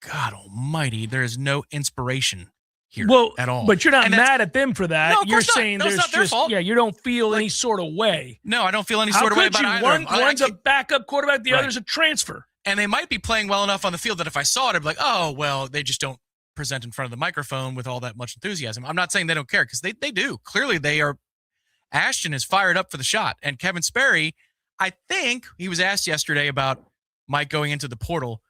God almighty, there is no inspiration here at all. But you're not mad at them for that. No, of you're course not. saying No, it's there's not their fault. Yeah, you don't feel any sort of way. No, I don't feel any sort of way about either. One's a backup quarterback, the other's a transfer. And they might be playing well enough on the field that if I saw it, I'd be like, oh, well, they just don't present in front of the microphone with all that much enthusiasm. I'm not saying they don't care, because they do. Clearly, they are. Ashton is fired up for the shot. And Kevin Sperry, I think he was asked yesterday about Mike going into the portal.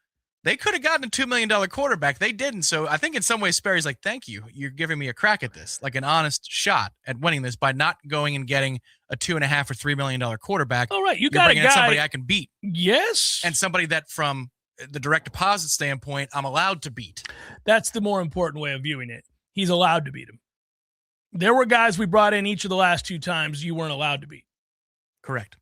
They could have gotten a $2 million quarterback. They didn't. So I think in some ways, Sperry's like, thank you. You're giving me a crack at this, like an honest shot at winning this by not going and getting a $2.5 or $3 million quarterback. All right. You're bringing in somebody I can beat. Yes. And somebody that from the direct deposit standpoint, I'm allowed to beat. That's the more important way of viewing it. He's allowed to beat him. There were guys we brought in each of the last two times you weren't allowed to beat. Correct.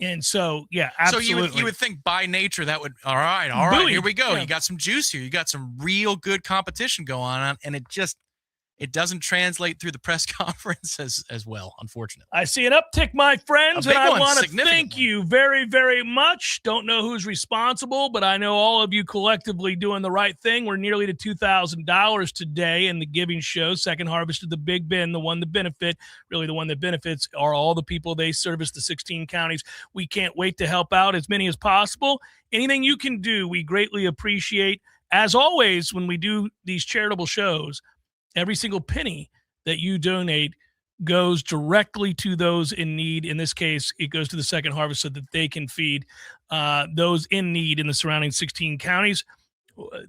And so, yeah, absolutely. So you would think by nature that would, all right, here we go. Yeah. You got some juice here. You got some real good competition going on, and it doesn't translate through the press conference as well, unfortunately. I see an uptick, my friends, and I want to thank you very, very much. Don't know who's responsible, but I know all of you collectively doing the right thing. We're nearly to $2,000 today in the giving show. Second Harvest of the Big Bend, the one that benefit. Really, the one that benefits are all the people they service, the 16 counties. We can't wait to help out as many as possible. Anything you can do, we greatly appreciate. As always, when we do these charitable shows, every single penny that you donate goes directly to those in need. In this case, it goes to the Second Harvest so that they can feed those in need in the surrounding 16 counties.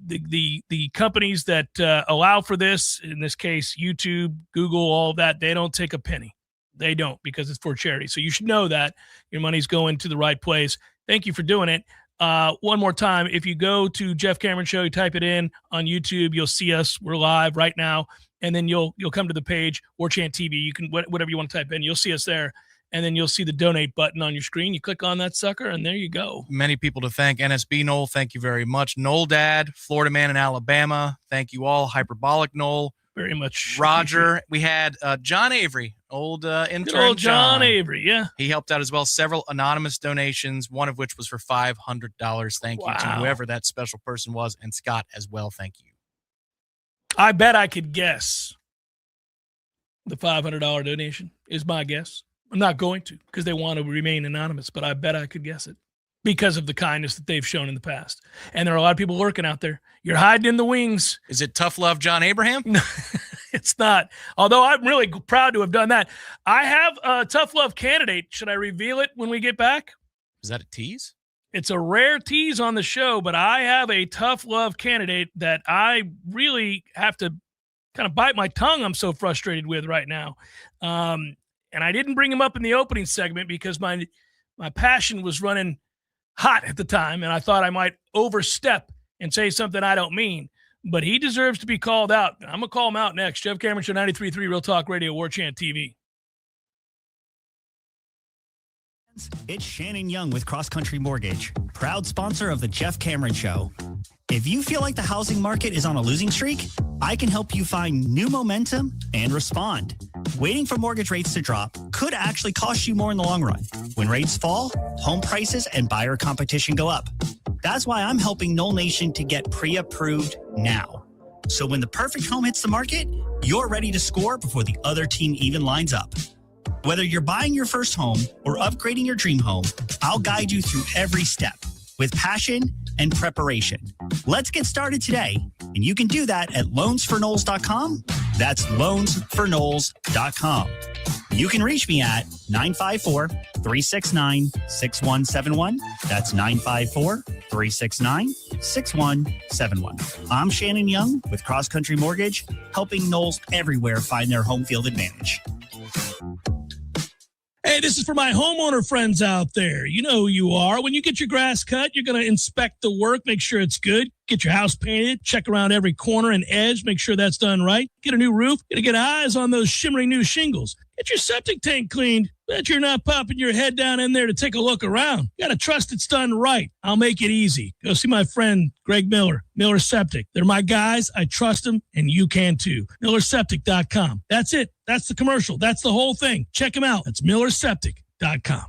The companies that allow for this, in this case, YouTube, Google, all of that, they don't take a penny. They don't, because it's for charity. So you should know that your money's going to the right place. Thank you for doing it. One more time, if you go to Jeff Cameron Show, you type it in on YouTube, you'll see us. We're live right now, and then you'll come to the page, Warchant TV. You can whatever you want to type in, you'll see us there, and then you'll see the donate button on your screen. You click on that sucker, and there you go. Many people to thank. NSB Noel, thank you very much. Noel Dad, Florida Man in Alabama, thank you all. Hyperbolic Noel, very much. Roger. We had John Avery, old intern. Good old John Avery, yeah. He helped out as well. Several anonymous donations, one of which was for $500. Thank you to whoever that special person was, and Scott as well. Thank you. I bet I could guess the $500 donation is my guess. I'm not going to because they want to remain anonymous, but I bet I could guess it because of the kindness that they've shown in the past. And there are a lot of people lurking out there. You're hiding in the wings. Is it tough love John Abraham? No, it's not. Although I'm really proud to have done that. I have a tough love candidate. Should I reveal it when we get back? Is that a tease? It's a rare tease on the show, but I have a tough love candidate that I really have to kind of bite my tongue. I'm so frustrated with right now. And I didn't bring him up in the opening segment because my passion was running hot at the time, and I thought I might overstep and say something I don't mean. But he deserves to be called out. I'm going to call him out next. Jeff Cameron Show, 93.3 Real Talk Radio, Warchant TV. It's Shannon Young with Cross Country Mortgage, proud sponsor of the Jeff Cameron Show. If you feel like the housing market is on a losing streak, I can help you find new momentum and respond. Waiting for mortgage rates to drop could actually cost you more in the long run. When rates fall, home prices and buyer competition go up. That's why I'm helping Knoll Nation to get pre-approved now. So when the perfect home hits the market, you're ready to score before the other team even lines up. Whether you're buying your first home or upgrading your dream home, I'll guide you through every step with passion and preparation. Let's get started today, and you can do that at loansforknolls.com. That's loansforknolls.com. You can reach me at 954-369-6171. That's 954-369-6171. I'm Shannon Young with Cross Country Mortgage, helping Knolls everywhere find their home field advantage. Hey, this is for my homeowner friends out there. You know who you are. When you get your grass cut, you're going to inspect the work, make sure it's good. Get your house painted, check around every corner and edge, make sure that's done right. Get a new roof, get to get eyes on those shimmery new shingles. Get your septic tank cleaned. Bet you're not popping your head down in there to take a look around. You got to trust it's done right. I'll make it easy. Go see my friend Greg Miller, Miller Septic. They're my guys. I trust them, and you can too. MillerSeptic.com. That's it. That's the commercial. That's the whole thing. Check them out. That's MillerSeptic.com.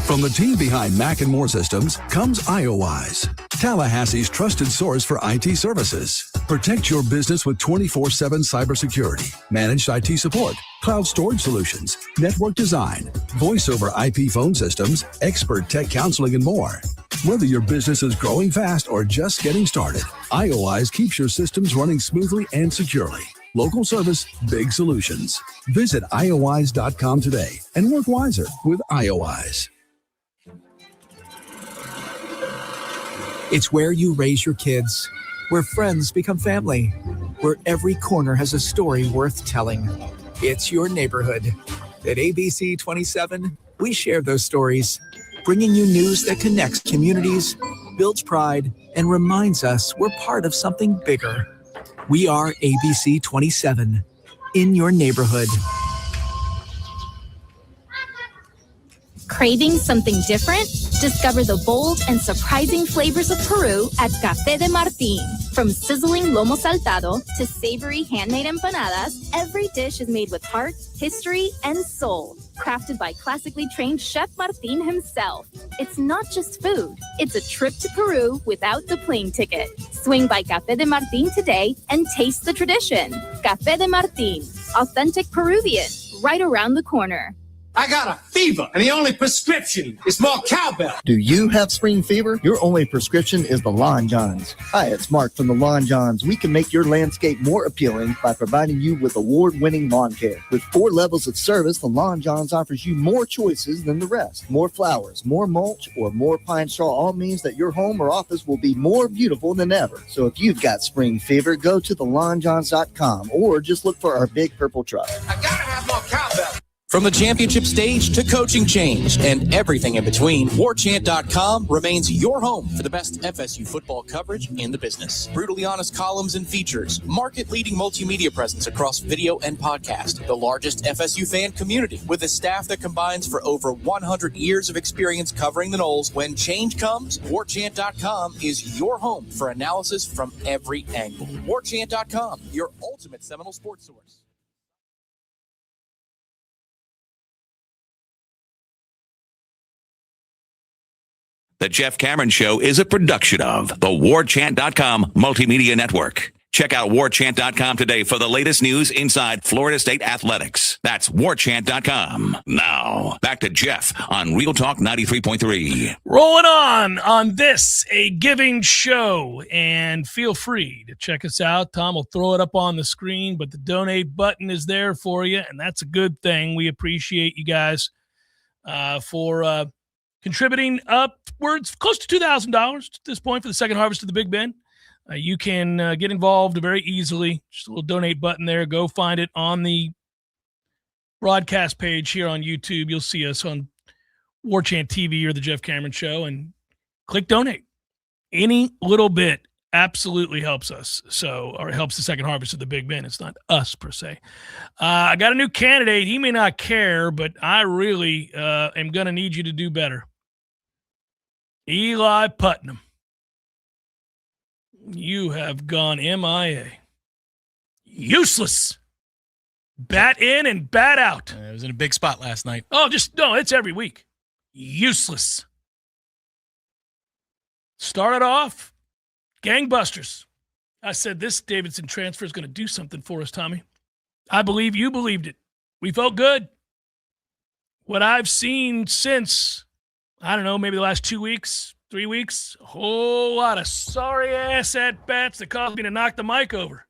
From the team behind Mac and More Systems comes IOWise, Tallahassee's trusted source for IT services. Protect your business with 24/7 cybersecurity, managed IT support, cloud storage solutions, network design, voice over IP phone systems, expert tech counseling, and more. Whether your business is growing fast or just getting started, IOWise keeps your systems running smoothly and securely. Local service, big solutions. Visit iowise.com today and work wiser with IOWise. It's where you raise your kids, where friends become family, where every corner has a story worth telling. It's your neighborhood. At ABC 27, we share those stories, bringing you news that connects communities, builds pride, and reminds us we're part of something bigger. We are ABC 27, in your neighborhood. Craving something different? Discover the bold and surprising flavors of Peru at Café de Martín. From sizzling lomo saltado to savory handmade empanadas, every dish is made with heart, history, and soul. Crafted by classically trained Chef Martín himself. It's not just food. It's a trip to Peru without the plane ticket. Swing by Café de Martín today and taste the tradition. Café de Martín. Authentic Peruvian. Right around the corner. I got a fever, and the only prescription is more cowbell. Do you have spring fever? Your only prescription is the Lawn Johns. Hi, it's Mark from the Lawn Johns. We can make your landscape more appealing by providing you with award-winning lawn care. With 4 levels of service, the Lawn Johns offers you more choices than the rest. More flowers, more mulch, or more pine straw all means that your home or office will be more beautiful than ever. So if you've got spring fever, go to thelawnjohns.com or just look for our big purple truck. I gotta have more cowbell. From the championship stage to coaching change and everything in between, Warchant.com remains your home for the best FSU football coverage in the business. Brutally honest columns and features, market-leading multimedia presence across video and podcast, the largest FSU fan community with a staff that combines for over 100 years of experience covering the Noles. When change comes, Warchant.com is your home for analysis from every angle. Warchant.com, your ultimate Seminole sports source. The Jeff Cameron Show is a production of the Warchant.com Multimedia Network. Check out Warchant.com today for the latest news inside Florida State athletics. That's Warchant.com. Now, back to Jeff on Real Talk 93.3. Rolling on this, a giving show. And feel free to check us out. Tom will throw it up on the screen, but the donate button is there for you, and that's a good thing. We appreciate you guys for contributing upwards close to $2,000 at this point for the second harvest of the Big Bend. You can get involved very easily. Just a little donate button there. Go find it on the broadcast page here on YouTube. You'll see us on Warchant TV or the Jeff Cameron Show, and click donate. Any little bit absolutely helps us. Or it helps the second harvest of the Big Bend. It's not us per se. I got a new candidate. He may not care, but I really am going to need you to do better. Eli Putnam. You have gone MIA. Useless. Bat in and bat out. It was in a big spot last night. Oh, it's every week. Useless. Started off gangbusters. I said this Davidson transfer is going to do something for us, Tommy. I believe you believed it. We felt good. What I've seen since, I don't know, maybe the last 2 weeks, 3 weeks, a whole lot of sorry-ass at-bats that caused me to knock the mic over.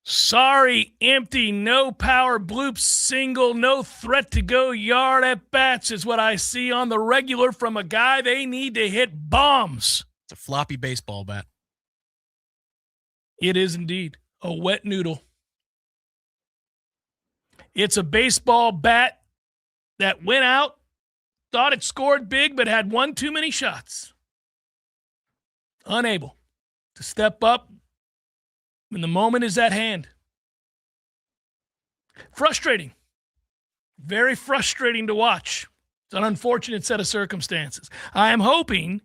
Sorry, empty, no power, bloop, single, no threat to go yard at-bats is what I see on the regular from a guy they need to hit bombs. It's a floppy baseball bat. It is indeed a wet noodle. It's a baseball bat that went out, thought it scored big, but had one too many shots. Unable to step up when the moment is at hand. Frustrating. Very frustrating to watch. It's an unfortunate set of circumstances. I am hoping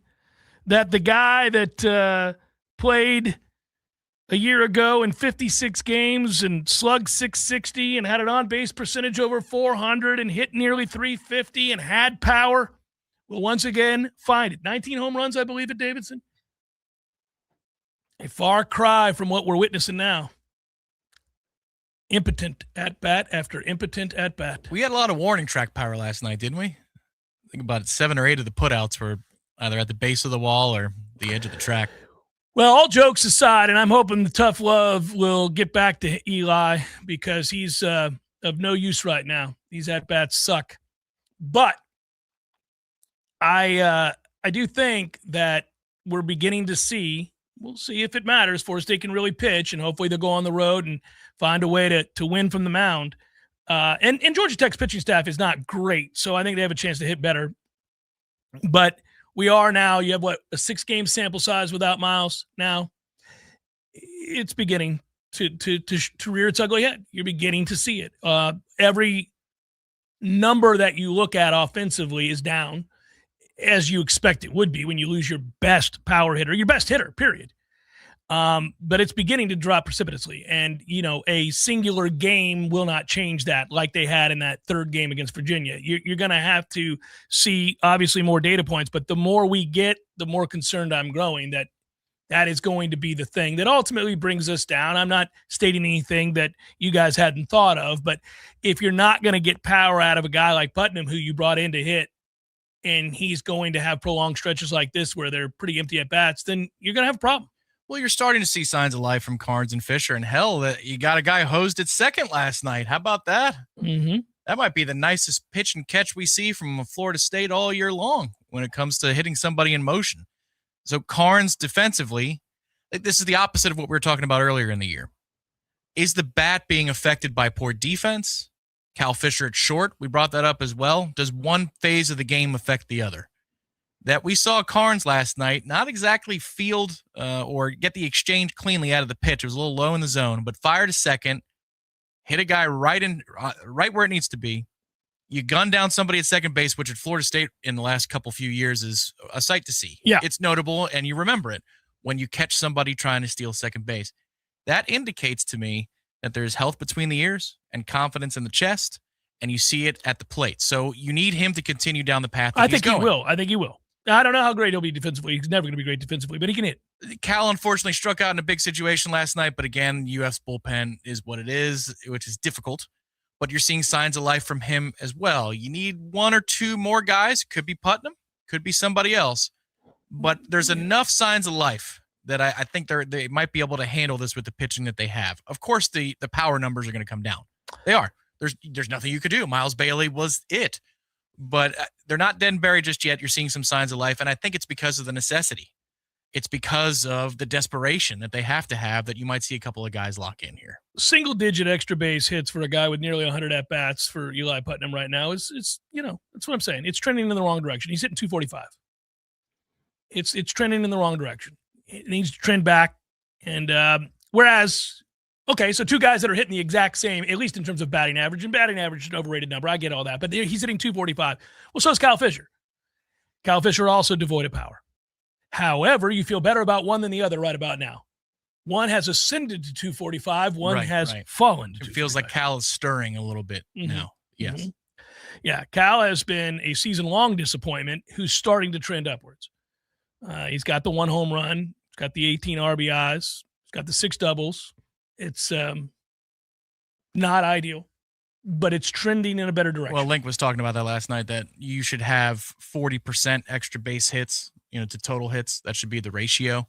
that the guy that played a year ago in 56 games and slugged .660 and had an on-base percentage over 400 and hit nearly .350 and had power will once again find it. 19 home runs, I believe, at Davidson. A far cry from what we're witnessing now. Impotent at-bat after impotent at-bat. We had a lot of warning track power last night, didn't we? I think about 7 or 8 of the putouts were either at the base of the wall or the edge of the track. Well, all jokes aside, and I'm hoping the tough love will get back to Eli because he's of no use right now. These at-bats suck. But I do think that we're beginning to see, we'll see if it matters, Florida State can really pitch, and hopefully they'll go on the road and find a way to win from the mound. And Georgia Tech's pitching staff is not great, so I think they have a chance to hit better. But we are now, you have a 6-game sample size without Miles now. It's beginning to rear its ugly head. You're beginning to see it. Every number that you look at offensively is down, as you expect it would be when you lose your best power hitter, your best hitter, period. But it's beginning to drop precipitously. And, a singular game will not change that like they had in that third game against Virginia. You're going to have to see, obviously, more data points. But the more we get, the more concerned I'm growing that is going to be the thing that ultimately brings us down. I'm not stating anything that you guys hadn't thought of. But if you're not going to get power out of a guy like Putnam, who you brought in to hit, and he's going to have prolonged stretches like this where they're pretty empty at bats, then you're going to have a problem. Well, you're starting to see signs of life from Carnes and Fisher. And hell, that you got a guy hosed at second last night. How about that? Mm-hmm. That might be the nicest pitch and catch we see from Florida State all year long when it comes to hitting somebody in motion. So Carnes defensively, this is the opposite of what we were talking about earlier in the year. Is the bat being affected by poor defense? Cal Fisher at short, we brought that up as well. Does one phase of the game affect the other? That we saw Carnes last night not exactly field or get the exchange cleanly out of the pitch. It was a little low in the zone, but fired a second, hit a guy right where it needs to be. You gun down somebody at second base, which at Florida State in the last few years is a sight to see. Yeah. It's notable, and you remember it when you catch somebody trying to steal second base. That indicates to me that there's health between the ears and confidence in the chest, and you see it at the plate. So you need him to continue down the path that I he's think going. he will. I think he will. I don't know how great he'll be defensively. He's never going to be great defensively, but he can hit. Cal unfortunately struck out in a big situation last night, but again, UF's bullpen is what it is, which is difficult. But you're seeing signs of life from him as well. You need one or two more guys. Could be Putnam, could be somebody else. But there's enough signs of life that I think they might be able to handle this with the pitching that they have. Of course, the power numbers are going to come down. They are. There's nothing you could do. Miles Bailey was it. But they're not dead and buried just yet. You're seeing some signs of life, and I think it's because of the necessity. It's because of the desperation that they have to have that you might see a couple of guys lock in here. Single-digit extra base hits for a guy with nearly 100 at-bats for Eli Putnam right now is that's what I'm saying. It's trending in the wrong direction. He's hitting 245. It's trending in the wrong direction. It needs to trend back. And whereas, okay, so two guys that are hitting the exact same, at least in terms of batting average, and batting average is an overrated number. I get all that. But he's hitting 245. Well, so is Cal Fisher. Cal Fisher also devoid of power. However, you feel better about one than the other right about now. One has ascended to 245. One has fallen to 245. It feels like Cal is stirring a little bit now. Yes. Mm-hmm. Yeah, Cal has been a season-long disappointment who's starting to trend upwards. He's got the one home run. He's got the 18 RBIs. He's got the 6 doubles. It's not ideal, but it's trending in a better direction. Well, Link was talking about that last night, that you should have 40% extra base hits, to total hits. That should be the ratio.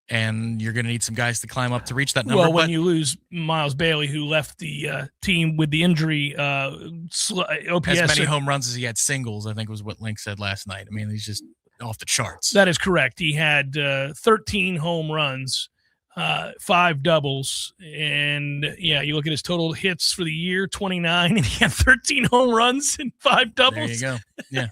And you're going to need some guys to climb up to reach that number. Well, when you lose Miles Bailey, who left the team with the injury, OPS. As many home runs as he had singles, I think was what Link said last night. I mean, he's just off the charts. That is correct. He had 13 home runs, 5 doubles. And, you look at his total hits for the year, 29, and he had 13 home runs and 5 doubles. There you go. Yeah.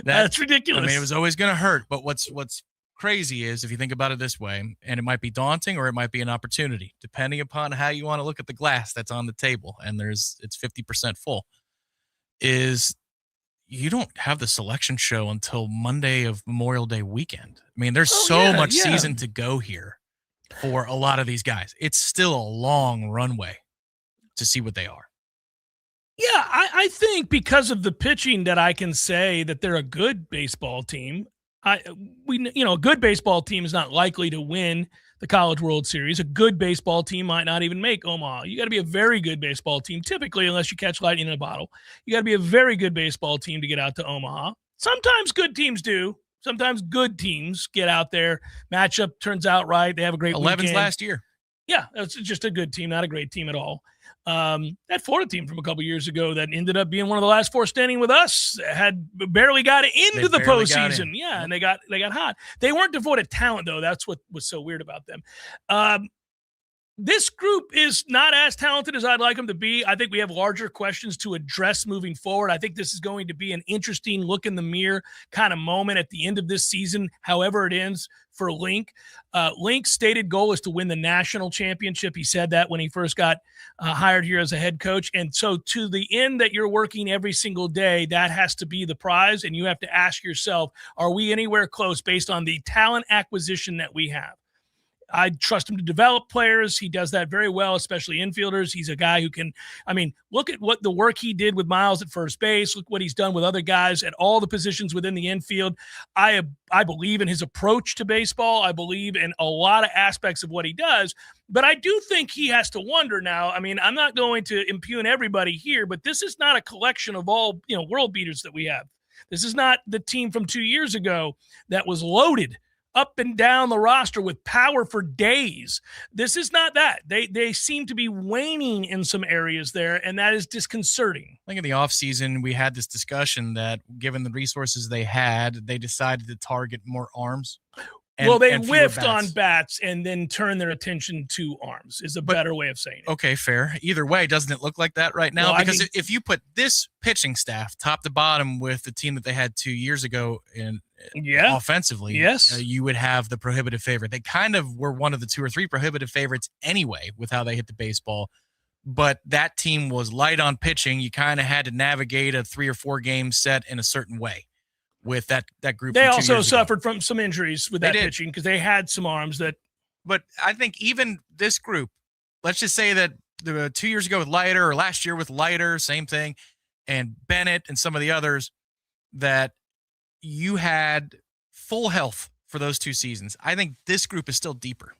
That's ridiculous. I mean, it was always going to hurt. But what's crazy is, if you think about it this way, and it might be daunting or it might be an opportunity, depending upon how you want to look at the glass that's on the table, and it's 50% full, is you don't have the selection show until Monday of Memorial Day weekend. I mean, there's much season to go here for a lot of these guys. It's still a long runway to see what they are. Yeah, I think because of the pitching that I can say that they're a good baseball team. A good baseball team is not likely to win the College World Series. A good baseball team might not even make Omaha. You got to be a very good baseball team, typically, unless you catch lightning in a bottle. You got to be a very good baseball team to get out to Omaha. Sometimes good teams do. Sometimes good teams get out there. Matchup turns out right. They have a great 11's weekend. last year. Yeah, that's just a good team, not a great team at all. That Florida team from a couple years ago that ended up being one of the last 4 standing with us had barely got into the postseason. Yeah, and they got hot. They weren't devoid of talent, though. That's what was so weird about them. This group is not as talented as I'd like them to be. I think we have larger questions to address moving forward. I think this is going to be an interesting look in the mirror kind of moment at the end of this season, however it ends for Link. Link's stated goal is to win the national championship. He said that when he first got hired here as a head coach. And so to the end that you're working every single day, that has to be the prize. And you have to ask yourself, are we anywhere close based on the talent acquisition that we have? I trust him to develop players. He does that very well, especially infielders. He's a guy who can, look at what the work he did with Miles at first base. Look what he's done with other guys at all the positions within the infield. I believe in his approach to baseball. I believe in a lot of aspects of what he does. But I do think he has to wonder now. I'm not going to impugn everybody here, but this is not a collection of all, world beaters that we have. This is not the team from 2 years ago that was loaded up and down the roster with power for days. This is not that. They seem to be waning in some areas there, and that is disconcerting. I think in the offseason, we had this discussion that given the resources they had, they decided to target more arms. They and fewer whiffed on bats. bats and then turned their attention to arms is a better way of saying it. Okay, fair. Either way, doesn't it look like that right now? Well, I because mean- if you put this pitching staff top to bottom with the team that they had 2 years ago in offensively, Yes. you would have the prohibitive favorite. They kind of were one of the 2 or 3 prohibitive favorites anyway with how they hit the baseball. But that team was light on pitching. You kind of had to navigate a 3 or 4 game set in a certain way with that group. They from 2 also years ago. suffered from some injuries with that pitching because they had some arms that. But I think even this group, let's just say that the 2 years ago with Leiter or last year with Leiter, same thing, and Bennett and some of the others, that you had full health for those 2 seasons. I think this group is still deeper.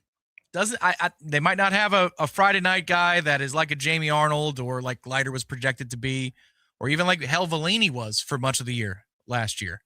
They might not have a Friday night guy that is like a Jamie Arnold or like Leiter was projected to be, or even like Vellini was for much of the year last year.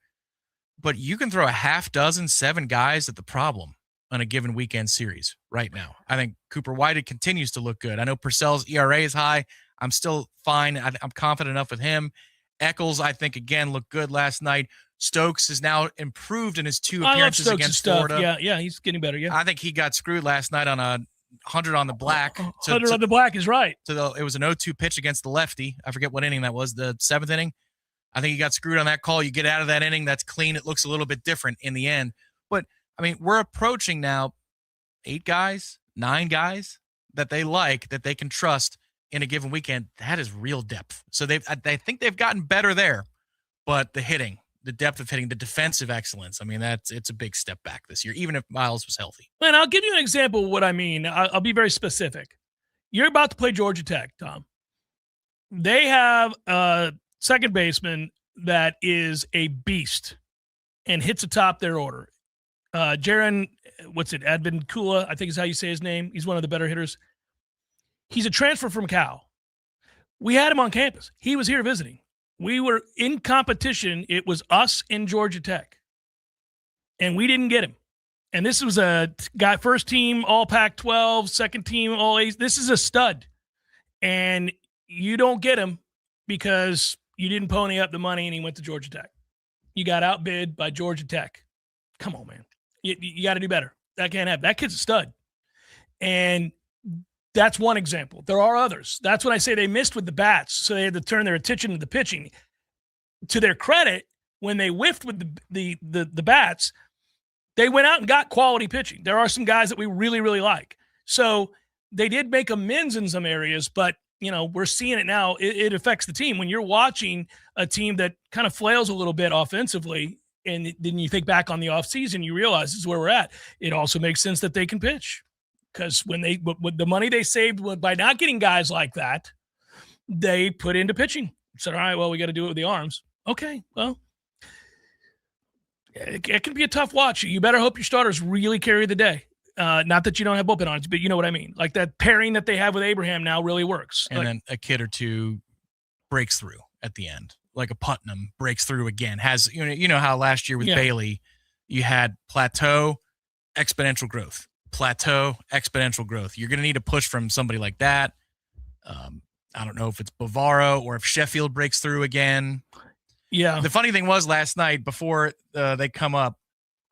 But you can throw a half dozen, 7 guys at the problem on a given weekend series right now. I think Cooper White continues to look good. I know Purcell's ERA is high. I'm still fine. I'm confident enough with him. Eccles, I think, again, looked good last night. Stokes is now improved in his 2 appearances against Florida. Yeah, he's getting better. Yeah, I think he got screwed last night on a 100 on the black. 100 on the black is right. It was an 0-2 pitch against the lefty. I forget what inning that was, the 7th inning. I think he got screwed on that call. You get out of that inning, that's clean. It looks a little bit different in the end. But, I mean, we're approaching now 8 guys, 9 guys that they like, that they can trust in a given weekend. That is real depth. So I think they've gotten better there. But the hitting, the depth of hitting, the defensive excellence, I mean, it's a big step back this year, even if Miles was healthy. And I'll give you an example of what I mean. I'll be very specific. You're about to play Georgia Tech, Tom. They have a second baseman that is a beast and hits atop their order. Jaron, Advincula, I think is how you say his name. He's one of the better hitters. He's a transfer from Cal. We had him on campus. He was here visiting. We were in competition. It was us and Georgia Tech. And we didn't get him. And this was a guy, first team, all Pac-12, second team, all A's. This is a stud. And you don't get him because you didn't pony up the money and he went to Georgia Tech. You got outbid by Georgia Tech. Come on, man. You got to do better. That can't happen. That kid's a stud. And that's one example. There are others. That's when I say they missed with the bats, so they had to turn their attention to the pitching. To their credit, when they whiffed with the bats, they went out and got quality pitching. There are some guys that we really, really like. So they did make amends in some areas, but we're seeing it now. It affects the team. When you're watching a team that kind of flails a little bit offensively, and then you think back on the offseason, you realize this is where we're at. It also makes sense that they can pitch. Because with the money they saved by not getting guys like that, they put into pitching. Said, all right, well, we got to do it with the arms. Okay, well, it can be a tough watch. You better hope your starters really carry the day. Not that you don't have bullpen arms, but you know what I mean. Like that pairing that they have with Abraham now really works. And then a kid or two breaks through at the end. Like a Putnam breaks through again. Has you know how last year with Bailey, you had plateau, exponential growth. Plateau, exponential growth. You're going to need a push from somebody like that. I don't know if it's Bavaro or if Sheffield breaks through again. Yeah. The funny thing was last night before they come up,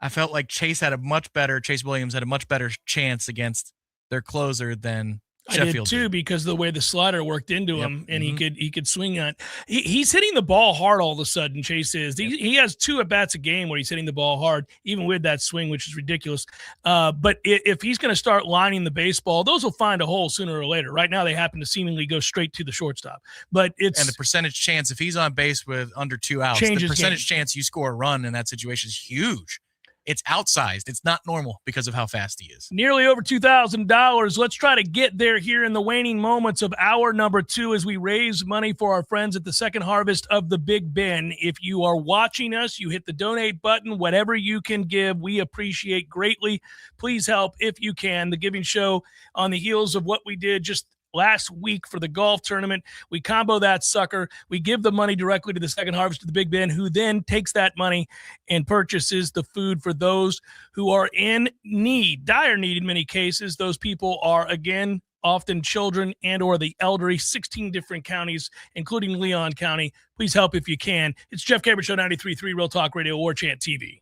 I felt like Chase Williams had a much better chance against their closer than Sheffield I did too, because of the way the slider worked into him, and he could swing on. He's hitting the ball hard all of a sudden. Chase is. He has 2 at bats a game where he's hitting the ball hard, even with that swing, which is ridiculous. But if he's going to start lining the baseball, those will find a hole sooner or later. Right now, they happen to seemingly go straight to the shortstop. But and the percentage chance, if he's on base with under 2 outs, the percentage chance you score a run in that situation is huge. It's outsized. It's not normal because of how fast he is. Nearly over $2,000. Let's try to get there here in the waning moments of hour number 2 as we raise money for our friends at the second harvest of the Big Ben. If you are watching us, you hit the donate button. Whatever you can give, we appreciate greatly. Please help if you can. The Giving Show on the heels of what we did just last week for the golf tournament. We combo that sucker. We give the money directly to the second harvest of the Big Ben, who then takes that money and purchases the food for those who are in need, dire need in many cases. Those people are, again, often children and or the elderly, 16 different counties, including Leon County. Please help if you can. It's Jeff Cameron Show, 93.3 Real Talk Radio, Warchant TV.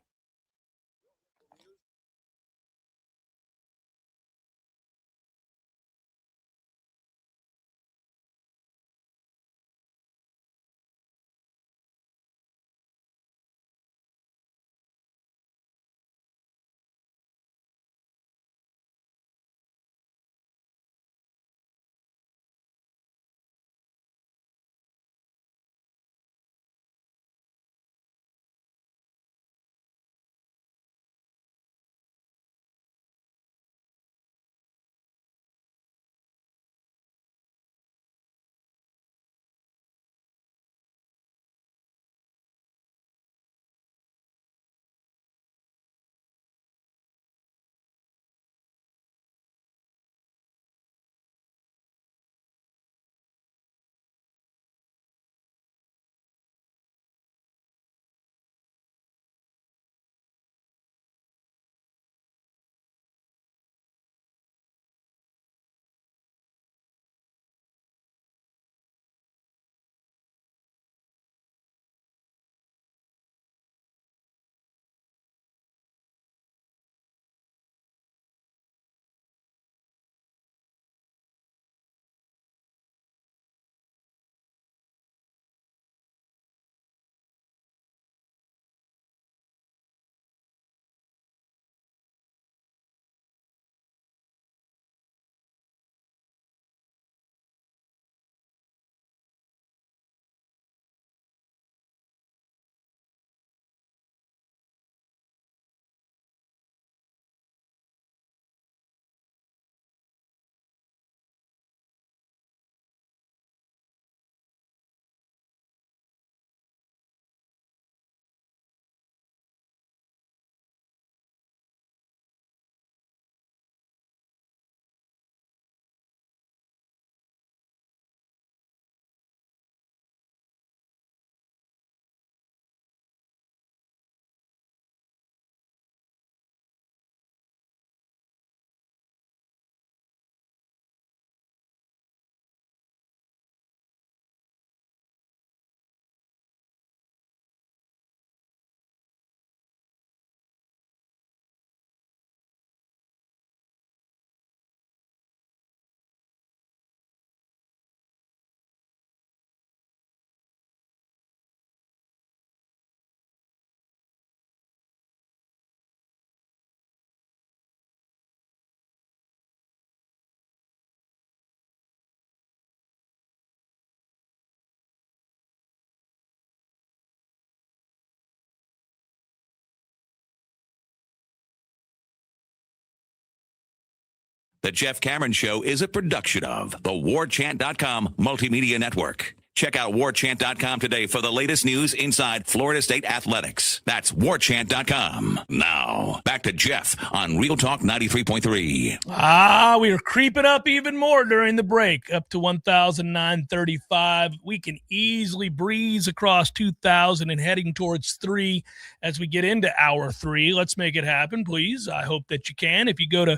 The Jeff Cameron Show is a production of the Warchant.com Multimedia Network. Check out Warchant.com today for the latest news inside Florida State athletics. That's Warchant.com. Now, back to Jeff on Real Talk 93.3. We are creeping up even more during the break, up to 1,935. We can easily breeze across 2,000 and heading towards 3 as we get into hour 3. Let's make it happen, please. I hope that you can. If you go to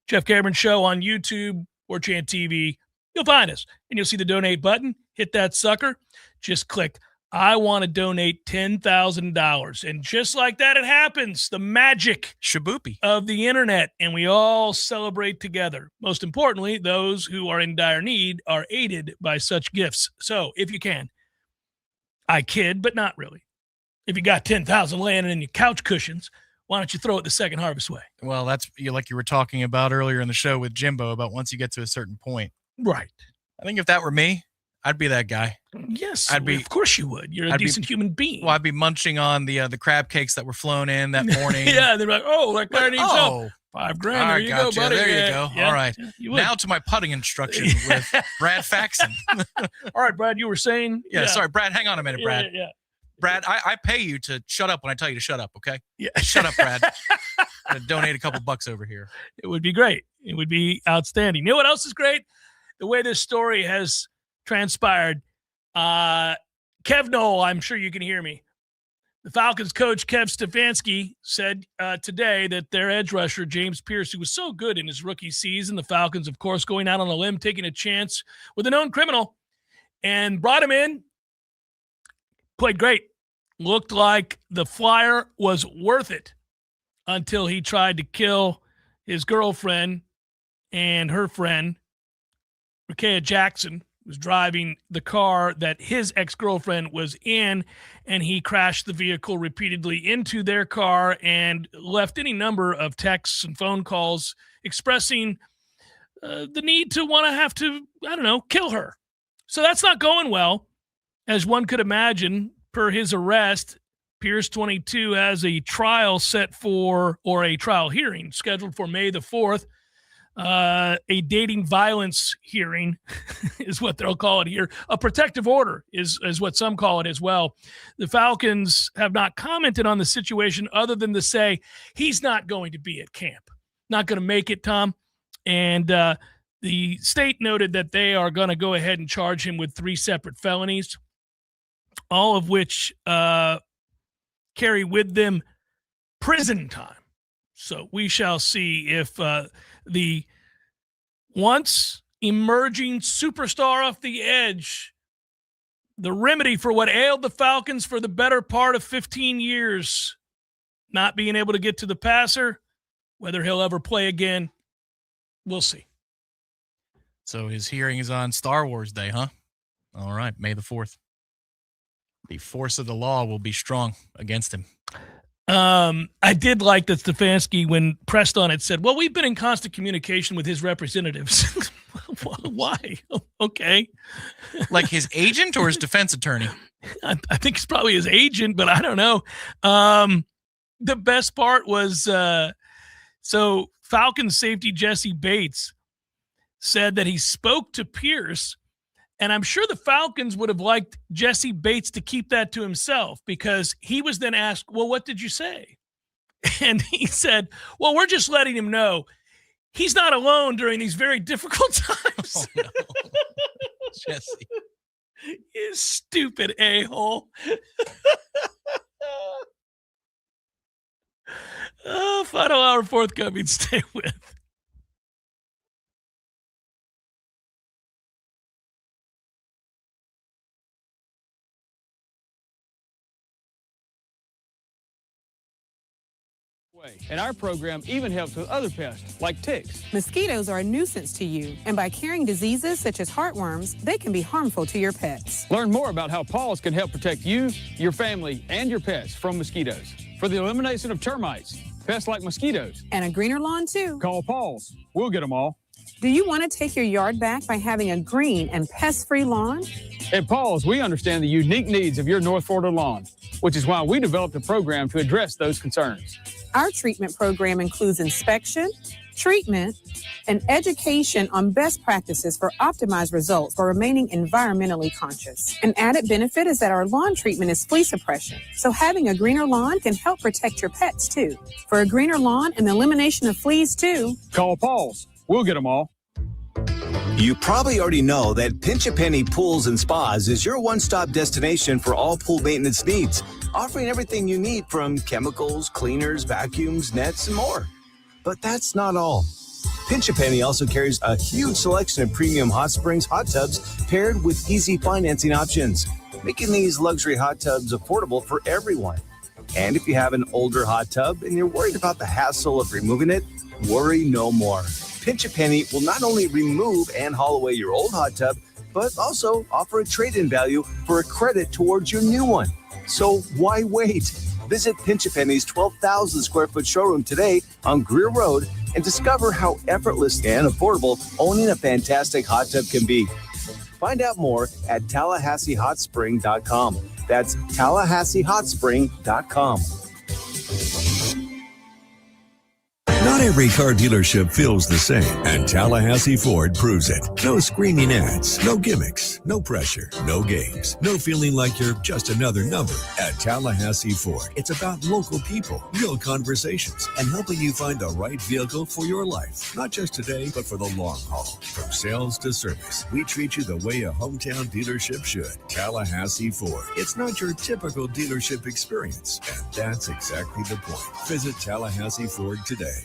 Jeff Cameron Show on YouTube, Warchant TV, you'll find us, and you'll see the donate button. Hit that sucker. Just click, I want to donate $10,000. And just like that, it happens. The magic shaboopy of the internet, and we all celebrate together. Most importantly, those who are in dire need are aided by such gifts. So if you can, I kid, but not really. If you got $10,000 laying in your couch cushions, why don't you throw it the Second Harvest way? Well, that's like you were talking about earlier in the show with Jimbo about once you get to a certain point. Right. I think if that were me, I'd be that guy. Yes, of course you would. You're a decent human being. Well, I'd be munching on the crab cakes that were flown in that morning. Yeah, they're like, like Larry needs help. $5,000. There you go, buddy. There you go. Yeah, all right. Yeah, now to my putting instruction with Brad Faxon. All right, Brad, you were saying? Yeah, sorry, Brad. Hang on a minute, Brad. Yeah. Brad, I pay you to shut up when I tell you to shut up, okay? Yeah. Shut up, Brad. I'm going to donate a couple bucks over here. It would be great. It would be outstanding. You know what else is great? The way this story has transpired. Kev Noel, I'm sure you can hear me. The Falcons coach, Kev Stefanski, said today that their edge rusher, James Pierce, who was so good in his rookie season, the Falcons, of course, going out on a limb, taking a chance with a known criminal, and brought him in. Played great. Looked like the flyer was worth it until he tried to kill his girlfriend and her friend, Rakea Jackson, was driving the car that his ex-girlfriend was in, and he crashed the vehicle repeatedly into their car and left any number of texts and phone calls expressing the need to want to have to, kill her. So that's not going well, as one could imagine. Per his arrest, Pierce, 22, has a trial a trial hearing scheduled for May the 4th. A dating violence hearing is what they'll call it here. A protective order is what some call it as well. The Falcons have not commented on the situation other than to say he's not going to be at camp. Not going to make it, Tom. And the state noted that they are going to go ahead and charge him with 3 separate felonies, all of which carry with them prison time. So we shall see if the once emerging superstar off the edge, the remedy for what ailed the Falcons for the better part of 15 years, not being able to get to the passer, whether he'll ever play again, we'll see. So his hearing is on Star Wars Day, huh? All right, May the 4th. The force of the law will be strong against him. I did like that Stefanski, when pressed on it, said, well, we've been in constant communication with his representatives. Why? Okay. Like his agent or his defense attorney? I think it's probably his agent, but I don't know. The best part was, so Falcons safety Jesse Bates said that he spoke to Pierce, and I'm sure the Falcons would have liked Jesse Bates to keep that to himself, because he was then asked, well, what did you say? And he said, well, we're just letting him know he's not alone during these very difficult times. Oh, no. Jesse. You stupid a-hole. Final hour forthcoming. Stay with. And our program even helps with other pests, like ticks. Mosquitoes are a nuisance to you, and by carrying diseases such as heartworms, they can be harmful to your pets. Learn more about how Paws can help protect you, your family, and your pets from mosquitoes. For the elimination of termites, pests like mosquitoes. And a greener lawn, too. Call Paws. We'll get them all. Do you want to take your yard back by having a green and pest-free lawn? At Paul's, we understand the unique needs of your North Florida lawn, which is why we developed a program to address those concerns. Our treatment program includes inspection, treatment, and education on best practices for optimized results for remaining environmentally conscious. An added benefit is that our lawn treatment is flea suppression, so having a greener lawn can help protect your pets too. For a greener lawn and the elimination of fleas too, call Paul's. We'll get them all. You probably already know that Pinch a Penny Pools and Spas is your one-stop destination for all pool maintenance needs, offering everything you need from chemicals, cleaners, vacuums, nets, and more. But that's not all. Pinch a Penny also carries a huge selection of premium hot springs hot tubs paired with easy financing options, making these luxury hot tubs affordable for everyone. And if you have an older hot tub and you're worried about the hassle of removing it, worry no more. Pinch a Penny will not only remove and haul away your old hot tub, but also offer a trade-in value for a credit towards your new one. So why wait? Visit Pinch a Penny's 12,000 square foot showroom today on Greer Road and discover how effortless and affordable owning a fantastic hot tub can be. Find out more at TallahasseeHotSpring.com. That's TallahasseeHotSpring.com. Not every car dealership feels the same, and Tallahassee Ford proves it. No screaming ads, no gimmicks, no pressure, no games, no feeling like you're just another number. At Tallahassee Ford, it's about local people, real conversations, and helping you find the right vehicle for your life. Not just today, but for the long haul. From sales to service, we treat you the way a hometown dealership should. Tallahassee Ford. It's not your typical dealership experience, and that's exactly the point. Visit Tallahassee Ford today.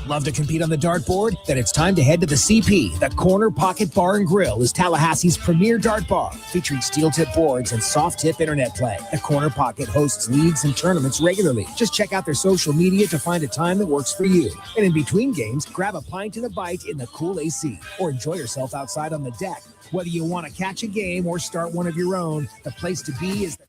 Love to compete on the dartboard? Then it's time to head to the CP. The Corner Pocket Bar and Grill is Tallahassee's premier dart bar, featuring steel tip boards and soft tip internet play. The Corner Pocket hosts leagues and tournaments regularly. Just check out their social media to find a time that works for you. And in between games, grab a pint and a bite in the cool AC, or enjoy yourself outside on the deck. Whether you want to catch a game or start one of your own, the place to be is the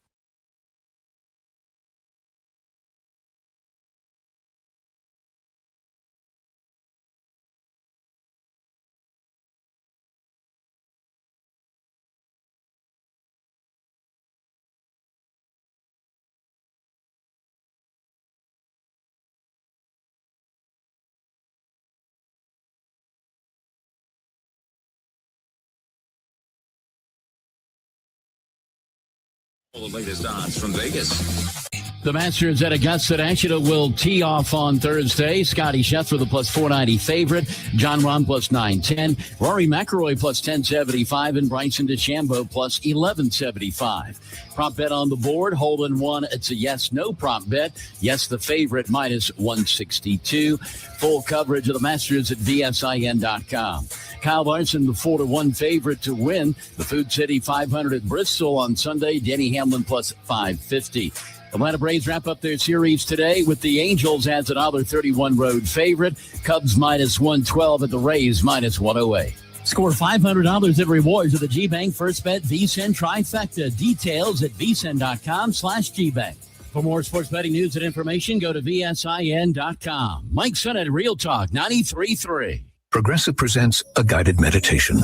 All the latest odds from Vegas. The Masters at Augusta National will tee off on Thursday. Scotty Scheffler, the plus 490 favorite. John Rahm plus 910. Rory McIlroy plus 1075. And Bryson DeChambeau plus 1175. Prop bet on the board. Hole in one. It's a yes-no prop bet. Yes, the favorite minus 162. Full coverage of the Masters at VSIN.com. Kyle Larson, the 4-1 favorite to win the Food City 500 at Bristol on Sunday. Denny Hamlin plus 550. Atlanta Braves wrap up their series today with the Angels as $1.31 road favorite. Cubs minus 112 at the Rays minus 108. Score $500 in rewards at the G-Bank First Bet VSiN Trifecta. Details at vsin.com/GBank. For more sports betting news and information, go to vsin.com. Mike Sennett, Real Talk 93.3. Progressive presents a guided meditation.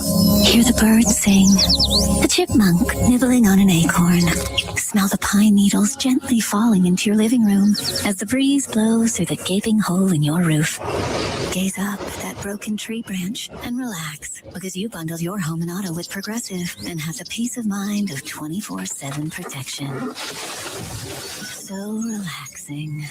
Hear the birds sing, the chipmunk nibbling on an acorn. Smell the pine needles gently falling into your living room as the breeze blows through the gaping hole in your roof. Gaze up at that broken tree branch and relax, because you bundled your home and auto with Progressive and have the peace of mind of 24/7 protection. So relaxing.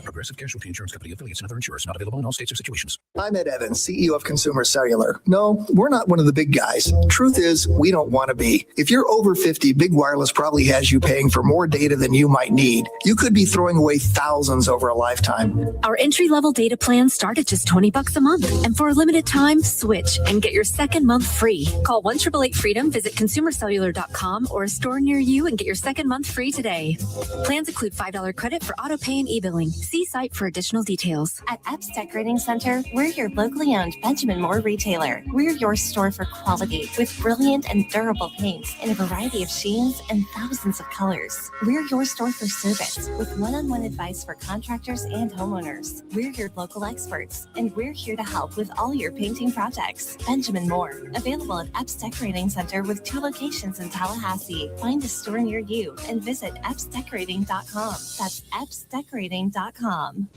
Progressive Casualty Insurance Company affiliates and other insurers not available in all states or situations. I'm Ed Evans, CEO of Consumer Cellular. No, we're not one of the big guys. Truth is, we don't want to be. If you're over 50, Big Wireless probably has you paying for more data than you might need. You could be throwing away thousands over a lifetime. Our entry-level data plans start at just $20 a month. And for a limited time, switch and get your second month free. Call 1-888-FREEDOM, visit consumercellular.com or a store near you and get your second month free today. Plans include $5 credit for auto pay and e-billing. See site for additional details. At Epps Decorating Center, we're your locally owned Benjamin Moore retailer. We're your store for quality with brilliant and durable paints in a variety of sheens and thousands of colors. We're your store for service with one-on-one advice for contractors and homeowners. We're your local experts, and we're here to help with all your painting projects. Benjamin Moore, available at Epps Decorating Center with 2 locations in Tallahassee. Find a store near you and visit EppsDecorating.com. That's EppsDecorating.com.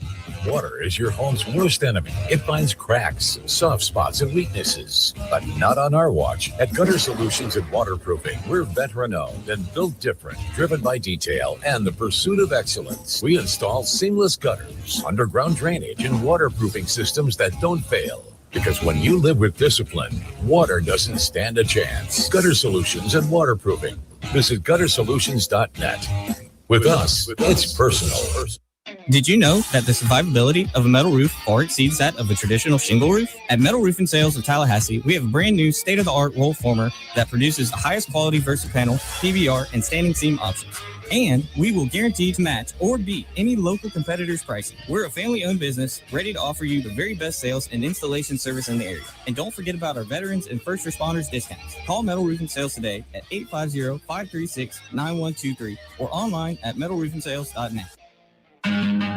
Water is your home's worst enemy. It finds cracks, soft spots, and weaknesses. But not on our watch. At Gutter Solutions and Waterproofing, we're veteran-owned and built different, driven by detail and the pursuit of excellence. We install seamless gutters, underground drainage, and waterproofing systems that don't fail. Because when you live with discipline, water doesn't stand a chance. Gutter Solutions and Waterproofing. Visit guttersolutions.net. With us, it's personal. Did you know that the survivability of a metal roof far exceeds that of a traditional shingle roof? At Metal Roofing Sales of Tallahassee, we have a brand new state-of-the-art roll former that produces the highest quality VersaPanel, PVR, and standing seam options. And we will guarantee to match or beat any local competitor's pricing. We're a family-owned business ready to offer you the very best sales and installation service in the area. And don't forget about our veterans and first responders discounts. Call Metal Roofing Sales today at 850-536-9123 or online at metalroofingsales.net.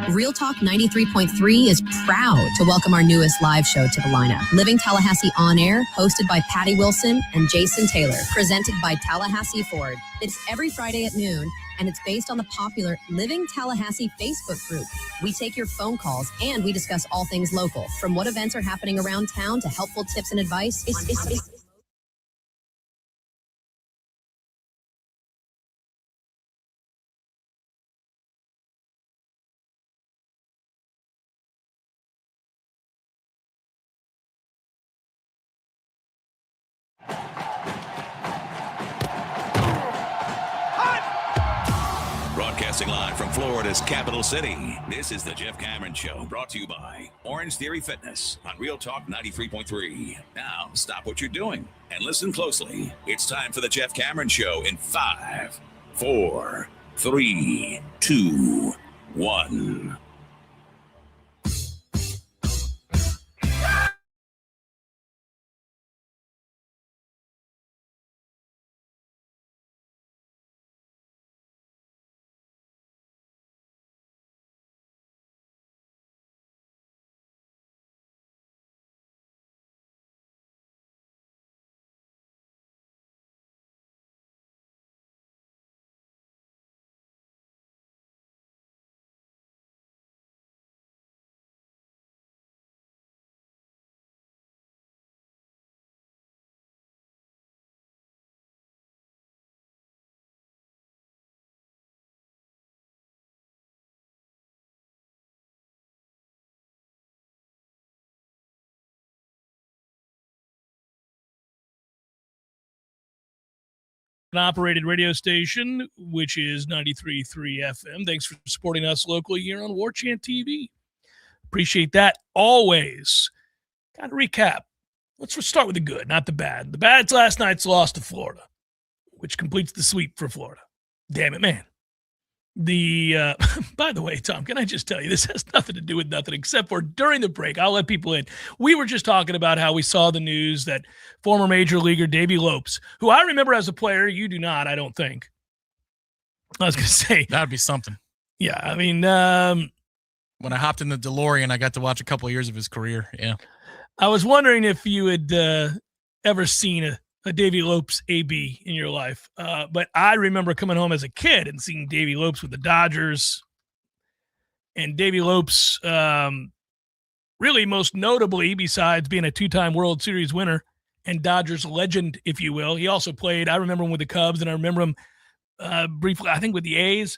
Real Talk 93.3 is proud to welcome our newest live show to the lineup. Living Tallahassee On Air, hosted by Patty Wilson and Jason Taylor, presented by Tallahassee Ford. It's every Friday at noon, and it's based on the popular Living Tallahassee Facebook group. We take your phone calls, and we discuss all things local, from what events are happening around town to helpful tips and advice. Broadcasting live from Florida's capital city, this is the Jeff Cameron Show, brought to you by Orange Theory Fitness on Real Talk 93.3. Now, stop what you're doing and listen closely. It's time for the Jeff Cameron Show in 5, 4, 3, 2, 1. An operated radio station, which is 93.3 FM. Thanks for supporting us locally here on Warchant TV. Appreciate that always. Got to recap. Let's start with the good, not the bad. The bad's last night's loss to Florida, which completes the sweep for Florida. Damn it, man. By the way, Tom, can I just tell you, this has nothing to do with nothing except for during the break, I'll let people in. We were just talking about how we saw the news that former major leaguer Davey Lopes, who I remember as a player, you do not, I don't think. I was going to say. That would be something. Yeah, I mean. When I hopped in the DeLorean, I got to watch a couple of years of his career, yeah. I was wondering if you had ever seen a Davey Lopes AB in your life. But I remember coming home as a kid and seeing Davey Lopes with the Dodgers. And Davey Lopes, really most notably, besides being a 2-time World Series winner and Dodgers legend, if you will, he also played, I remember him with the Cubs, and I remember him briefly, I think, with the A's.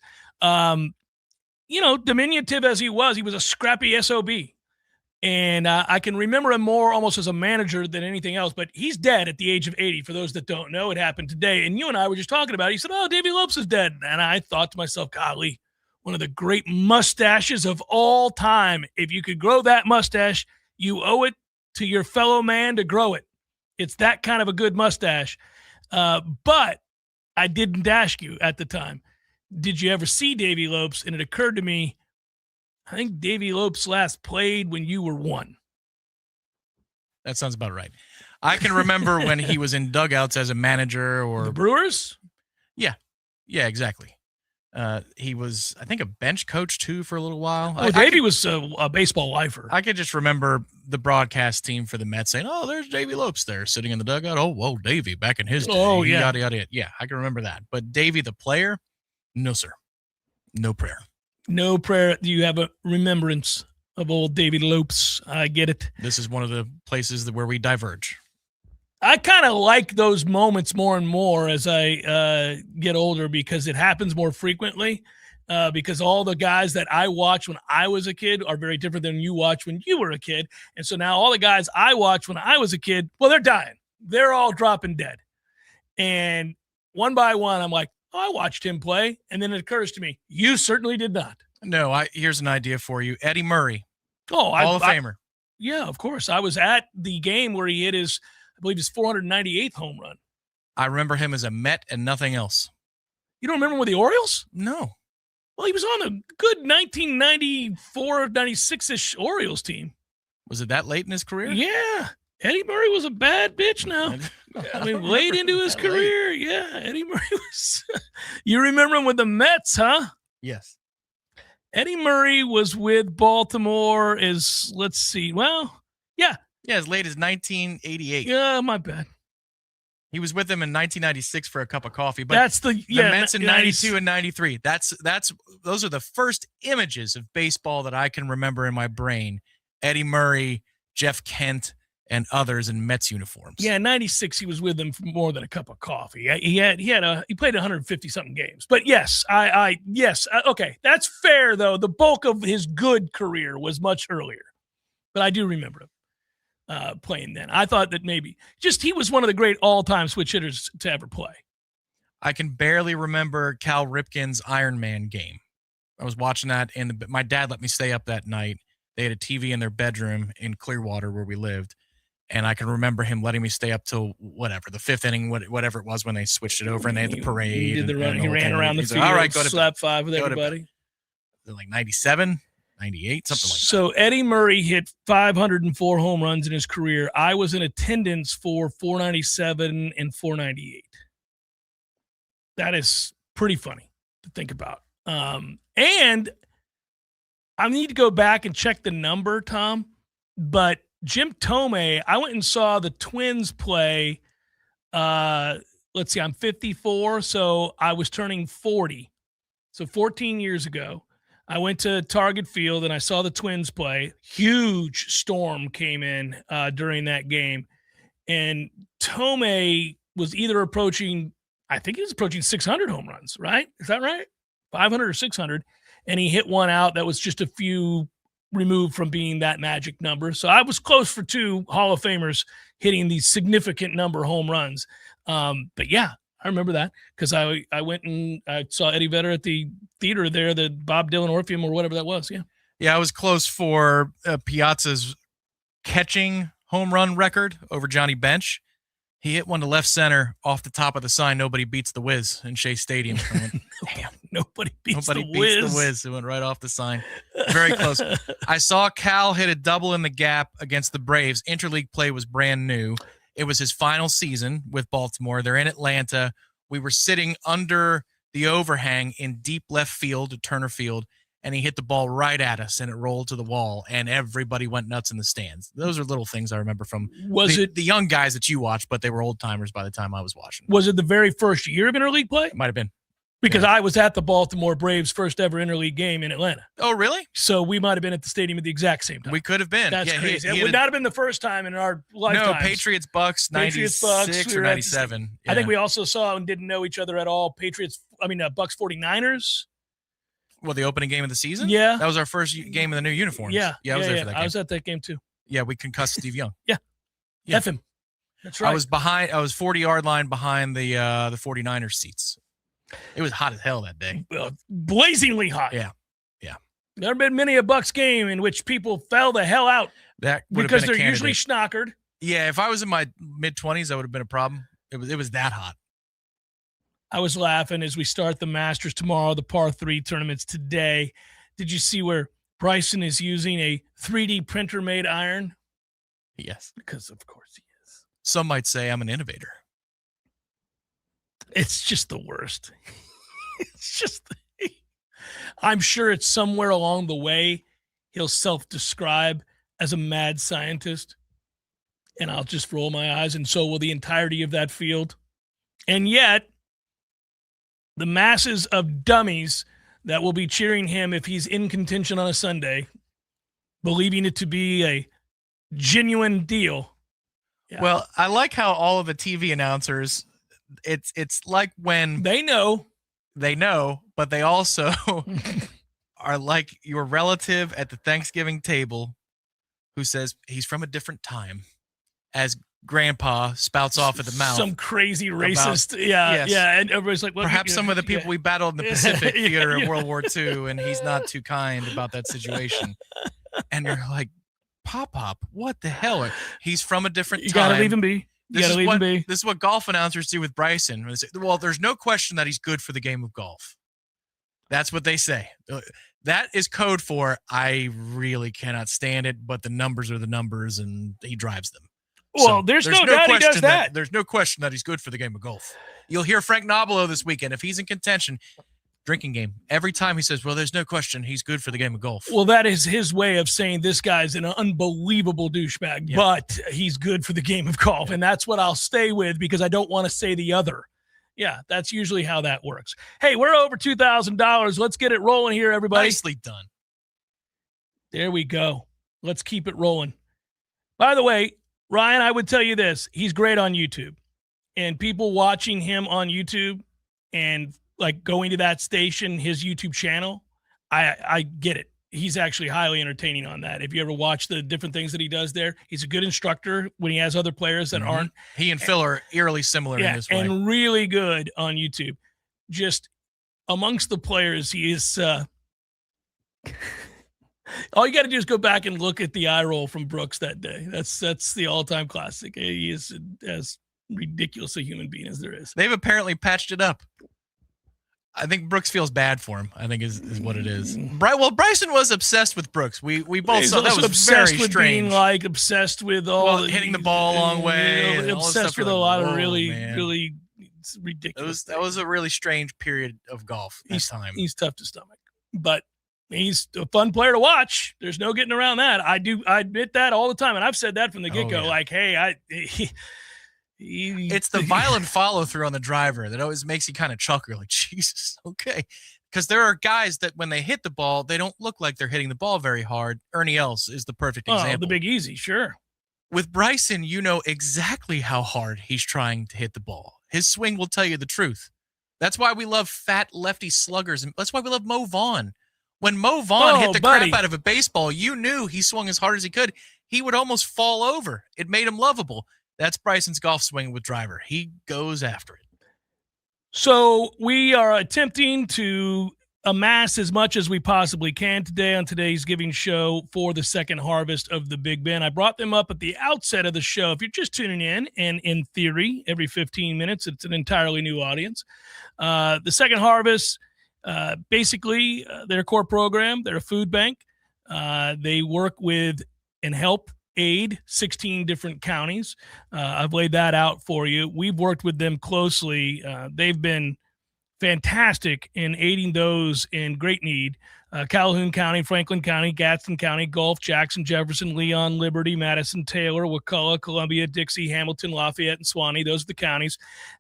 Diminutive as he was a scrappy SOB. And I can remember him more almost as a manager than anything else, but he's dead at the age of 80. For those that don't know, it happened today. And you and I were just talking about it. He said, Davey Lopes is dead. And I thought to myself, golly, one of the great mustaches of all time. If you could grow that mustache, you owe it to your fellow man to grow it. It's that kind of a good mustache. But I didn't ask you at the time. did you ever see Davy Lopes? And it occurred to me, I think Davy Lopes last played when you were 1. That sounds about right. I can remember when he was in dugouts as a manager or the Brewers. Yeah, exactly. He was, I think, a bench coach too for a little while. Davey was a baseball lifer. I could just remember the broadcast team for the Mets saying, "Oh, there's Davy Lopes there sitting in the dugout. Oh, whoa, Davy back in his day. Oh, yeah. Yada, yada, yada." Yeah, I can remember that. But Davy the player, no, sir. No prayer. No prayer. Do you have a remembrance of old Davy Lopes? I get it. This is one of the places where we diverge. I kind of like those moments more and more as I get older because it happens more frequently. Because all the guys that I watched when I was a kid are very different than you watched when you were a kid. And so now all the guys I watched when I was a kid, well, they're dying. They're all dropping dead. And one by one, I'm like, oh, I watched him play. And then it occurs to me, you certainly did not. No, here's an idea for you. Eddie Murray. Oh, Hall of Famer. Yeah, of course. I was at the game where he hit his, I believe, his 498th home run. I remember him as a Met and nothing else. You don't remember him with the Orioles? No. Well, he was on a good 1994, 96-ish Orioles team. Was it that late in his career? Yeah. Eddie Murray was a bad bitch now. I mean, late into his career. Yeah, Eddie Murray was. You remember him with the Mets, huh? Yes. Eddie Murray was with Baltimore as, let's see, well, yeah. Yeah, as late as 1988. Yeah, my bad. He was with them in 1996 for a cup of coffee. But that's the Mets in 92 and 93. Those are the first images of baseball that I can remember in my brain. Eddie Murray, Jeff Kent, and others in Mets uniforms. Yeah, in 96 he was with them for more than a cup of coffee. He played 150 something games. But yes, okay, that's fair though. The bulk of his good career was much earlier. But I do remember him playing then. I thought that maybe just he was one of the great all-time switch hitters to ever play. I can barely remember Cal Ripken's Iron Man game. I was watching that, and my dad let me stay up that night. They had a TV in their bedroom in Clearwater where we lived, and I can remember him letting me stay up till whatever, the fifth inning, whatever it was when they switched it over and they had the parade. He did the run. He ran around the field. All right, go to slap five with everybody. Like 97, 98, something like that. So Eddie Murray hit 504 home runs in his career. I was in attendance for 497 and 498. That is pretty funny to think about. And I need to go back and check the number, Tom, but Jim Thome, I went and saw the Twins play. Let's see, I'm 54, so I was turning 40. So 14 years ago, I went to Target Field and I saw the Twins play. Huge storm came in during that game. And Thome was either approaching, I think he was approaching 600 home runs, right? Is that right? 500 or 600. And he hit one out that was just a few removed from being that magic number. So I was close for two Hall of Famers hitting these significant number home runs. But yeah, I remember that because I went and I saw Eddie Vedder at the theater there, the Bob Dylan Orpheum or whatever that was. Yeah. Yeah, I was close for Piazza's catching home run record over Johnny Bench. He hit one to left center off the top of the sign, "Nobody beats the Wiz" in Shea Stadium. Damn. Nobody beats the Wiz. It went right off the sign. Very close. I saw Cal hit a double in the gap against the Braves. Interleague play was brand new. It was his final season with Baltimore. They're in Atlanta. We were sitting under the overhang in deep left field at Turner Field, and he hit the ball right at us, and it rolled to the wall, and everybody went nuts in the stands. Those are little things I remember from the young guys that you watched, but they were old-timers by the time I was watching. Was it the very first year of interleague play? It might have been. Because I was at the Baltimore Braves' first ever interleague game in Atlanta. Oh, really? So we might have been at the stadium at the exact same time. We could have been. That's crazy. It would not have been the first time in our lifetime. No, Patriots-Bucks, 96 or 97. I think we also saw and didn't know each other at all. Bucks 49ers. Well, the opening game of the season? Yeah. That was our first game in the new uniforms. Yeah. I was there for that game. I was at that game too. Yeah, we concussed Steve Young. Yeah. F him. That's right. I was 40-yard line behind the 49ers seats. It was hot as hell that day. Blazingly hot. Yeah. There have been many a Bucks game in which people fell the hell out. That would because have been they're usually schnockered. Yeah, if I was in my mid-20s, that would have been a problem. It was that hot. I was laughing as we start the Masters tomorrow, the par 3 tournaments today. Did you see where Bryson is using a 3D printer made iron? Yes. Because of course he is. Some might say I'm an innovator. It's just the worst. I'm sure it's somewhere along the way he'll self-describe as a mad scientist, and I'll just roll my eyes, and so will the entirety of that field. And yet, the masses of dummies that will be cheering him if he's in contention on a Sunday, believing it to be a genuine deal. Yeah. Well, I like how all of the TV announcers, it's like when they know, but they also are like your relative at the Thanksgiving table who says he's from a different time, as grandpa spouts off at the mouth. Some crazy racist. And everybody's like, well, perhaps some of the people we battled in the Pacific Theater of World War II, and he's not too kind about that situation. And you're like, Pop, what the hell? He's from a different time. You gotta leave him be. This is what golf announcers do with Bryson. They say, well, there's no question that he's good for the game of golf. That's what they say. That is code for, I really cannot stand it, but the numbers are the numbers, and he drives them. Well, there's no doubt he does that. There's no question that he's good for the game of golf. You'll hear Frank Nobilo this weekend, if he's in contention, drinking game. Every time he says, well, there's no question he's good for the game of golf. Well, that is his way of saying this guy's an unbelievable douchebag, but he's good for the game of golf. And that's what I'll stay with because I don't want to say the other. Yeah, that's usually how that works. Hey, we're over $2,000. Let's get it rolling here, everybody. Nicely done. There we go. Let's keep it rolling. By the way, Ryan, I would tell you this. He's great on YouTube. And people watching him on YouTube and like going to that station, his YouTube channel, I get it. He's actually highly entertaining on that. If you ever watch the different things that he does there, he's a good instructor when he has other players that aren't. He and Phil are eerily similar in this way. And really good on YouTube. Just amongst the players, he is all you got to do is go back and look at the eye roll from Brooks that day. That's the all-time classic. He is as ridiculous a human being as there is. They've apparently patched it up. I think Brooks feels bad for him, I think is what it is. Well, Bryson was obsessed with Brooks. We both saw that was obsessed very with strange. Being obsessed with all hitting the ball a long way. Obsessed with a lot of really ridiculous. That was a really strange period of golf. He's tough to stomach, but he's a fun player to watch. There's no getting around that. I admit that all the time, and I've said that from the get-go. Like, hey, it's the violent follow-through on the driver that always makes you kind of chuckle. Like, Jesus, okay. Because there are guys that when they hit the ball, they don't look like they're hitting the ball very hard. Ernie Els is the perfect example. The Big Easy, sure. With Bryson, you know exactly how hard he's trying to hit the ball. His swing will tell you the truth. That's why we love fat lefty sluggers, and that's why we love Mo Vaughn. When Mo Vaughn hit the crap out of a baseball, you knew he swung as hard as he could. He would almost fall over. It made him lovable. That's Bryson's golf swing with driver. He goes after it. So we are attempting to amass as much as we possibly can today on today's giving show for the second harvest of the Big Ben. I brought them up at the outset of the show. If you're just tuning in, and in theory, every 15 minutes, it's an entirely new audience. The second harvest, basically their core program, they're a food bank. They work with and help aid 16 different counties. I've laid that out for you. We've worked with them closely. They've been fantastic in aiding those in great need. Calhoun County, Franklin County, Gadsden County, Gulf, Jackson, Jefferson, Leon, Liberty, Madison, Taylor, Wakulla, Columbia, Dixie, Hamilton, Lafayette, and Suwannee. Those are the counties.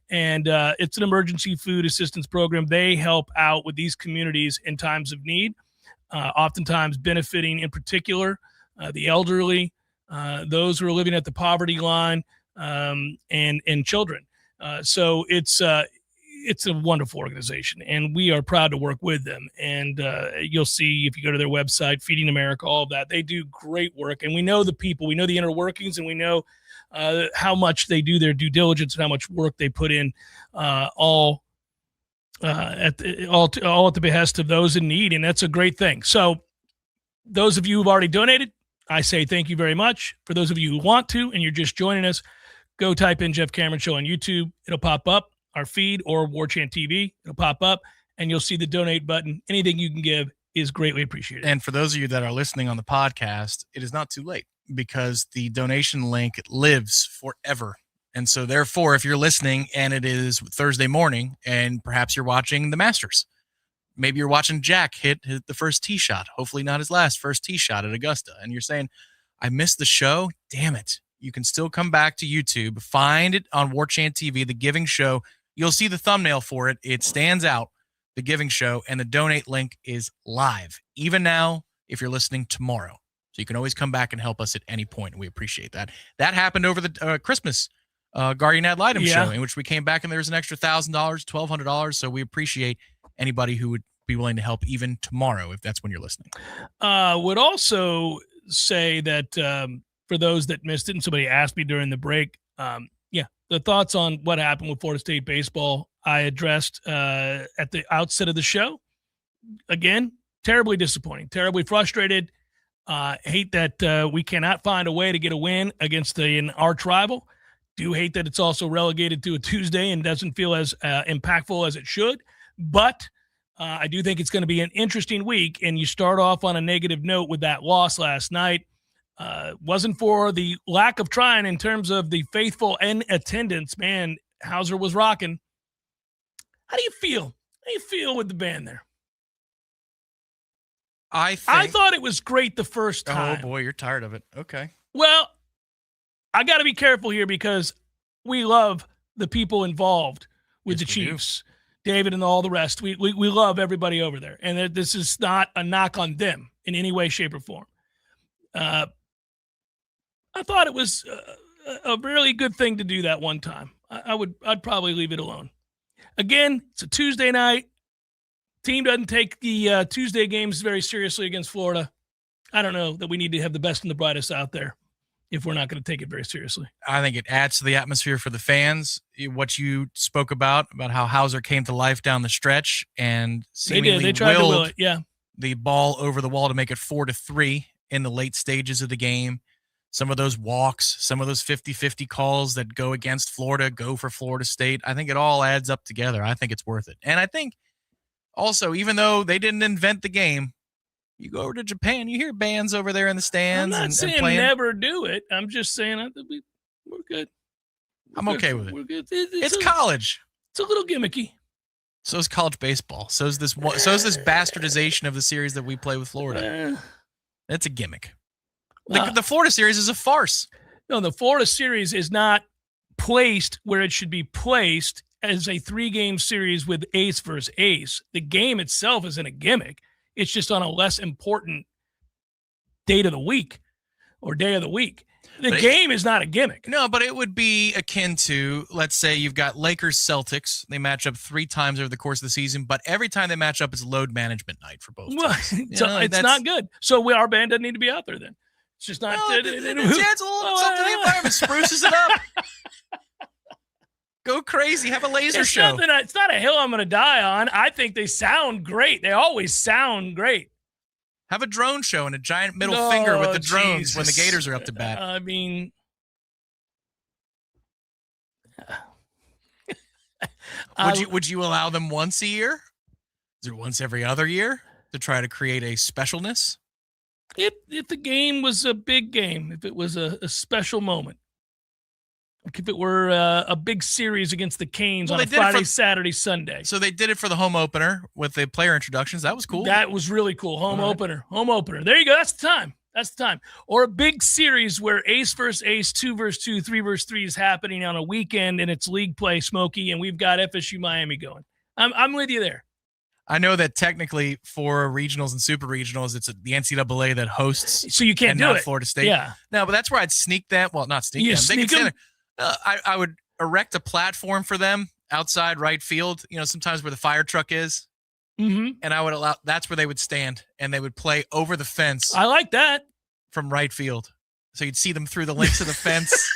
And it's an emergency food assistance program. They help out with these communities in times of need, oftentimes benefiting in particular the elderly, those who are living at the poverty line, and children. So it's a wonderful organization, and we are proud to work with them. And you'll see if you go to their website, Feeding America, all of that. They do great work, and we know the people. We know the inner workings, and we know how much they do their due diligence and how much work they put in, all at the behest of those in need, and that's a great thing. So those of you who've already donated, I say thank you very much. For those of you who want to and you're just joining us, go type in Jeff Cameron Show on YouTube. It'll pop up. our feed or Warchant TV. It'll pop up, and you'll see the donate button. Anything you can give is greatly appreciated. And for those of you that are listening on the podcast, it is not too late because the donation link lives forever. And so therefore, if you're listening and it is Thursday morning and perhaps you're watching the Masters, maybe you're watching Jack hit the first tee shot, hopefully not his last first tee shot at Augusta, and you're saying, I missed the show. Damn it. You can still come back to YouTube, find it on Warchant TV, The Giving Show. You'll see the thumbnail for it. It stands out, The Giving Show, and the donate link is live, even now if you're listening tomorrow. So you can always come back and help us at any point. We appreciate that. That happened over the Christmas Guardian Ad Litem show, in which we came back and there's an extra $1,000, $1,200. So we appreciate anybody who would be willing to help even tomorrow if that's when you're listening. Would also say that for those that missed it, and somebody asked me during the break, the thoughts on what happened with Florida State baseball, I addressed at the outset of the show. Again, terribly disappointing, terribly frustrated. Hate that we cannot find a way to get a win against an arch rival. Do hate that it's also relegated to a Tuesday and doesn't feel as impactful as it should. But I do think it's going to be an interesting week, and you start off on a negative note with that loss last night. Wasn't for the lack of trying in terms of the faithful and attendance. Man, Hauser was rocking. How do you feel? How do you feel with the band there? I thought it was great the first time. Oh, boy, you're tired of it. Okay. Well, I got to be careful here because we love the people involved with the Chiefs, David and all the rest. We love everybody over there, and this is not a knock on them in any way, shape, or form. I thought it was a really good thing to do that one time. I'd probably leave it alone. Again, it's a Tuesday night. Team doesn't take the Tuesday games very seriously against Florida. I don't know that we need to have the best and the brightest out there if we're not going to take it very seriously. I think it adds to the atmosphere for the fans. What you spoke about how Hauser came to life down the stretch and seemingly they tried to will it, yeah. The ball over the wall to make it 4-3 in the late stages of the game. Some of those walks, some of those 50-50 calls that go against Florida, go for Florida State. I think it all adds up together. I think it's worth it. And I think also, even though they didn't invent the game, you go over to Japan, you hear bands over there in the stands. I'm not saying never do it. I'm just saying we're good. I'm okay with it. We're good. It's college. It's a little gimmicky. So is college baseball. So is this bastardization of the series that we play with Florida. It's a gimmick. The Florida series is a farce. No, the Florida series is not placed where it should be placed as a 3-game series with ace versus ace. The game itself isn't a gimmick. It's just on a less important date of the week or day of the week. The game is not a gimmick. No, but it would be akin to, let's say you've got Lakers-Celtics. They match up 3 times over the course of the season, but every time they match up, it's load management night for both teams. It's not good. So our band doesn't need to be out there then. It's just not. It's a little something to the environment. Spruces it up. Go crazy. Have a laser show. It's not a hill I'm going to die on. I think they sound great. They always sound great. Have a drone show and a giant middle finger with the drones when the Gators are up to bat. I mean, would you allow them once a year? Is it once every other year to try to create a specialness? If the game was a big game, if it was a special moment, like if it were a big series against the Canes on a Friday, Saturday, Sunday. So they did it for the home opener with the player introductions. That was cool. That was really cool. Home opener. There you go. That's the time. Or a big series where ace versus ace, 2 versus 2, 3 versus 3 is happening on a weekend and it's league play, Smokey, and we've got FSU Miami going. I'm with you there. I know that technically for regionals and super regionals, it's the NCAA that hosts. So you can't do it. Florida State. Yeah. No, but that's where I'd sneak them. Well, not sneak them. Sneak them? I would erect a platform for them outside right field, sometimes where the fire truck is. Mm-hmm. And I would that's where they would stand and they would play over the fence. I like that. From right field. So you'd see them through the links of the fence.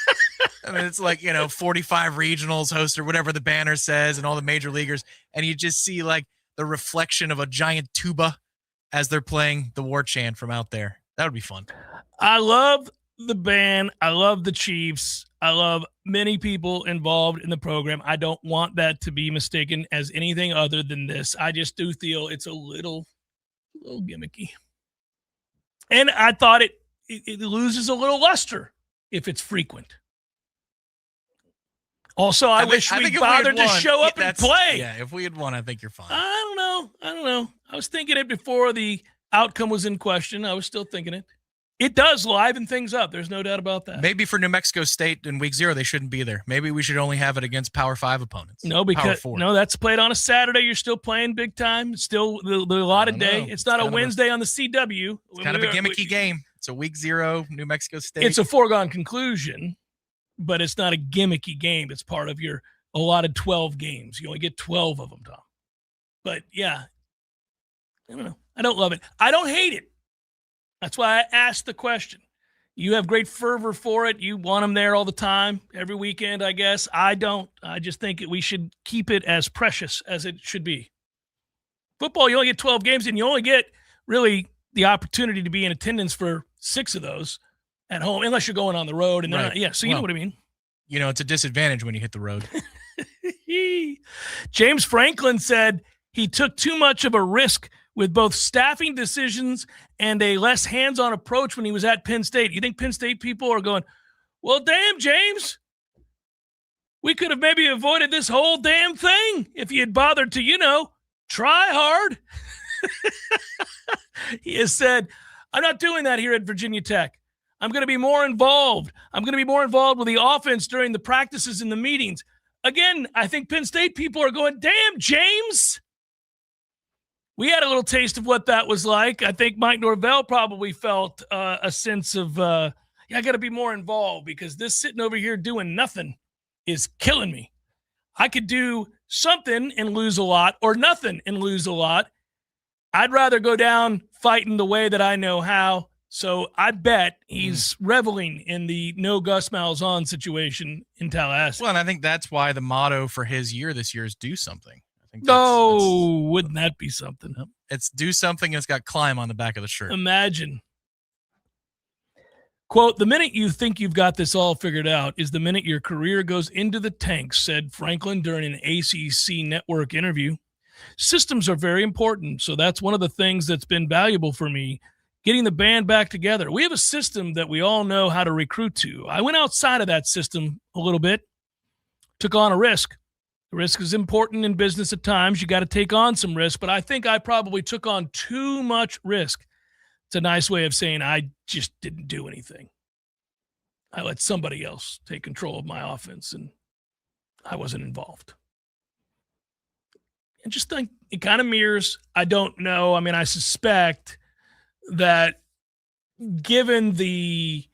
I mean, it's like, 45 regionals host or whatever the banner says and all the major leaguers. And you just see like the reflection of a giant tuba as they're playing the war chant from out there. That would be fun. I love the band. I love the Chiefs. I love many people involved in the program. I don't want that to be mistaken as anything other than this. I just do feel it's a little gimmicky. And I thought it loses a little luster if it's frequent. Also, I wish we bothered to show up and play. Yeah, if we had won, I think you're fine. I don't know. I was thinking it before the outcome was in question. I was still thinking it. It does liven things up. There's no doubt about that. Maybe for New Mexico State in week 0, they shouldn't be there. Maybe we should only have it against Power 5 opponents. No, because that's played on a Saturday. You're still playing big time. It's still the allotted day. It's not a Wednesday on the CW. It's kind of a gimmicky game. It's a week 0, New Mexico State. It's a foregone conclusion, but it's not a gimmicky game. It's part of your allotted 12 games. You only get 12 of them, Tom. But, yeah, I don't know. I don't love it. I don't hate it. That's why I asked the question. You have great fervor for it. You want them there all the time, every weekend, I guess. I don't. I just think we should keep it as precious as it should be. Football, you only get 12 games, and you only get really the opportunity to be in attendance for 6 of those at home, unless you're going on the road. And right. So you know what I mean. You know, it's a disadvantage when you hit the road. James Franklin said he took too much of a risk with both staffing decisions and a less hands-on approach when he was at Penn State. You think Penn State people are going, well, damn, James, we could have maybe avoided this whole damn thing if you had bothered to, try hard. He has said, I'm not doing that here at Virginia Tech. I'm going to be more involved. I'm going to be more involved with the offense during the practices and the meetings. Again, I think Penn State people are going, damn, James. We had a little taste of what that was like. I think Mike Norvell probably felt a sense of, I got to be more involved because this sitting over here doing nothing is killing me. I could do something and lose a lot or nothing and lose a lot. I'd rather go down fighting the way that I know how. So I bet he's reveling in the no Gus Malzahn situation in Tallahassee. Well, and I think that's why the motto for his year this year is do something. Wouldn't that be something? It's do something. It's got climb on the back of the shirt. Imagine. Quote, the minute you think you've got this all figured out is the minute your career goes into the tank, said Franklin during an ACC network interview. Systems are very important, so that's one of the things that's been valuable for me, getting the band back together. We have a system that we all know how to recruit to. I went outside of that system a little bit, took on a risk. Risk is important in business at times. You got to take on some risk, but I think I probably took on too much risk. It's a nice way of saying I just didn't do anything. I let somebody else take control of my offense, and I wasn't involved. And just think it kind of mirrors, I don't know. I mean, I suspect that given the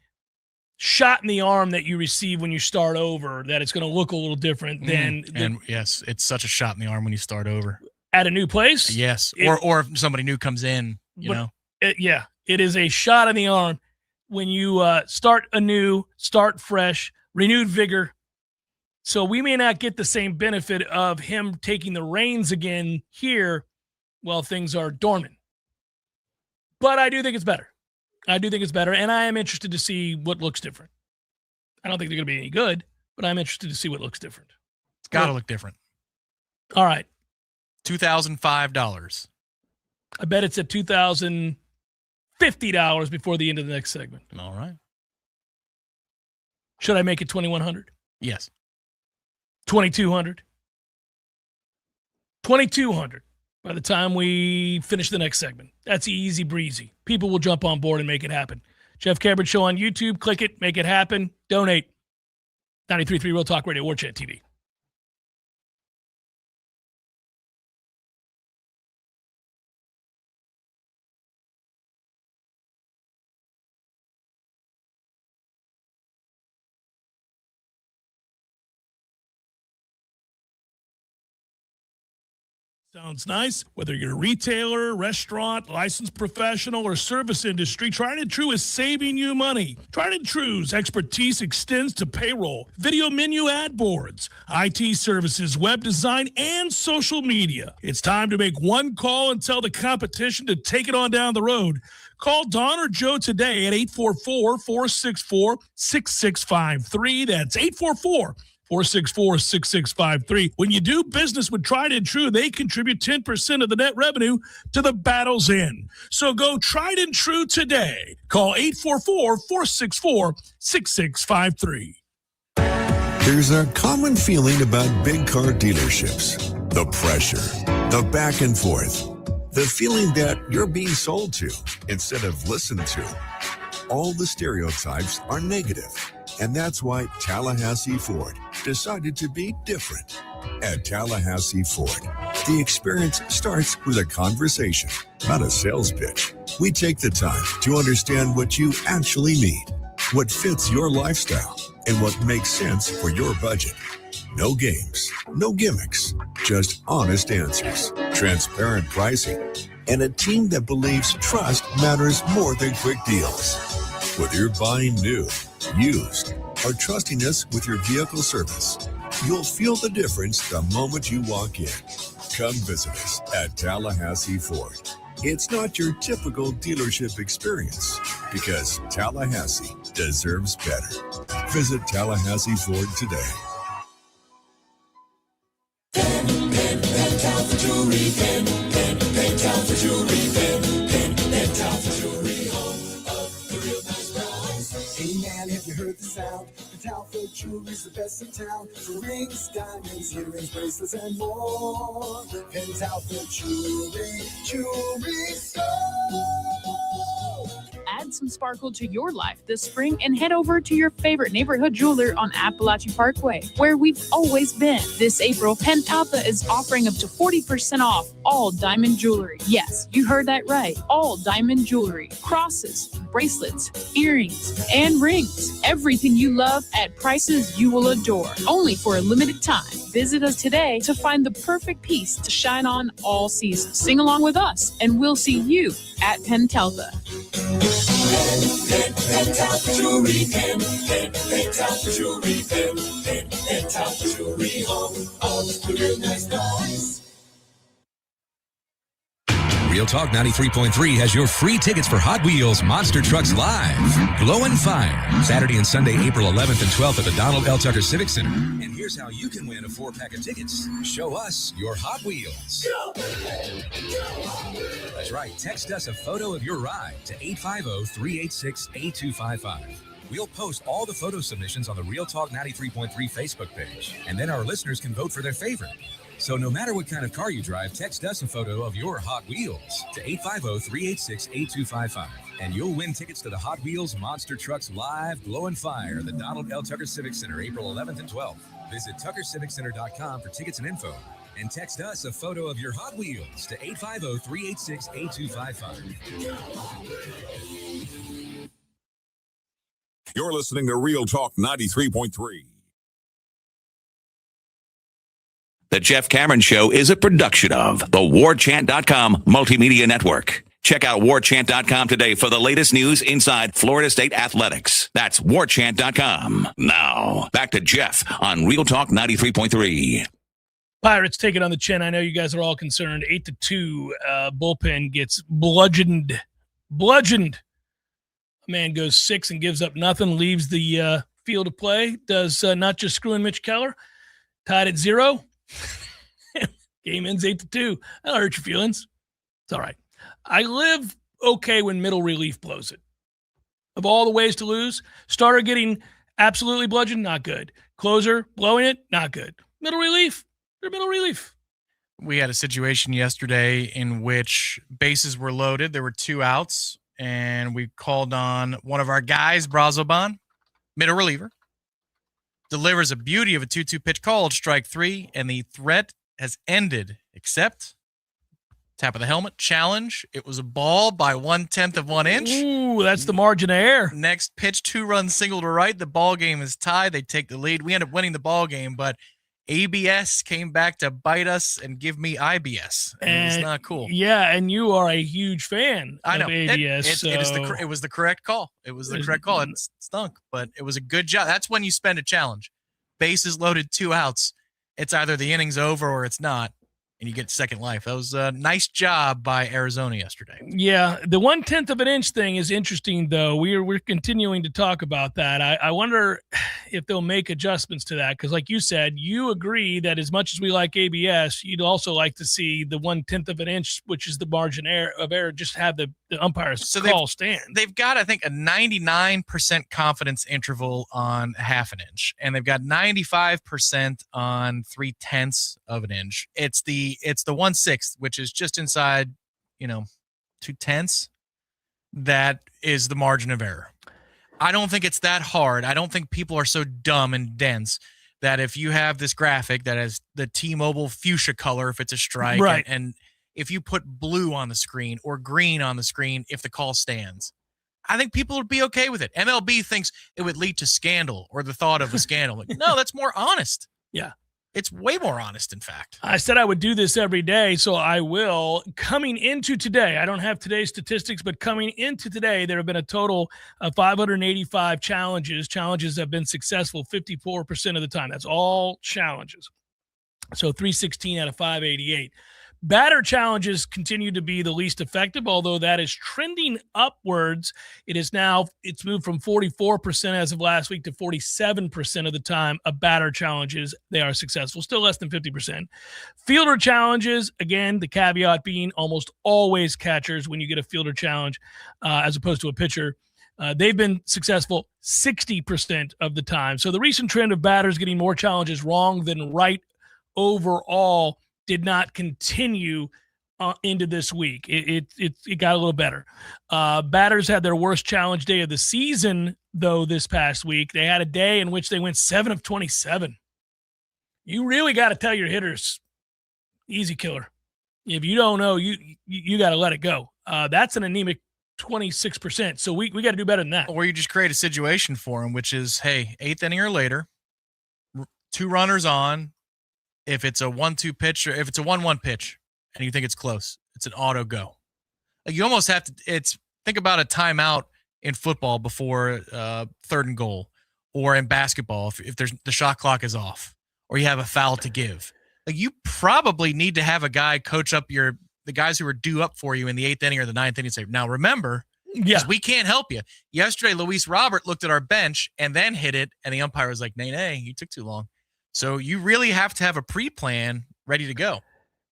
shot in the arm that you receive when you start over, that it's going to look a little different than and yes, it's such a shot in the arm when you start over at a new place. Yes, or if somebody new comes in, it is a shot in the arm when you start anew, start fresh, renewed vigor. So we may not get the same benefit of him taking the reins again here while things are dormant, but I do think it's better. And I am interested to see what looks different. I don't think they're going to be any good, but I'm interested to see what looks different. It's got to look different. All right. $2,005. I bet it's at $2,050 before the end of the next segment. All right. Should I make it $2,100? Yes. $2,200? $2,200 by the time we finish the next segment. That's easy breezy. People will jump on board and make it happen. Jeff Cameron Show on YouTube. Click it. Make it happen. Donate. 93.3 Real Talk Radio, Warchant TV. Sounds nice. Whether you're a retailer, restaurant, licensed professional, or service industry, Tried and True is saving you money. Tried and True's expertise extends to payroll, video menu ad boards, IT services, web design, and social media. It's time to make one call and tell the competition to take it on down the road. Call Don or Joe today at 844-464-6653. That's 844-464-6653. When you do business with Tried and True, they contribute 10% of the net revenue to the Battle's End. So go Tried and True today. Call 844-464-6653. There's a common feeling about big car dealerships. The pressure, the back and forth, the feeling that you're being sold to instead of listened to. All the stereotypes are negative, and that's why Tallahassee Ford decided to be different. At Tallahassee Ford, the experience starts with a conversation, not a sales pitch. We take the time to understand what you actually need, what fits your lifestyle, and what makes sense for your budget. No games, no gimmicks, just honest answers, transparent pricing, and a team that believes trust matters more than quick deals. Whether you're buying new, used, or trusting us with your vehicle service, you'll feel the difference the moment you walk in. Come visit us at Tallahassee Ford. It's not your typical dealership experience because Tallahassee deserves better. Visit Tallahassee Ford today. Hey man, have you heard the sound? The Talford Jewelry's the best in town. For rings, diamonds, earrings, bracelets, and more. Penn Talford Jewelry Store. Add some sparkle to your life this spring and head over to your favorite neighborhood jeweler on Appalachian Parkway, where we've always been. This April, Penn Alpha is offering up to 40% off all diamond jewelry. Yes, you heard that right. All diamond jewelry, crosses, bracelets, earrings, and rings. Everything you love at prices you will adore. Only for a limited time. Visit us today to find the perfect piece to shine on all seasons. Sing along with us, and we'll see you at Penn Talfa. Penn Talfa Jewelry, Penn Talfa Jewelry, Penn Talfa Jewelry, home of the real nice guys. Real Talk 93.3 has your free tickets for Hot Wheels Monster Trucks Live. Glow and Fire, Saturday and Sunday, April 11th and 12th at the Donald L. Tucker Civic Center. And here's how you can win a 4-pack of tickets. Show us your Hot Wheels. That's right. Text us a photo of your ride to 850-386-8255. We'll post all the photo submissions on the Real Talk 93.3 Facebook page, and then our listeners can vote for their favorite. So no matter what kind of car you drive, text us a photo of your Hot Wheels to 850-386-8255. And you'll win tickets to the Hot Wheels Monster Trucks Live Glow and Fire at the Donald L. Tucker Civic Center, April 11th and 12th. Visit TuckerCivicCenter.com for tickets and info. And text us a photo of your Hot Wheels to 850-386-8255. You're listening to Real Talk 93.3. The Jeff Cameron Show is a production of the Warchant.com Multimedia Network. Check out Warchant.com today for the latest news inside Florida State athletics. That's Warchant.com. Now, back to Jeff on Real Talk 93.3. Pirates take it on the chin. I know you guys are all concerned. 8-2. Bullpen gets bludgeoned. A man goes 6 and gives up nothing, leaves the field of play. Does not just screw in Mitch Keller. Tied at 0. Game ends 8-2. That'll hurt your feelings. It's all right. I live okay when middle relief blows it. Of all the ways to lose, starter getting absolutely bludgeoned, not good. Closer blowing it, not good. Middle relief, they're middle relief. We had a situation yesterday in which bases were loaded. There were 2 outs, and we called on one of our guys, Brazoban, middle reliever. Delivers a beauty of a 2-2 pitch called strike 3, and the threat has ended, except tap of the helmet, challenge. It was a ball by 1/10 of 1 inch. Ooh, that's the margin of error. Next pitch, 2-run single to right. The ball game is tied. They take the lead. We end up winning the ball game, but ABS came back to bite us and give me IBS. And it's not cool. Yeah, and you are a huge fan I know. of ABS. It was the correct call. It was the correct call. It stunk, but it was a good job. That's when you spend a challenge. Bases loaded, 2 outs. It's either the inning's over or it's not. and you get second life. That was a nice job by Arizona yesterday. Yeah, the 1/10 of an inch thing is interesting, though. We're continuing to talk about that. I wonder if they'll make adjustments to that because, like you said, you agree that as much as we like ABS, you'd also like to see the 1/10 of an inch, which is the margin of error, just have the umpires call stand. They've got, I think, a 99% confidence interval on half an inch, and they've got 95% on 3/10 of an inch. It's the 1/6, which is just inside, 2/10. That is the margin of error. I don't think it's that hard. I don't think people are so dumb and dense that if you have this graphic that has the T-Mobile fuchsia color, if it's a strike, right, and if you put blue on the screen or green on the screen, if the call stands, I think people would be okay with it. MLB thinks it would lead to scandal or the thought of a scandal. No, that's more honest. Yeah. It's way more honest, in fact. I said I would do this every day, so I will. Coming into today, I don't have today's statistics, but coming into today, there have been a total of 585 challenges. Challenges have been successful 54% of the time. That's all challenges. So 316 out of 588. Batter challenges continue to be the least effective, although that is trending upwards. It's moved from 44% as of last week to 47% of the time of batter challenges, they are successful, still less than 50%. Fielder challenges, again, the caveat being almost always catchers when you get a fielder challenge as opposed to a pitcher. They've been successful 60% of the time. So the recent trend of batters getting more challenges wrong than right overall did not continue into this week. It got a little better. Batters had their worst challenge day of the season, though, this past week. They had a day in which they went 7 of 27. You really got to tell your hitters, easy killer. If you don't know, you got to let it go. That's an anemic 26%. So we got to do better than that. Or you just create a situation for them, which is, hey, 8th inning or later, 2 runners on. If it's a 1-2 pitch or if it's a 1-1 pitch and you think it's close, it's an auto go. Like you almost have to, think about a timeout in football before 3rd and goal, or in basketball if there's the shot clock is off or you have a foul to give. Like you probably need to have a guy coach up the guys who are due up for you in the 8th inning or the 9th inning and say, now remember, we can't help you. Yesterday, Luis Robert looked at our bench and then hit it, and the umpire was like, nay, you took too long. So you really have to have a pre-plan ready to go.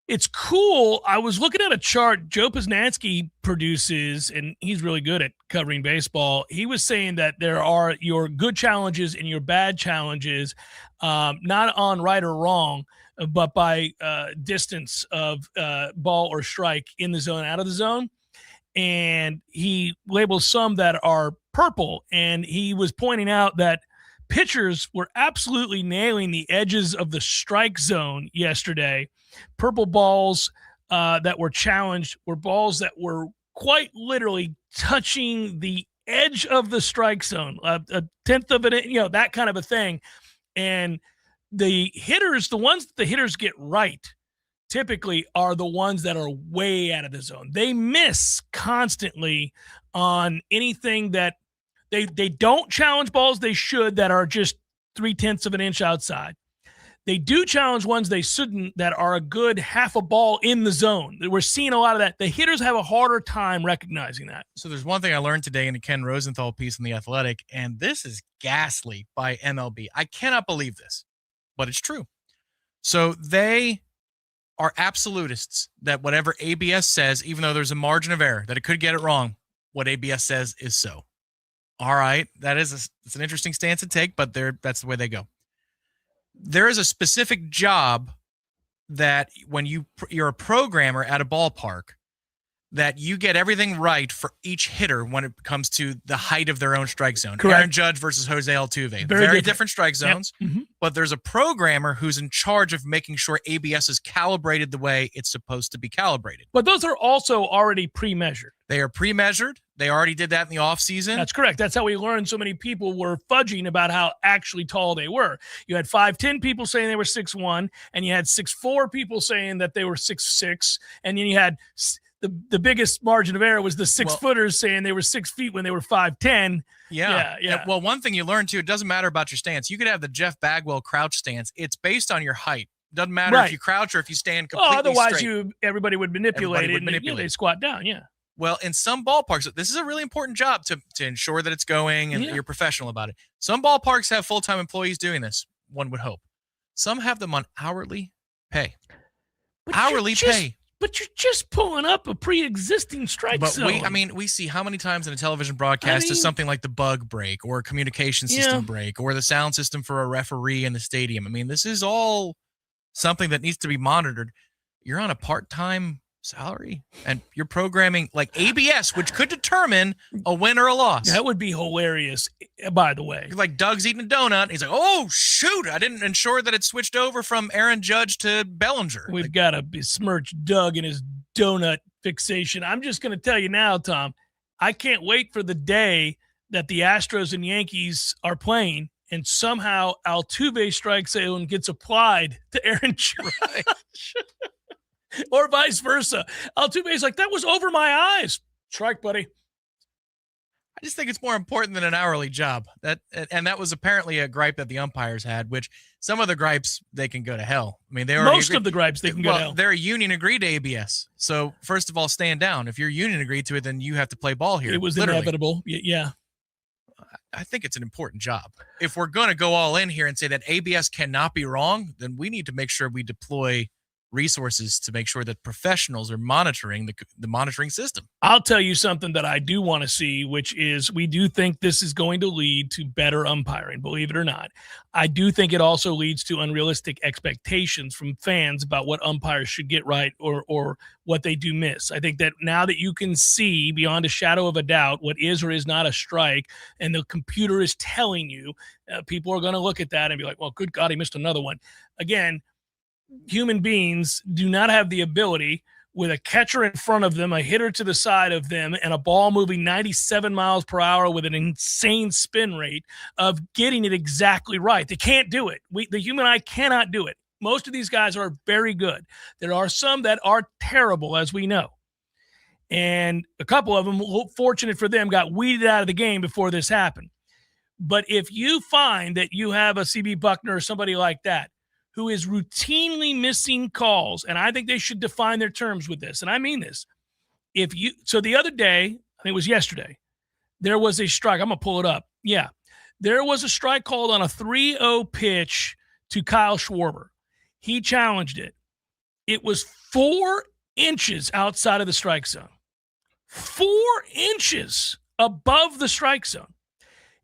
It's cool. I was looking at a chart Joe Posnanski produces, and he's really good at covering baseball. He was saying that there are your good challenges and your bad challenges, not on right or wrong, but by distance of ball or strike in the zone, out of the zone. And he labels some that are purple, and he was pointing out that pitchers were absolutely nailing the edges of the strike zone yesterday. Purple balls that were challenged were balls that were quite literally touching the edge of the strike zone, a 1/10 of it, that kind of a thing. And the hitters, the ones that the hitters get right, typically are the ones that are way out of the zone. They miss constantly on anything that They don't challenge balls they should that are just 3/10 of an inch outside. They do challenge ones they shouldn't that are a good half a ball in the zone. We're seeing a lot of that. The hitters have a harder time recognizing that. So there's one thing I learned today in a Ken Rosenthal piece in The Athletic, and this is ghastly by MLB. I cannot believe this, but it's true. So they are absolutists that whatever ABS says, even though there's a margin of error, that it could get it wrong, what ABS says is so. All right, it's an interesting stance to take, but that's the way they go. There is a specific job that when you're a programmer at a ballpark, that you get everything right for each hitter when it comes to the height of their own strike zone. Correct. Aaron Judge versus Jose Altuve. Very different strike zones, Yep. Mm-hmm. but there's a programmer who's in charge of making sure ABS is calibrated the way it's supposed to be calibrated. But those are also already pre-measured. They are pre-measured. They already did that in the offseason. That's correct. That's how we learned so many people were fudging about how actually tall they were. You had 5'10" people saying they were 6'1", and you had 6'4" people saying that they were 6'6", and then you had the biggest margin of error was the 6-footers saying they were 6 feet when they were 5'10". Yeah. Well, one thing you learn too, it doesn't matter about your stance. You could have the Jeff Bagwell crouch stance. It's based on your height. Doesn't matter if you crouch or if you stand completely otherwise straight. everybody would manipulate it. And they squat down. Yeah. Well, in some ballparks, this is a really important job to ensure that it's going and you're professional about it. Some ballparks have full-time employees doing this, one would hope. Some have them on hourly pay. Pay. But you're just pulling up a pre-existing strike zone. We see how many times in a television broadcast does something like the bug break or a communication system break or the sound system for a referee in the stadium. I mean, this is all something that needs to be monitored. You're on a part-time salary and you're programming like ABS, which could determine a win or a loss. That would be hilarious, by the way. Like Doug's eating a donut. He's like, oh, shoot, I didn't ensure that it switched over from Aaron Judge to Bellinger. We've got to besmirch Doug and his donut fixation. I'm just going to tell you now, Tom, I can't wait for the day that the Astros and Yankees are playing and somehow Altuve's strike zone gets applied to Aaron Judge. Or vice versa. Altuve's like, that was over my eyes. Strike, buddy. I just think it's more important than an hourly job. That was apparently a gripe that the umpires had, which some of the gripes, they can go to hell. I mean, most of the gripes, they can go to hell. They're a union agreed to ABS. So first of all, stand down. If you're union agreed to it, then you have to play ball here. It was inevitable. Yeah. I think it's an important job. If we're going to go all in here and say that ABS cannot be wrong, then we need to make sure we deploy resources to make sure that professionals are monitoring the monitoring system. I'll tell you something that I do want to see, which is we do think this is going to lead to better umpiring, believe it or not. I do think it also leads to unrealistic expectations from fans about what umpires should get right or what they do miss. I think that now that you can see beyond a shadow of a doubt what is or is not a strike, and the computer is telling you, people are going to look at that and be like, well, good God, he missed another one. Again, human beings do not have the ability with a catcher in front of them, a hitter to the side of them, and a ball moving 97 miles per hour with an insane spin rate of getting it exactly right. They can't do it. The human eye cannot do it. Most of these guys are very good. There are some that are terrible, as we know. And a couple of them, fortunate for them, got weeded out of the game before this happened. But if you find that you have a CB Buckner or somebody like that, who is routinely missing calls, and I think they should define their terms with this, and I mean this. So the other day, I think it was yesterday, there was a strike. I'm going to pull it up. Yeah. There was a strike called on a 3-0 pitch to Kyle Schwarber. He challenged it. It was 4 inches outside of the strike zone. 4 inches above the strike zone.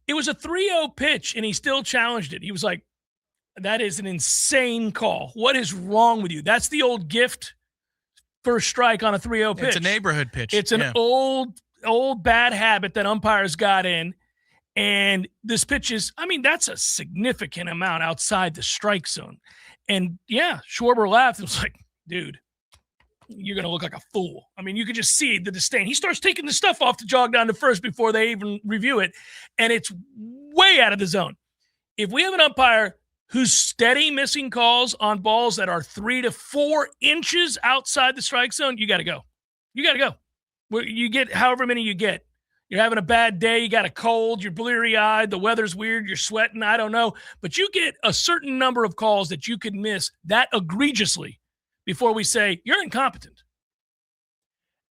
It was a 3-0 pitch, and he still challenged it. He was like, that is an insane call. What is wrong with you? That's the old gift first strike on a 3-0 pitch. It's a neighborhood pitch. It's an old bad habit that umpires got in. And this pitch is, that's a significant amount outside the strike zone. And yeah, Schwarber laughed and was like, dude, you're going to look like a fool. You could just see the disdain. He starts taking the stuff off to jog down to first before they even review it. And it's way out of the zone. If we have an umpire who's steady missing calls on balls that are 3 to 4 inches outside the strike zone, you got to go. You got to go. You get however many you get. You're having a bad day. You got a cold. You're bleary-eyed. The weather's weird. You're sweating. I don't know. But you get a certain number of calls that you could miss that egregiously before we say you're incompetent.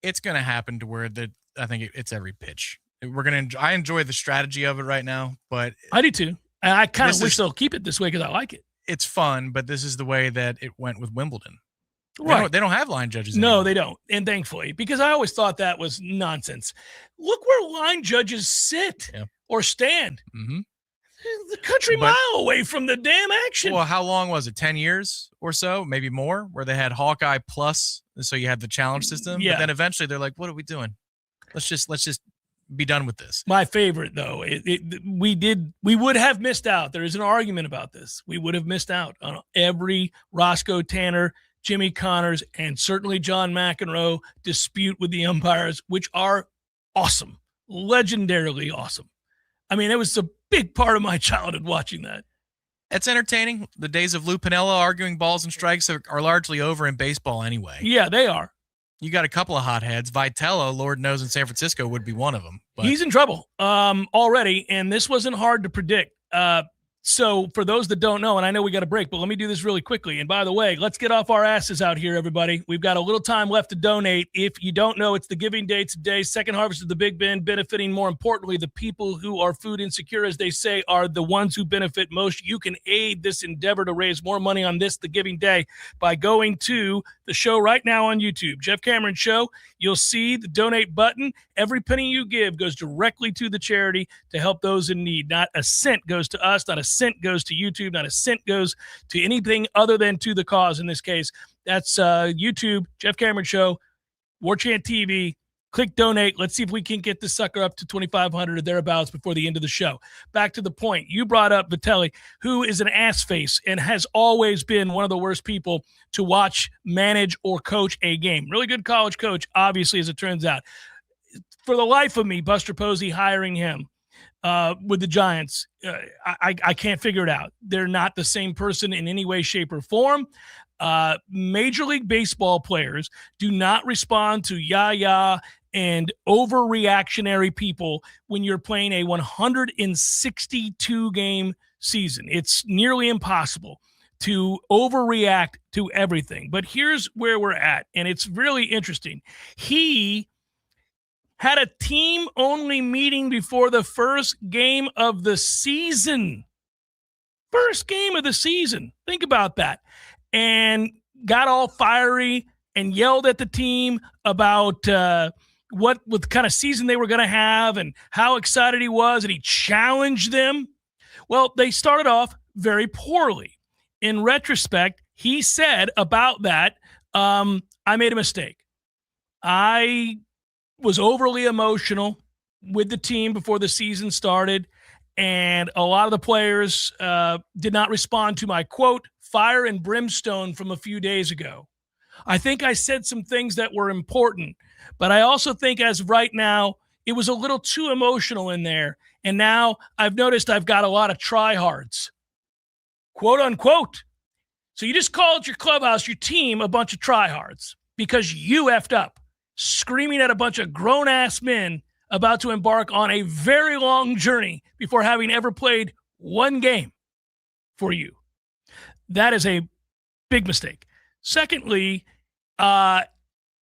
It's going to happen to where I think it's every pitch. I enjoy the strategy of it right now, but I do too. I kind of wish they'll keep it this way because I like it. It's fun, but this is the way that it went with Wimbledon. Right. They don't have line judges anymore. No, they don't. And thankfully, because I always thought that was nonsense. Look where line judges sit or stand. Mm-hmm. The country mile away from the damn action. Well, how long was it? 10 years or so, maybe more, where they had Hawkeye Plus. So you had the challenge system. Yeah. But then eventually they're like, what are we doing? Let's just be done with this. My favorite, though, we would have missed out. There is an argument about this. We would have missed out on every Roscoe Tanner, Jimmy Connors, and certainly John McEnroe dispute with the umpires, which are awesome, legendarily awesome. It was a big part of my childhood watching that. It's entertaining. The days of Lou Piniella arguing balls and strikes are largely over in baseball anyway. Yeah, they are. You got a couple of hotheads. Vitello, Lord knows in San Francisco, would be one of them. But he's in trouble already, and this wasn't hard to predict. So for those that don't know, and I know we got a break, but let me do this really quickly. And by the way, let's get off our asses out here, everybody. We've got a little time left to donate. If you don't know, it's the giving day today. Second harvest of the Big Bend, benefiting more importantly, the people who are food insecure, as they say, are the ones who benefit most. You can aid this endeavor to raise more money on this, the giving day, by going to the show right now on YouTube, Jeff Cameron Show. You'll see the donate button. Every penny you give goes directly to the charity to help those in need. Not a cent goes to us, not a cent goes to YouTube, not a cent goes to anything other than to the cause in this case. That's YouTube, Jeff Cameron Show, Warchant TV. Click donate. Let's see if we can get this sucker up to 2,500 or thereabouts before the end of the show. Back to the point. You brought up Vitelli, who is an ass face and has always been one of the worst people to watch, manage, or coach a game. Really good college coach, obviously, as it turns out. For the life of me, Buster Posey hiring him with the Giants, I can't figure it out. They're not the same person in any way, shape, or form. Major League Baseball players do not respond to yah-yah and overreactionary people when you're playing a 162-game season. It's nearly impossible to overreact to everything. But here's where we're at, and it's really interesting. He had a team-only meeting before the first game of the season. First game of the season. Think about that. And got all fiery and yelled at the team about what kind of season they were going to have and how excited he was, and he challenged them. Well, they started off very poorly. In retrospect, he said about that, I made a mistake. I was overly emotional with the team before the season started, and a lot of the players did not respond to my quote, fire and brimstone from a few days ago. I think I said some things that were important, but I also think as of right now, it was a little too emotional in there. And now I've noticed I've got a lot of tryhards, quote unquote. So you just called your clubhouse, your team, a bunch of tryhards because you effed up, screaming at a bunch of grown-ass men about to embark on a very long journey before having ever played one game for you. That is a big mistake. Secondly,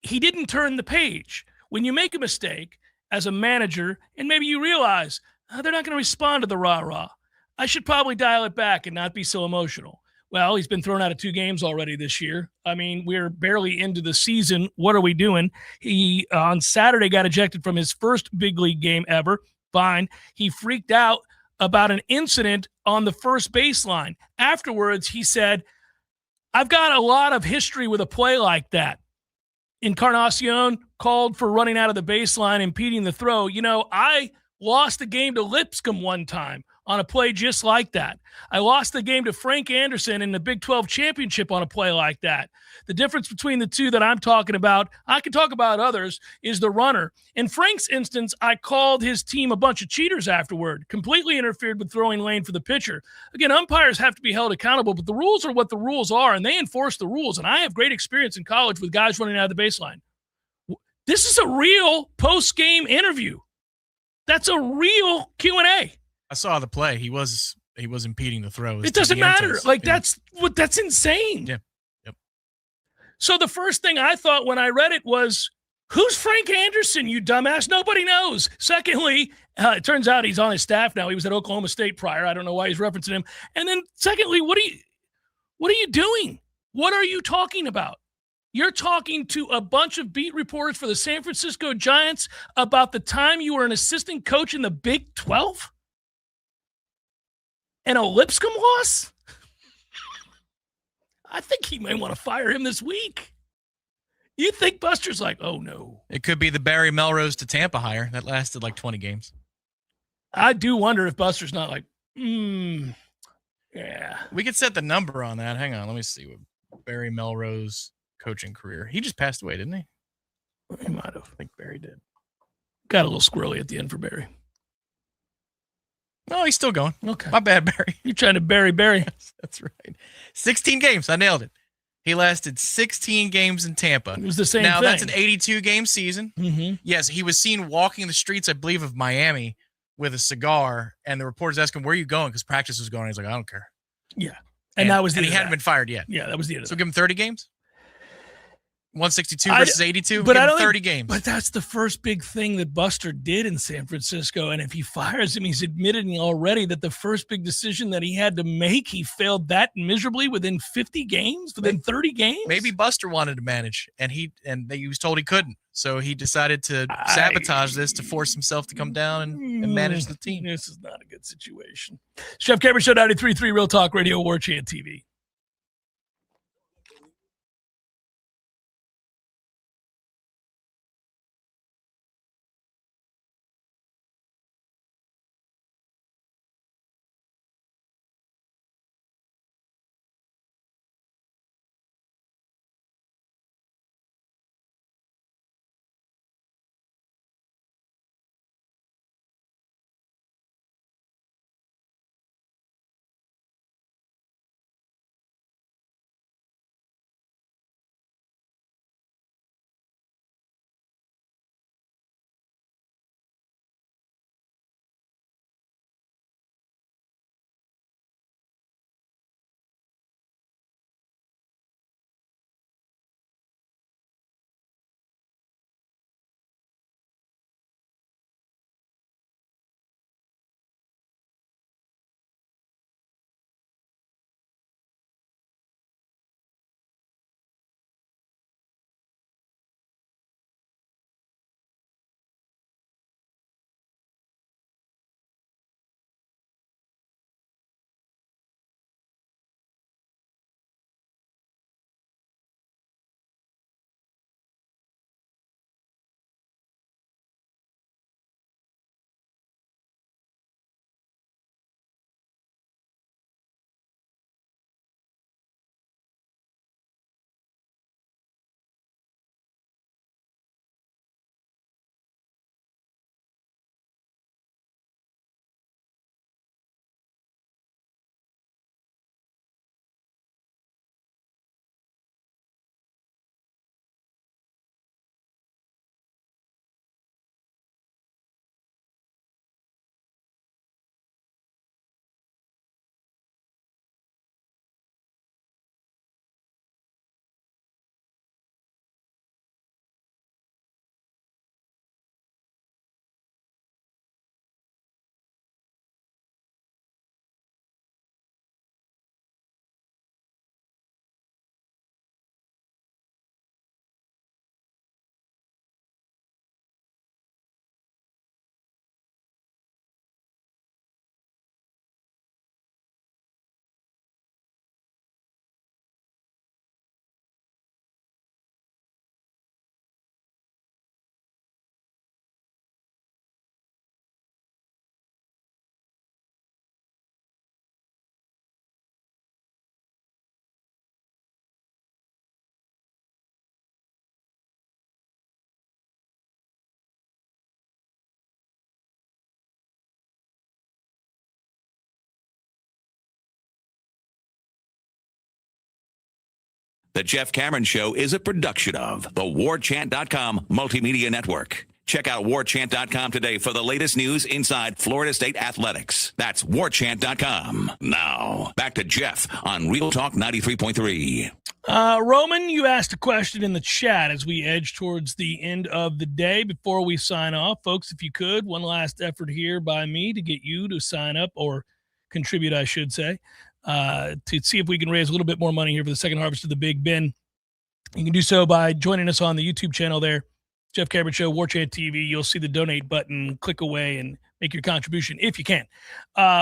he didn't turn the page. When you make a mistake as a manager and maybe you realize they're not going to respond to the rah-rah, I should probably dial it back and not be so emotional. Well, he's been thrown out of 2 games already this year. I mean, we're barely into the season. What are we doing? He, on Saturday, got ejected from his first big league game ever. Fine. He freaked out about an incident on the first baseline. Afterwards, he said, I've got a lot of history with a play like that. Encarnacion called for running out of the baseline, impeding the throw. You know, I lost the game to Lipscomb one time on a play just like that. I lost the game to Frank Anderson in the Big 12 championship on a play like that. The difference between the two that I'm talking about, I can talk about others, is the runner. In Frank's instance, I called his team a bunch of cheaters afterward, completely interfered with throwing lane for the pitcher. Again, umpires have to be held accountable, but the rules are what the rules are, and they enforce the rules. And I have great experience in college with guys running out of the baseline. This is a real post-game interview. That's a real Q&A. I saw the play. He was impeding the throw. It doesn't matter. Like, yeah. That's insane. Yeah. Yep. So the first thing I thought when I read it was, who's Frank Anderson, you dumbass? Nobody knows. Secondly, it turns out he's on his staff now. He was at Oklahoma State prior. I don't know why he's referencing him. And then secondly, what are you doing? What are you talking about? You're talking to a bunch of beat reporters for the San Francisco Giants about the time you were an assistant coach in the Big 12? And a Lipscomb loss? I think he may want to fire him this week. You think Buster's like, oh, no. It could be the Barry Melrose to Tampa hire that lasted like 20 games. I do wonder if Buster's not like, yeah. We could set the number on that. Hang on. Let me see what Barry Melrose coaching career. He just passed away, didn't he? He might have. I think Barry did. Got a little squirrely at the end for Barry. No, he's still going. Okay. My bad, Barry. You're trying to bury Barry. Yes, that's right. 16 games. I nailed it. He lasted 16 games in Tampa. It was the same now, thing. That's an 82-game season. Mm-hmm. Yes, he was seen walking the streets, I believe, of Miami with a cigar, and the reporter's asking, where are you going? Because practice was going. He's like, I don't care. Yeah. And that was the and end he of hadn't that. been fired yet. Yeah, that was the end of So that. give him 30 games? 162 versus 82? But Give I him don't 30 think- games. But that's the first big thing that Buster did in San Francisco. And if he fires him, he's admitting already that the first big decision that he had to make, he failed that miserably within 50 games, within 30 games. Maybe Buster wanted to manage, and he was told he couldn't. So he decided to sabotage this to force himself to come down and manage the team. This is not a good situation. Jeff Cameron Show, 93.3 Real Talk Radio, Warchant TV. The Jeff Cameron Show is a production of the Warchant.com Multimedia Network. Check out Warchant.com today for the latest news inside Florida State athletics. That's Warchant.com. Now, back to Jeff on Real Talk 93.3. Roman, you asked a question in the chat as we edge towards the end of the day. Before we sign off, folks, if you could, one last effort here by me to get you to sign up or contribute, I should say, to see if we can raise a little bit more money here for the second harvest of the Big Ben. You can do so by joining us on the YouTube channel there, Jeff Cameron Show, Warchant TV. You'll see the donate button. Click away and make your contribution if you can.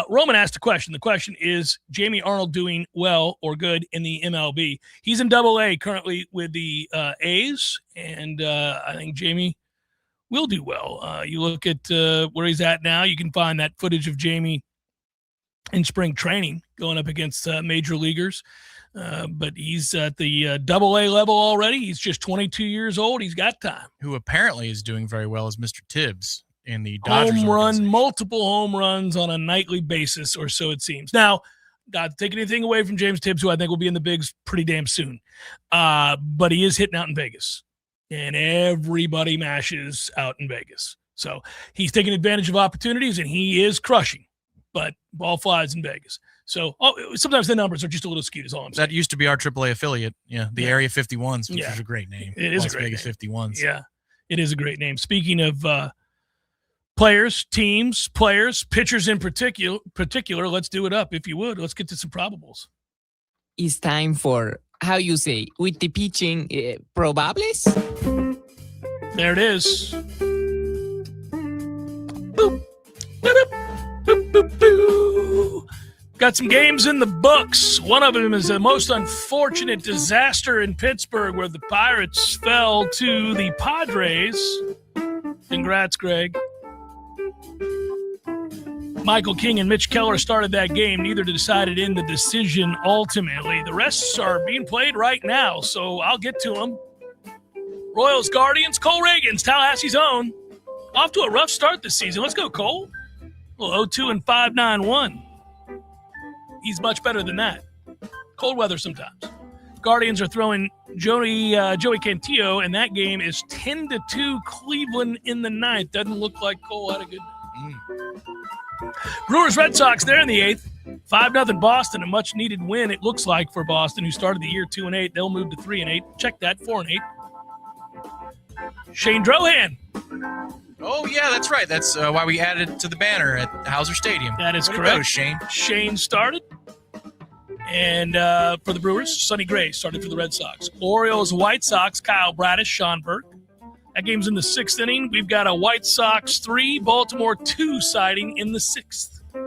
Roman asked a question. The question is, Jamie Arnold doing well or good in the MLB? He's in Double-A currently with the A's, and I think Jamie will do well. You look at where he's at now. You can find that footage of Jamie in spring training going up against major leaguers. But he's at the Double-A level already. He's just 22 years old. He's got time. Who apparently is doing very well is Mr. Tibbs in the Dodgers. Multiple home runs on a nightly basis, or so it seems. Now, not to take anything away from James Tibbs, who I think will be in the bigs pretty damn soon. But he is hitting out in Vegas, and everybody mashes out in Vegas. So he's taking advantage of opportunities, and he is crushing. But ball flies in Vegas. So sometimes the numbers are just a little skewed, is all I'm saying. That used to be our AAA affiliate. Yeah, the Area 51s, which is a great name. It is Las a great Vegas name. 51s. Yeah, it is a great name. Speaking of players, teams, players, pitchers in particular, let's do it up, if you would. Let's get to some probables. It's time for, how you say, with the pitching, probables? There it is. Boop. Boop, boop, boop, boop. Got some games in the books. One of them is the most unfortunate disaster in Pittsburgh where the Pirates fell to the Padres. Congrats, Greg. Michael King and Mitch Keller started that game. Neither decided in the decision ultimately. The rest are being played right now, so I'll get to them. Royals, Guardians, Cole Reagan's Tallahassee's own. Off to a rough start this season. Let's go, Cole. Well, 0-2 and 5-9-1. He's much better than that. Cold weather sometimes. Guardians are throwing Joey Cantillo, and that game is 10-2 Cleveland in the ninth. Doesn't look like Cole had a good night. Brewers, Red Sox, they're in the eighth. 5-0 Boston, a much-needed win, it looks like, for Boston, who started the year 2-8. They'll move to 3-8. Check that, 4-8. Shane Drohan. Oh, yeah, that's right. That's why we added it to the banner at Hauser Stadium. That is Way to correct. go, Shane. Shane started. And for the Brewers, Sonny Gray started for the Red Sox. Orioles, White Sox, Kyle Bradish, Sean Burke. That game's in the sixth inning. We've got a White Sox 3, Baltimore 2 sighting in the sixth. In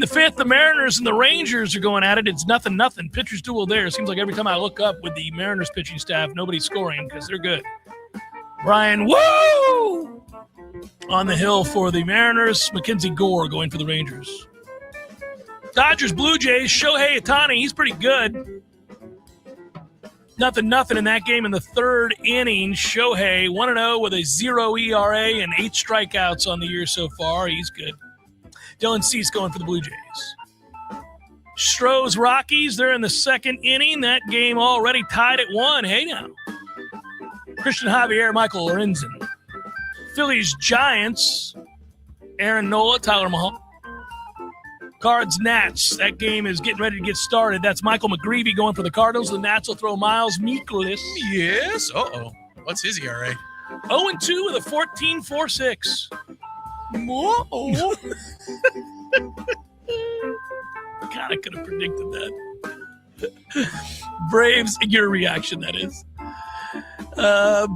the fifth, the Mariners and the Rangers are going at it. It's 0-0. Pitchers duel there. Seems like every time I look up with the Mariners pitching staff, nobody's scoring because they're good. Brian Woo on the hill for the Mariners. Mackenzie Gore going for the Rangers. Dodgers, Blue Jays, Shohei Ohtani, he's pretty good. 0-0 in that game in the third inning. Shohei 1-0 with a 0 ERA and 8 strikeouts on the year so far. He's good. Dylan Cease going for the Blue Jays. Stros, Rockies, they're in the second inning. That game already tied at 1. Hey now. Christian Javier, Michael Lorenzen. Phillies, Giants, Aaron Nola, Tyler Mahal. Cards, Nats. That game is getting ready to get started. That's Michael McGreevy going for the Cardinals. The Nats will throw Miles Mikolas. Yes. Uh-oh. What's his ERA? 0-2 with a 14.46. Whoa. Kind of could have predicted that. Braves, your reaction, that is.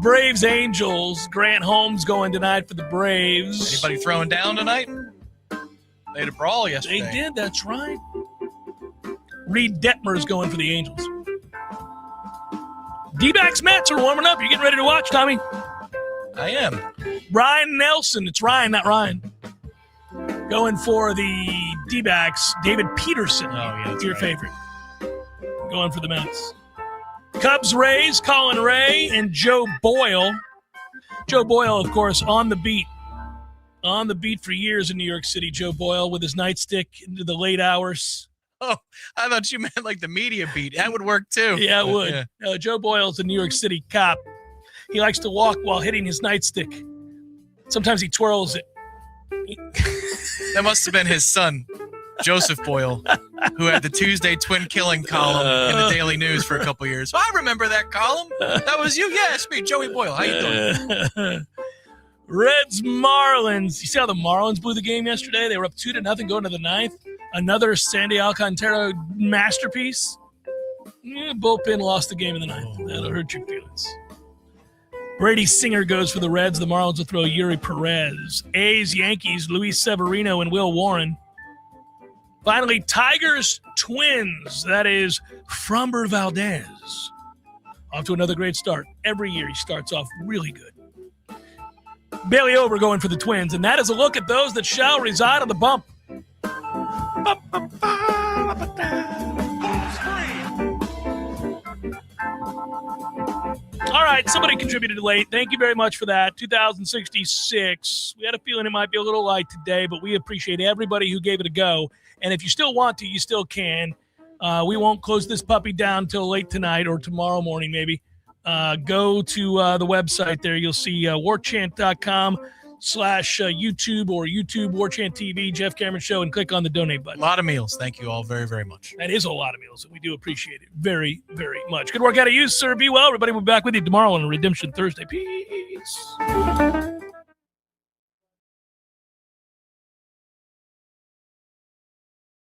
Braves, Angels. Grant Holmes going tonight for the Braves. Anybody throwing down tonight? They had a brawl yesterday. They did, that's right. Reed Detmer's going for the Angels. D-backs, Mets are warming up. You getting ready to watch, Tommy? I am. Ryan Nelson. It's Ryan, not Ryan. Going for the D-backs. David Peterson. Oh, yeah, that's your right. favorite. Going for the Mets. Cubs, Rays, Colin Ray, and Joe Boyle. Joe Boyle, of course, on the beat. On the beat for years in New York City, Joe Boyle with his nightstick into the late hours. Oh, I thought you meant like the media beat. That would work too. Yeah, it would. Yeah. Joe Boyle's a New York City cop. He likes to walk while hitting his nightstick. Sometimes he twirls it. That must have been his son, Joseph Boyle, who had the Tuesday twin killing column in the Daily News for a couple years. I remember that column. That was you. Yeah, it's me, Joey Boyle. How you doing? Reds, Marlins. You see how the Marlins blew the game yesterday? They were up 2-0 going to the ninth. Another Sandy Alcantara masterpiece. Bullpen lost the game in the ninth. That'll hurt your feelings. Brady Singer goes for the Reds. The Marlins will throw Yuri Perez. A's, Yankees, Luis Severino and Will Warren. Finally, Tigers, Twins. That is Framber Valdez. Off to another great start. Every year he starts off really good. Bailey Over going for the Twins, and that is a look at those that shall reside on the bump. All right, somebody contributed late. Thank you very much for that. 2066. We had a feeling it might be a little light today, but we appreciate everybody who gave it a go. And if you still want to, you still can. We won't close this puppy down until late tonight or tomorrow morning maybe. go to the website there. You'll see warchant.com/YouTube or YouTube Warchant TV, Jeff Cameron Show, and click on the donate button. A lot of meals. Thank you all very, very much. That is a lot of meals, and we do appreciate it very, very much. Good work out of you, sir. Be well. Everybody will be back with you tomorrow on Redemption Thursday. Peace.